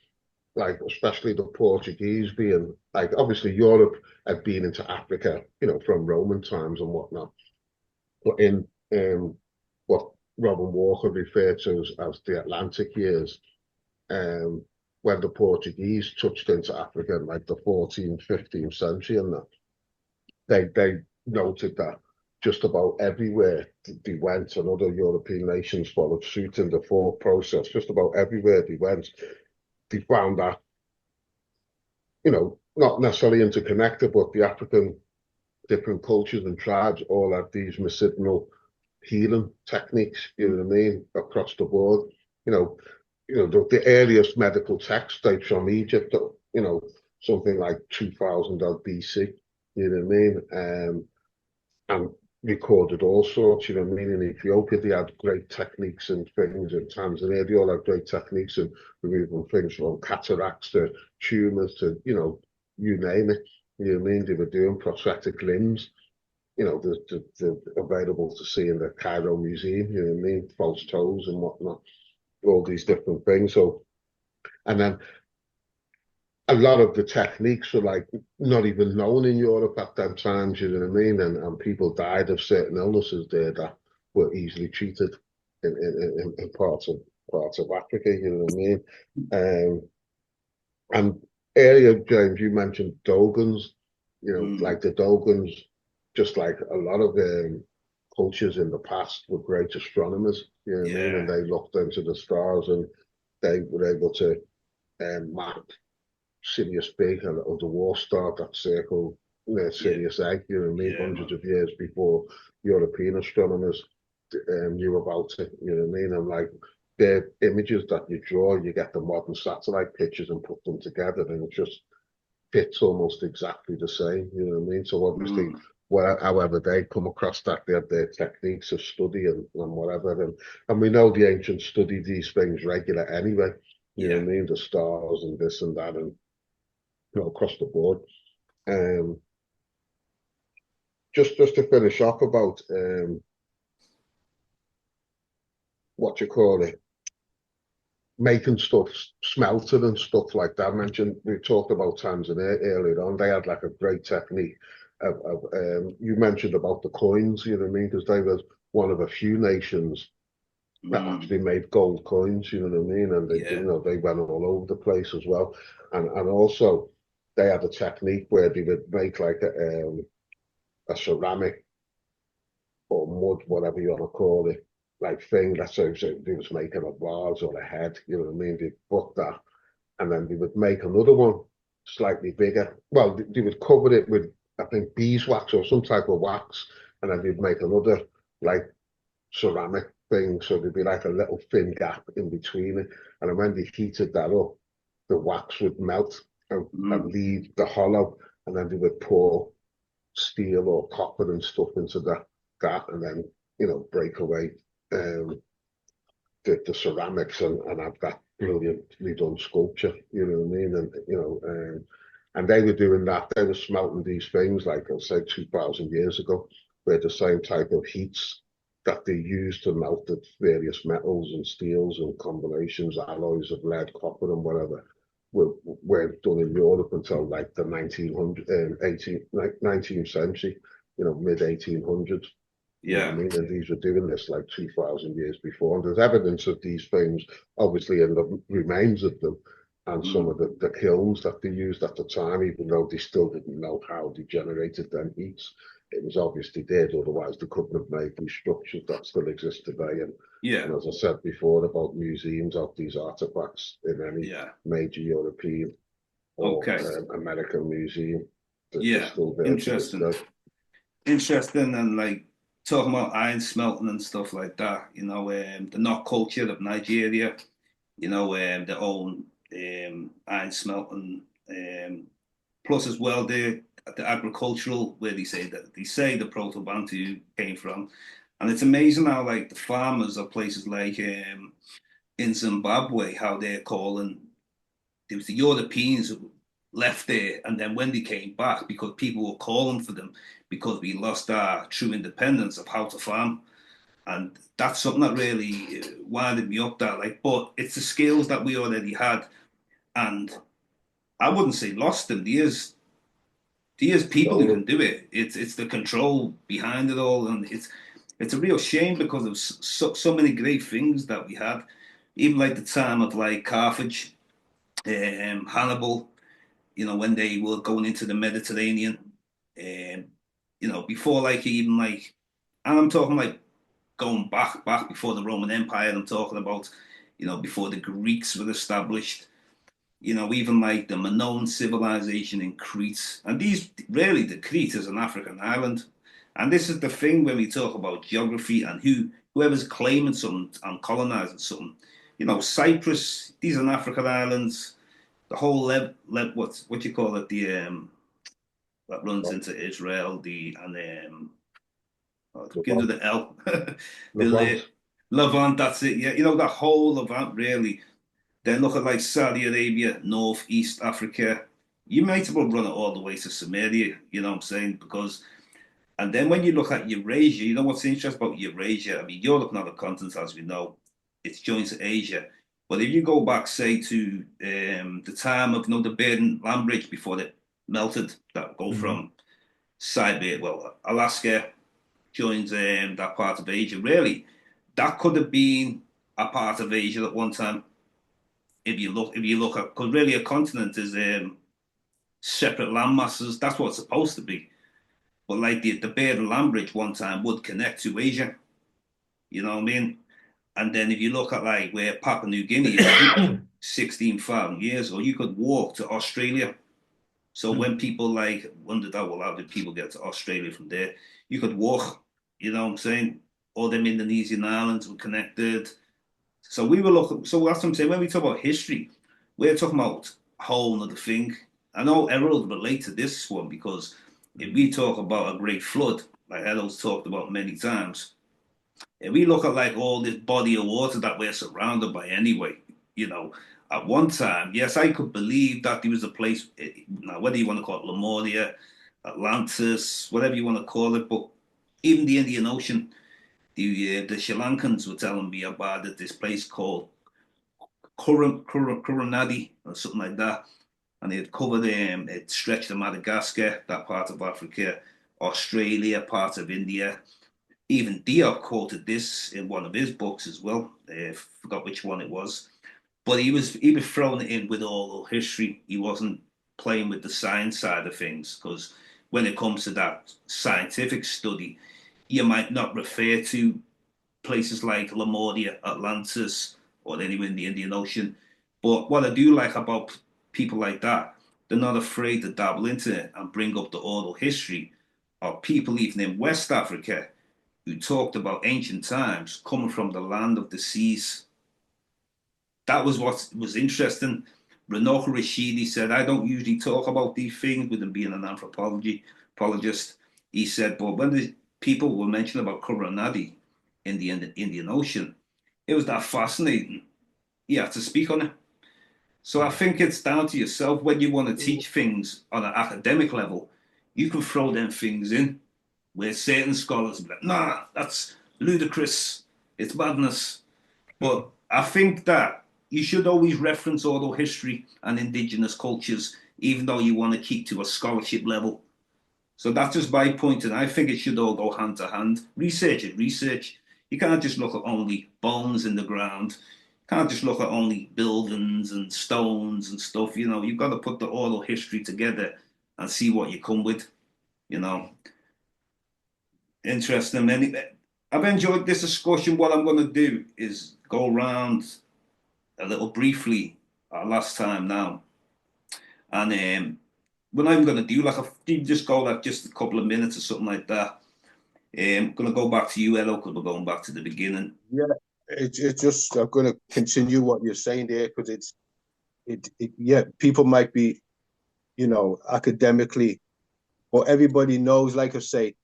like especially the Portuguese being like obviously Europe had been into Africa, from Roman times and whatnot. But in what Robin Walker referred to as the Atlantic years, um, when the Portuguese touched into Africa in like the 14th, 15th century, and that they noted that just about everywhere they went, and other European nations followed suit in the thought process. Just about everywhere they went, they found that not necessarily interconnected, but the African different cultures and tribes all have these medicinal healing techniques, you know what I mean, across the board. You know, the earliest medical text dates from Egypt, something like 2000 BC, you know what I mean? And recorded all sorts, you know what I mean? In Ethiopia, they had great techniques and things. In Tanzania, they all had great techniques in removing things from cataracts to tumors to, you name it. You know what I mean? They were doing prosthetic limbs, the available to see in the Cairo Museum, you know what I mean? False toes and whatnot, all these different things. So, and then a lot of the techniques were like not even known in Europe at that time, you know what I mean? And people died of certain illnesses there that were easily treated in parts of Africa, you know what I mean? And earlier, James, you mentioned Dogons, Mm. like the Dogons, just like a lot of cultures in the past were great astronomers, you know what I mean? And Yeah. they looked into the stars and they were able to map Sirius B, a little dwarf star that circled near Yeah. Sirius A, you know what I mean, Yeah, hundreds man. of years before European astronomers knew about it, you know what I mean? And like the images that you draw, you get the modern satellite pictures and put them together, and it just fits almost exactly the same, you know what I mean? So obviously, Mm. however they come across that, they have their techniques of study and whatever. And we know the ancients studied these things regular anyway, you know Yeah. what I mean? The stars and this and that, and across the board. Um, just to finish off about what you call it, making stuff smelted and stuff like that. I mentioned we talked about Tanzania earlier on. They had like a great technique you mentioned about the coins, you know what I mean? Because they were one of a few nations that Mm. actually made gold coins, you know what I mean? And Yeah. they went all over the place as well. And also they had a technique where they would make like a ceramic or mud, whatever you want to call it, like thing. That's how they was making a vase or a head, you know what I mean? They put that and then they would make another one slightly bigger. Well, they would cover it with, I think, beeswax or some type of wax, and then they'd make another like ceramic thing, so there'd be like a little thin gap in between it. And then when they heated that up, the wax would melt and leave the hollow, and then they would pour steel or copper and stuff into that gap, and then break away the ceramics and have that brilliantly done sculpture. You know what I mean? And they were doing that. They were smelting these things like I said 2,000 years ago, where the same type of heats that they used to melt the various metals and steels and combinations, alloys of lead, copper, and whatever, were done in Europe until like the 19th century, mid 1800s. You know what I mean? And these were doing this like 2,000 years before. And there's evidence of these things, obviously, in the remains of them and some of the kilns that they used at the time, even though they still didn't know how they generated them heats. It was obvious they did, otherwise they couldn't have made these structures that still exist today. And as I said before about museums of these artifacts in any major European or American museum, they're still there. Interesting, and like talking about iron smelting and stuff like that. The Nok culture of Nigeria. Their own iron smelting. Plus, as well, the agricultural, where they say the Proto-Bantu came from, and it's amazing how like the farmers of places like in Zimbabwe, how they're calling. It was the Europeans who left there, and then when they came back, because people were calling for them because we lost our true independence of how to farm, and that's something that really winded me up. But it's the skills that we already had, and I wouldn't say lost them. There's people who can do it. It's the control behind it all, and it's a real shame because of so many great things that we had, even like the time of like Carthage, Hannibal. When they were going into the Mediterranean, before like even like, and I'm talking like going back before the Roman Empire. I'm talking about, before the Greeks were established. Even like the Minoan civilization in Crete. And the Crete is an African island. And this is the thing when we talk about geography and whoever's claiming something and colonizing something. Cyprus, these are African islands. The whole what you call it, that runs into Israel, begins with the L. Levant. Levant, that's it. Yeah, that whole Levant really. Then look at like Saudi Arabia, North, East Africa. You might as well run it all the way to Samaria, you know what I'm saying? And then when you look at Eurasia, what's interesting about Eurasia? I mean, you're looking at the continent, as we know, it's joined to Asia. But if you go back, say, to the time of, the Bering Land Bridge before it melted, that go from Siberia, Alaska joins that part of Asia. Really, that could have been a part of Asia at one time. If you look at, because really a continent is separate land masses. That's what it's supposed to be. But like the Bering Land Bridge one time would connect to Asia. You know what I mean? And then if you look at like where Papua New Guinea is, 16,000 years ago, you could walk to Australia. So when people like wondered, how did people get to Australia from there? You could walk, you know what I'm saying? All them Indonesian islands were connected. So we were looking, so that's what I'm saying. When we talk about history, we're talking about a whole other thing. I know Errol relate to this one because if we talk about a great flood, like Errol's talked about many times, if we look at like all this body of water that we're surrounded by anyway, at one time, yes, I could believe that there was a place, now whether you want to call it Lemuria, Atlantis, whatever you want to call it, but even the Indian Ocean, the Sri Lankans were telling me about it, this place called Kurunadi or something like that. And it covered it stretched to Madagascar, that part of Africa, Australia, part of India. Even Diop quoted this in one of his books as well. Forgot which one it was. But he was throwing it in with all history. He wasn't playing with the science side of things, because when it comes to that scientific study, you might not refer to places like Lemuria, Atlantis, or anywhere in the Indian Ocean. But what I do like about people like that, they're not afraid to dabble into it and bring up the oral history of people even in West Africa who talked about ancient times coming from the land of the seas. That was what was interesting. Renoka Rashidi said, I don't usually talk about these things with him being an anthropologist. He said, but when the people were mentioning about Coronadi in the Indian Ocean, it was that fascinating. You have to speak on it. So I think it's down to yourself when you want to teach things on an academic level. You can throw them things in where certain scholars be like, nah, that's ludicrous. It's madness. But I think that you should always reference oral history and indigenous cultures, even though you want to keep to a scholarship level. So that's just my point, and I think it should all go hand to hand. Research it, research. You can't just look at only bones in the ground. You can't just look at only buildings and stones and stuff. You know, you've got to put the oral history together and see what you come with. You know, interesting. Anyway, I've enjoyed this discussion. What I'm going to do is go around a little briefly last time now, and we're not even going to do like just go like just a couple of minutes or something like that. I'm going to go back to you, Errol, because we're going back to the beginning. Yeah, it's just I'm going to continue what you're saying there because yeah, people might be, you know, academically, or everybody knows, like I say,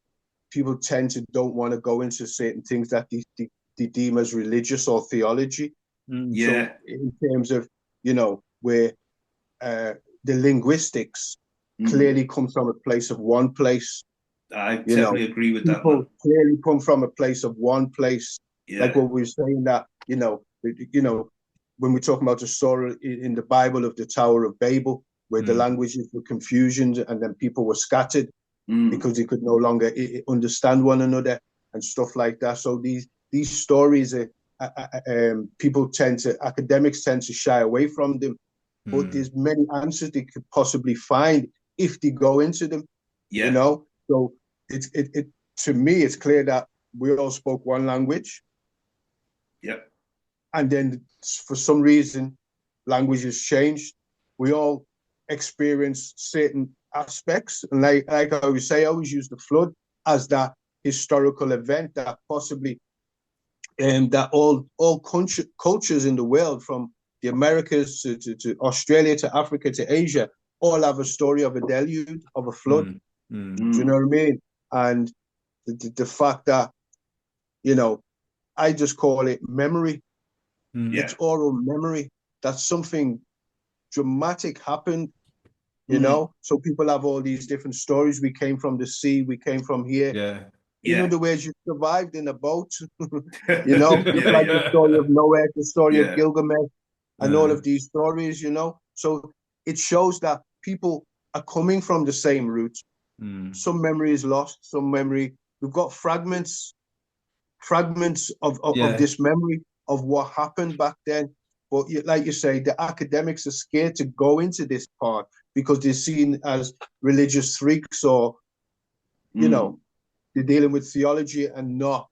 people tend to don't want to go into certain things that they deem as religious or theology. Yeah. So in terms of, you know, where the linguistics clearly comes from a place of one place. I totally agree with that. People clearly come from a place of one place. Yeah. Like what we were saying that, you know, when we're talking about the story in the Bible of the Tower of Babel, where the languages were confusion and then people were scattered because they could no longer understand one another and stuff like that. So these stories academics tend to shy away from them, but there's many answers they could possibly find if they go into them. Yeah. You know, so it to me it's clear that we all spoke one language. Yep. And then for some reason, languages changed. We all experience certain aspects, and like I always say, I always use the flood as that historical event that possibly, that all cultures in the world, from the Americas to Australia to Africa to Asia, all have a story of a deluge, of a flood. Do you know what I mean? And the fact that, you know, I just call it memory. It's oral memory. That something dramatic happened, you know? So people have all these different stories. We came from the sea, we came from here. Yeah. In other ways, you survived in a boat, you know? Like the story of Noah, the story of Gilgamesh, and all of these stories, you know? So it shows that people are coming from the same roots. Some memory is lost, some memory. We've got fragments of this memory of what happened back then. But like you say, the academics are scared to go into this part because they're seen as religious freaks, or, you know, they're dealing with theology and not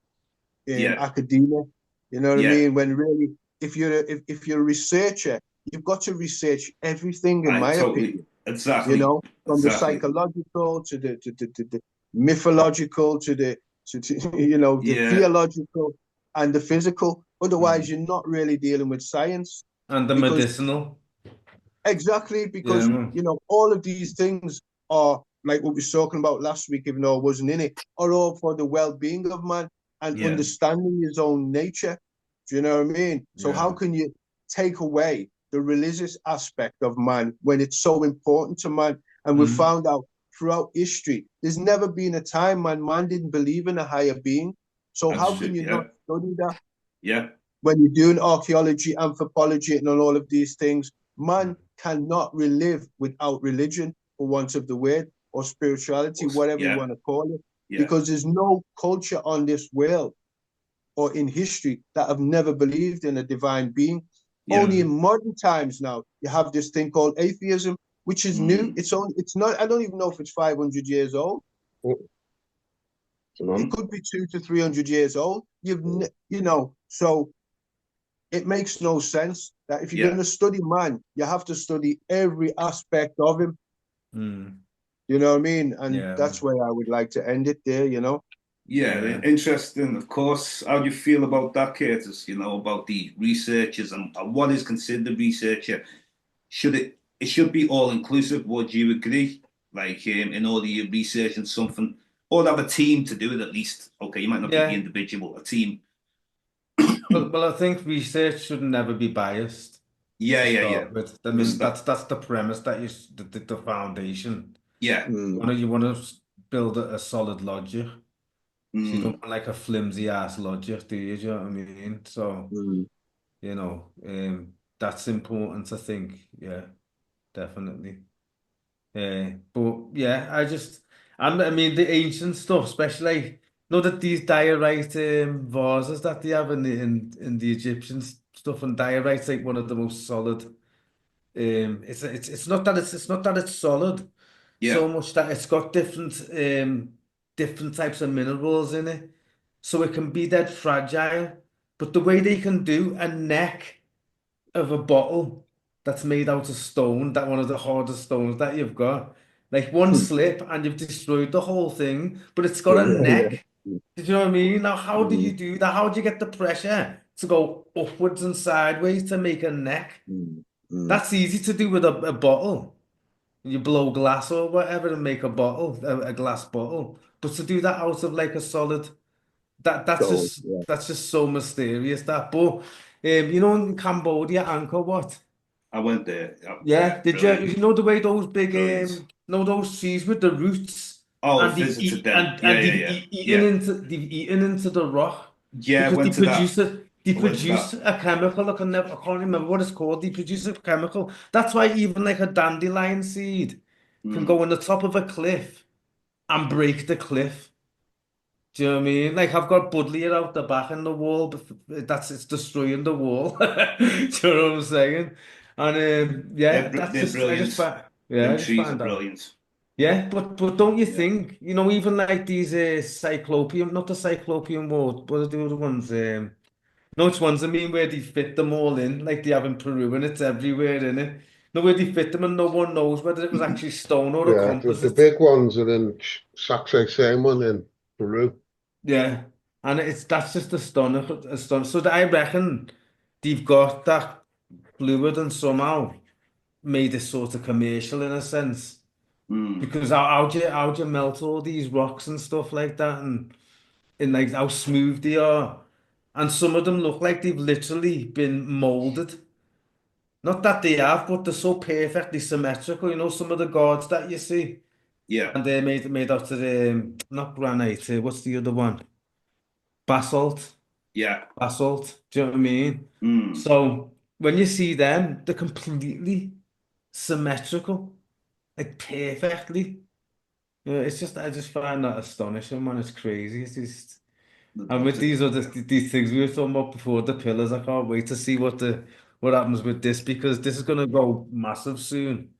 in academia. You know what I mean? When really, if you're a researcher, you've got to research everything, in my opinion. Exactly. You know, from the psychological to the mythological to the you know, the theological and the physical. Otherwise, you're not really dealing with science. And the medicinal. Exactly, because you know, all of these things are like what we were talking about last week, even though I wasn't in it, are all for the well-being of man and understanding his own nature. Do you know what I mean? So how can you take away the religious aspect of man when it's so important to man? And we found out throughout history, there's never been a time when man didn't believe in a higher being. So how can you not study that? Yeah. When you're doing archaeology, anthropology, and all of these things, man cannot relive without religion, for want of the word, or spirituality, whatever you want to call it, because there's no culture on this world or in history that have never believed in a divine being. Only in modern times now you have this thing called atheism, which is new. It's not. I don't even know if it's 500 years old. It could be 200 to 300 years old. You know, so it makes no sense that if you're going to study man, you have to study every aspect of him. You know what I mean? And that's where I would like to end it there, you know? Yeah, interesting, of course. How do you feel about that, Curtis? You know, about the researchers and what is considered a researcher? It should be all inclusive? Would you agree? Like, in order you're researching something, or have a team to do it at least. Okay, you might not be the individual, a team. Well, I think research should never be biased. Yeah. But I mean, that's the premise, that is the foundation. Yeah. You want to build a solid logic. So you don't want like a flimsy ass logic, do you? Do you know what I mean? So, you know, that's important, I think. Yeah, definitely. But yeah, I mean, the ancient stuff, especially like, know that these diorite vases that they have in the Egyptian stuff, and diorite's like one of the most solid. It's not that it's solid, so much that it's got different types of minerals in it, so it can be dead fragile. But the way they can do a neck of a bottle that's made out of stone, that one of the hardest stones that you've got, like one slip and you've destroyed the whole thing, but it's got a neck. Did you know what I mean? Now, how do you do that? How do you get the pressure to go upwards and sideways to make a neck? That's easy to do with a bottle. You blow glass or whatever and make a bottle, a glass bottle. But to do that out of like a solid, that's just so mysterious. That, but you know, in Cambodia, Angkor Wat. I went there. Yeah, did you? You know the way those big, know those trees with the roots, and they've eaten into the rock. Yeah, because they I went to produce that. a chemical. I can't remember what it's called. They produce a chemical. That's why even like a dandelion seed can go on the top of a cliff and break the cliff. Do you know what I mean? Like I've got Budlier out the back in the wall, but it's destroying the wall. Do you know what I'm saying? And They're brilliant. I Them just trees are find that. brilliant. Yeah, but don't you think, you know, even like these cyclopean, not the cyclopean word, what are the other ones? No, which ones I mean, where they fit them all in, like they have in Peru, and it's everywhere in it. No, where they fit them and no one knows whether it was actually stone or a Yeah, the composite. big ones are in Sacsayhuaman in Peru. Yeah, and that's just astonishing. So I reckon they've got that fluid and somehow made it sort of commercial in a sense. Because how do you melt all these rocks and stuff like that, and like how smooth they are, and some of them look like they've literally been molded. Not that they have, but they're so perfectly symmetrical. You know, some of the gods that you see, Yeah. and they're made out of not granite. What's the other one? Basalt. Yeah. Basalt. Do you know what I mean? So when you see them, they're completely symmetrical, like perfectly. Yeah, it's just I just find that astonishing, man. It's crazy. It's just, and with these things we were talking about before, the pillars, I can't wait to see what happens with this, because this is gonna go massive soon.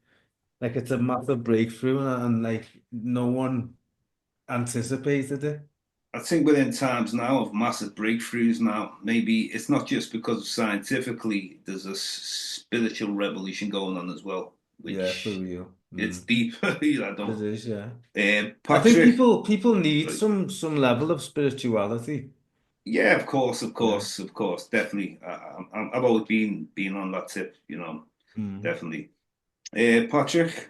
Like it's a massive breakthrough, and like no one anticipated it. I think we're in times now of massive breakthroughs now. Maybe it's not just because scientifically there's a spiritual revolution going on as well, Yeah, for which real. it's deep. I don't. It is, yeah. I think Patrick. people need some level of spirituality. Yeah, of course, definitely. I've always been on that tip, you know, definitely. Patrick.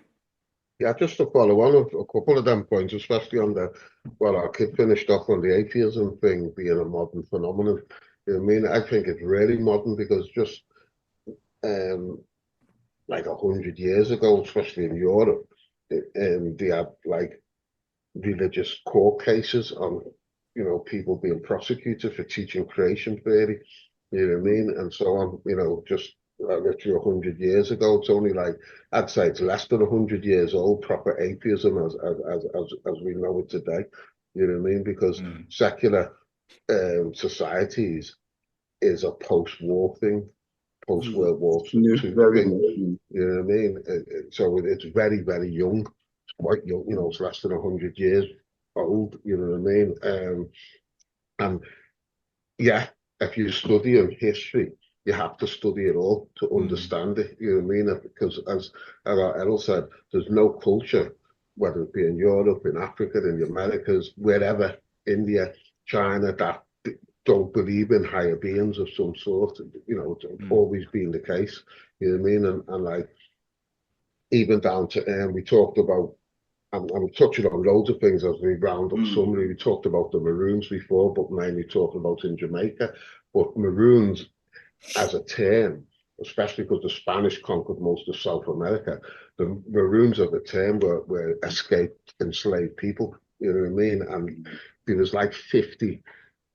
Yeah, just to follow on a couple of them points, especially on our kid finished off on the atheism thing being a modern phenomenon. You know what I mean? I think it's really modern because just like 100 years ago, especially in Europe, they had like religious court cases on, you know, people being prosecuted for teaching creation theory, you know what I mean, and so on. You know, just literally 100 years ago. It's only like, I'd say it's less than 100 years old, proper atheism as we know it today. You know what I mean? Because secular societies is a post-war thing, post-World War II thing. You know what I mean? So it's very, very young. It's quite young, you know, it's less than 100 years old, you know what I mean? And yeah, if you study in history, you have to study it all to understand it. You know what I mean? Because as Errol said, there's no culture, whether it be in Europe, in Africa, in the Americas, wherever, India, China, that don't believe in higher beings of some sort. You know, it's always been the case. You know what I mean? And like, even down to we talked about. I'm touching on loads of things as we round up summary. We talked about the Maroons before, but mainly talking about in Jamaica. But Maroons as a term, especially because the Spanish conquered most of South America, the Maroons as a term were escaped enslaved people. You know what I mean? And there was like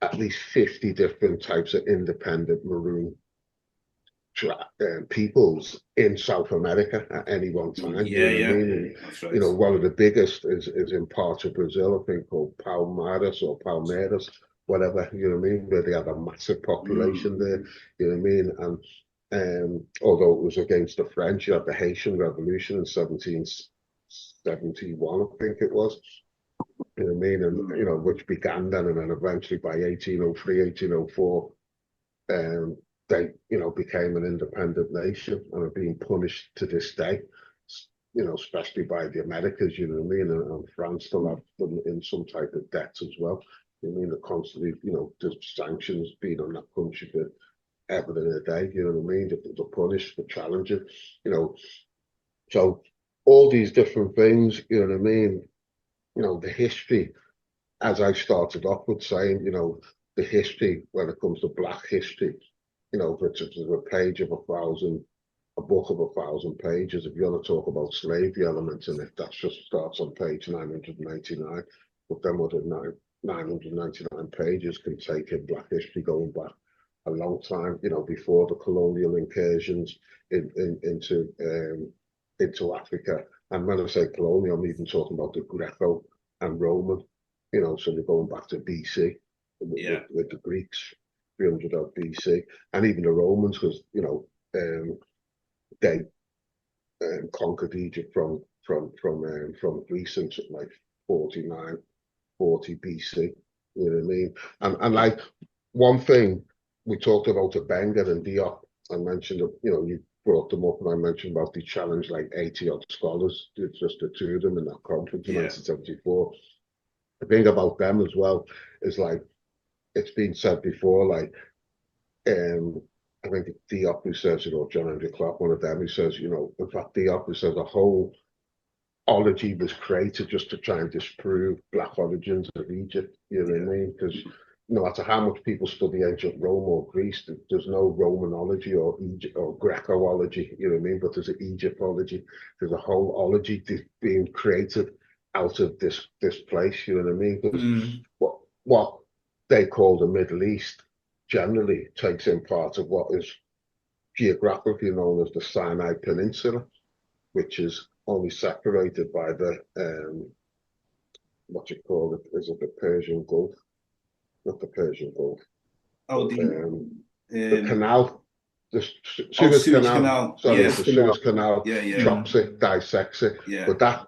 at least 50 different types of independent Maroon peoples in South America at any one time. Yeah, you know what I mean? And, that's right. you know, one of the biggest is in parts of Brazil, I think, called Palmeiras, whatever, you know what I mean, where they had a massive population there, you know what I mean? And although it was against the French, you had the Haitian Revolution in 1771, I think it was. You know what I mean? And, you know, which began then, and then eventually by 1803, 1804, they, you know, became an independent nation and are being punished to this day, you know, especially by the Americas, you know what I mean? And France still have them in some type of debt as well. You know what I mean? They're constantly, you know, there's sanctions being on that country for ever and a day, you know what I mean? They're punished for challenging, you know. So all these different things, you know what I mean? You know, the history, as I started off with saying, you know, the history when it comes to Black history, you know, if it's a page of a book of 1,000 pages, if you want to talk about slavery elements in it, that just starts on page 999. But then what 999 pages can take in Black history going back a long time, you know, before the colonial incursions into Africa. And when I say colonial, I'm even talking about the Greco and Roman, you know, so we're going back to BC with the Greeks, 300 odd BC, and even the Romans, because, you know, they conquered Egypt from Greece in something like 49, 40 BC. You know what I mean? And like one thing we talked about the Benga and Diop. I mentioned, you know, you brought them up, and I mentioned about the challenge like 80 odd scholars, just the two of them in that conference in 1974. The thing about them as well is like it's been said before, like I think Diop who says, you know, John Andrew Clark, one of them, who says, you know, in fact, Diop who says a whole ology was created just to try and disprove Black origins of Egypt. You know what I mean? Because no matter how much people study ancient Rome or Greece, there's no Romanology or Egypt or Grecoology. You know what I mean? But there's an Egyptology. There's a whole ology being created out of this place. You know what I mean? Because what they call the Middle East generally takes in part of what is geographically known as the Sinai Peninsula, which is only separated by the what you call it, is it the Persian Gulf? Not the Persian Gulf. Oh, the canal, the Suez Canal. Sorry, the Suez Canal Yeah. chops it, dissects it. Yeah. But that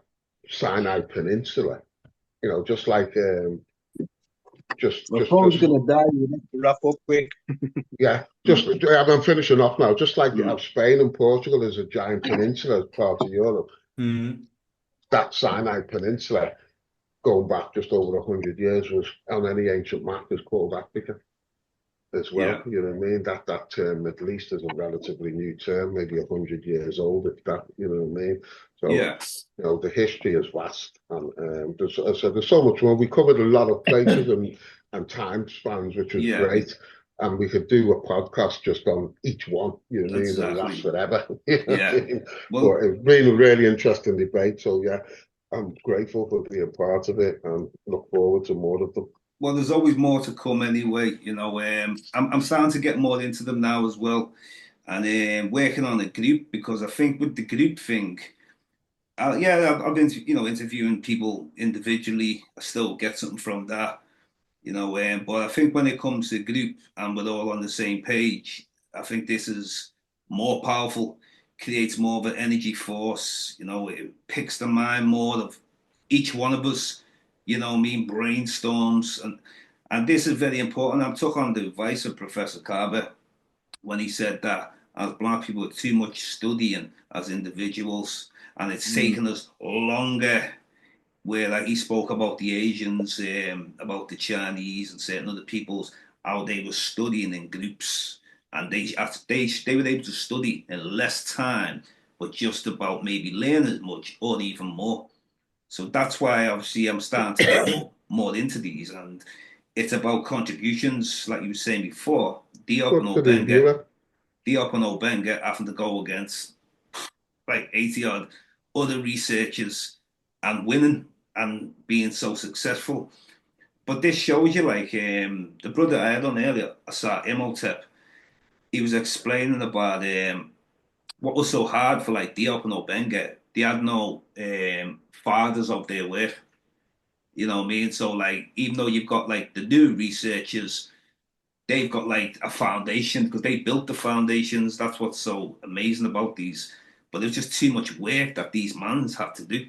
Sinai Peninsula, you know, just like My phone's gonna die. You have to wrap up quick. Yeah, I'm finishing off now. Just like you have Spain and Portugal as a giant peninsula as part of Europe, that Sinai Peninsula, going back just over 100 years, was on any ancient map is called Africa as well. Yeah. You know what I mean? That term Middle East is a relatively new term, maybe 100 years old, if that. You know what I mean? So you know, the history is vast, and there's so much more. We covered a lot of places and time spans, which was great. And we could do a podcast just on each one, you know what I mean, and last forever. You know what I mean? Well, but it's been a really interesting debate. So yeah, I'm grateful for being part of it and look forward to more of them. Well, there's always more to come anyway. You know, I'm starting to get more into them now as well, and working on a group, because I think with the group thing, I've been, you know, interviewing people individually. I still get something from that, you know. But I think when it comes to group and we're all on the same page, I think this is more powerful, creates more of an energy force. You know, it picks the mind more of each one of us. You know, brainstorms, and this is very important. I took on the advice of Professor Carver, when he said that as black people are too much studying as individuals, and it's taken us longer. Where like he spoke about the Asians, about the Chinese and certain other peoples, how they were studying in groups, and they were able to study in less time, but just about maybe learn as much or even more. So that's why obviously I'm starting to get more into these, and it's about contributions, like you were saying before. Absolutely. Diop and Obenga having to go against like 80 odd other researchers and winning and being so successful. But this shows you, like the brother I had on earlier, Asar Imhotep, he was explaining about what was so hard for like Diop and Obenga. They had no fathers of their work. You know what I mean? So like, even though you've got like the new researchers, they've got like a foundation because they built the foundations. That's what's so amazing about these. But there's just too much work that these mans had to do.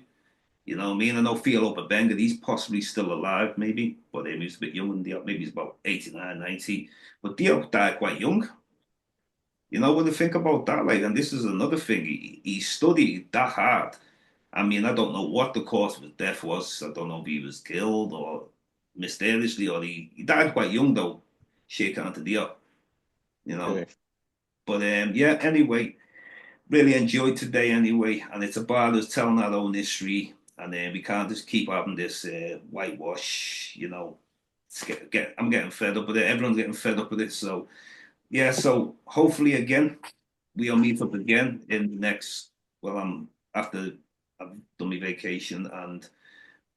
You know what I mean? I know Philo Babenga, he's possibly still alive, maybe, but he's a bit young. And Diop, maybe he's about 89, 90. But Diop died quite young. You know, when you think about that, like, and this is another thing, he studied that hard. I mean, I don't know what the cause of his death was. I don't know if he was killed or mysteriously, or he died quite young, though, Sheikh Anta Diop, you know. Okay. But yeah, anyway, really enjoyed today anyway, and it's about us telling our own history, and then we can't just keep having this whitewash, you know. I'm getting fed up with it. Everyone's getting fed up with it. So yeah, so hopefully again we'll meet up again in the next. Well, I'm after I've done my vacation, and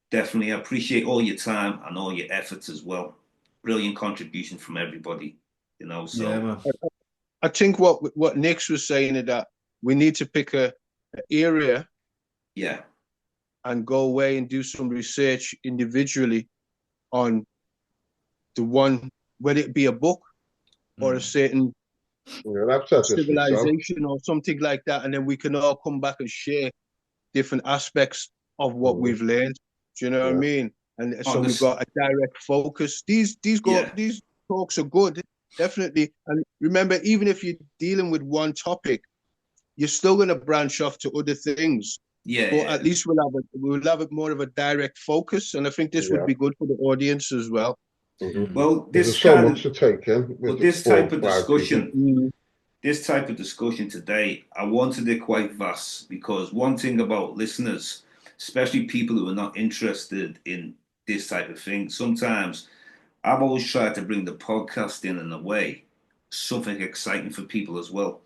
definitely I appreciate all your time and all your efforts as well. Brilliant contribution from everybody, you know. Yeah, So man. I think what Nick's was saying is that we need to pick a area yeah, and go away and do some research individually on the one, whether it be a book or a certain Yeah, I've said this myself. civilization or something like that, and then we can all come back and share different aspects of what Mm, we've learned. Do you know what I yeah. mean? And so on we've this, got a direct focus. These yeah, talks are good, definitely. And remember, even if you're dealing with one topic, you're still going to branch off to other things. But yeah. at least we'll have a more of a direct focus, and I think this would Yeah. be good for the audience as well. Well, Because there's so much to take in but with this four type or of five people. discussion, this type of discussion today, I wanted it quite vast because one thing about listeners, especially people who are not interested in this type of thing, sometimes I've always tried to bring the podcast in a way, something exciting for people as well.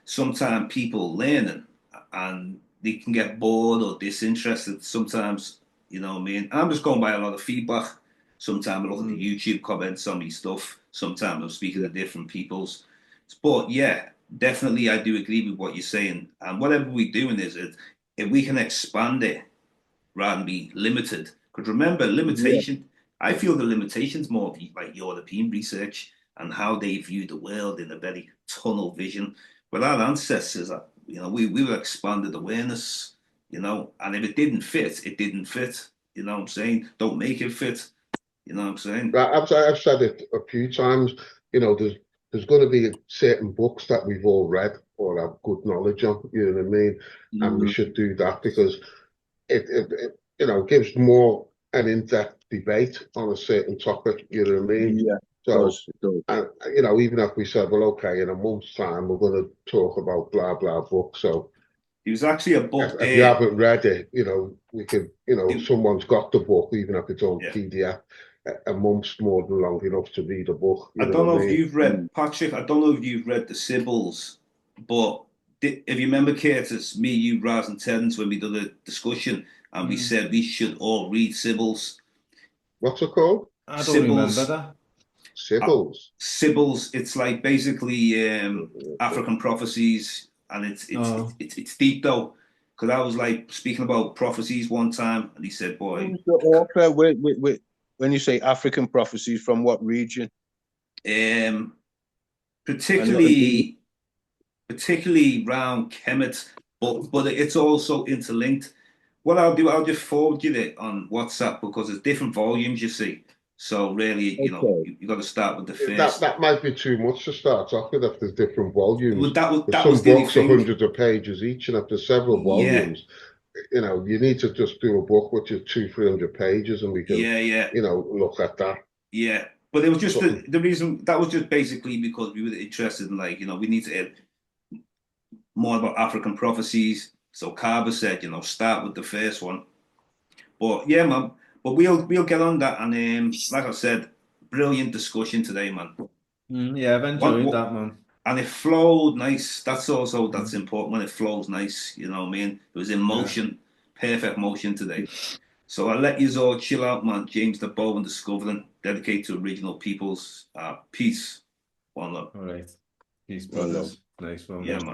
Sometimes people learning and they can get bored or disinterested. Sometimes, you know what I mean? I'm just going by a lot of feedback. Sometimes I look at the YouTube comments on me stuff. Sometimes I'm speaking to different people's. But yeah, definitely I do agree with what you're saying. And whatever we're doing is it, if we can expand it rather than be limited. Because remember, Yeah, limitation, I feel the limitations more of like European research and how they view the world in a very tunnel vision. But our ancestors, you know, we were expanded awareness, you know, and if it didn't fit, it didn't fit. You know what I'm saying? Don't make it fit. You know what I'm saying? I've said it a few times. You know, there's going to be certain books that we've all read or have good knowledge of. You know what I mean? And we should do that because it you know gives more an in-depth debate on a certain topic. You know what I mean? yeah, So, it does. and you know, even if we said, well, okay, in a month's time we're going to talk about blah blah book. So There was actually a book if you there. haven't read it, you know, we could, you know, if It- someone's got the book, even if it's on yeah. PDF, a month's more than long enough to read a book. I You know don't what know I if mean? you've read, Patrick, I don't know if you've read the Sybils, but if you remember, Curtis, me, you, Raz, and Terence, when we did a discussion and we said we should all read Sybils. What's it called? I don't remember Sybils, that. Symbols. Sybils, it's like basically African prophecies, and Oh, it's deep though. Because I was like speaking about prophecies one time, and he said, "Boy, Who's the author? When you say African prophecies, from what region? um, And particularly round Kemet, but it's also interlinked. What I'll do, I'll just forward you it on WhatsApp because there's different volumes, you see. So really, you know, Okay. you got to start with the That first. that might be too much to start off with if there's different volumes. Well, If that some was the only books are thing. hundreds of pages each, and if there's several Yeah. volumes, you know, you need to just do a book which is 200-300 pages, and we can, Yeah. you know, look at that. Yeah. But it was just So- the reason that was just basically because we were interested in, like, you know, we need to more about African prophecies. So Carver said, you know, start with the first one. But yeah, man. But we'll get on that, and like I said, brilliant discussion today, man. Yeah, I've enjoyed that, man. And it flowed nice. That's important when it flows nice. You know what I mean? It was in motion, perfect motion today. So I'll let you all chill out, man. James Diboe and Discovering, dedicated to original peoples. Peace. One love. All right. Peace, One love. brothers. Nice one. Yeah, man.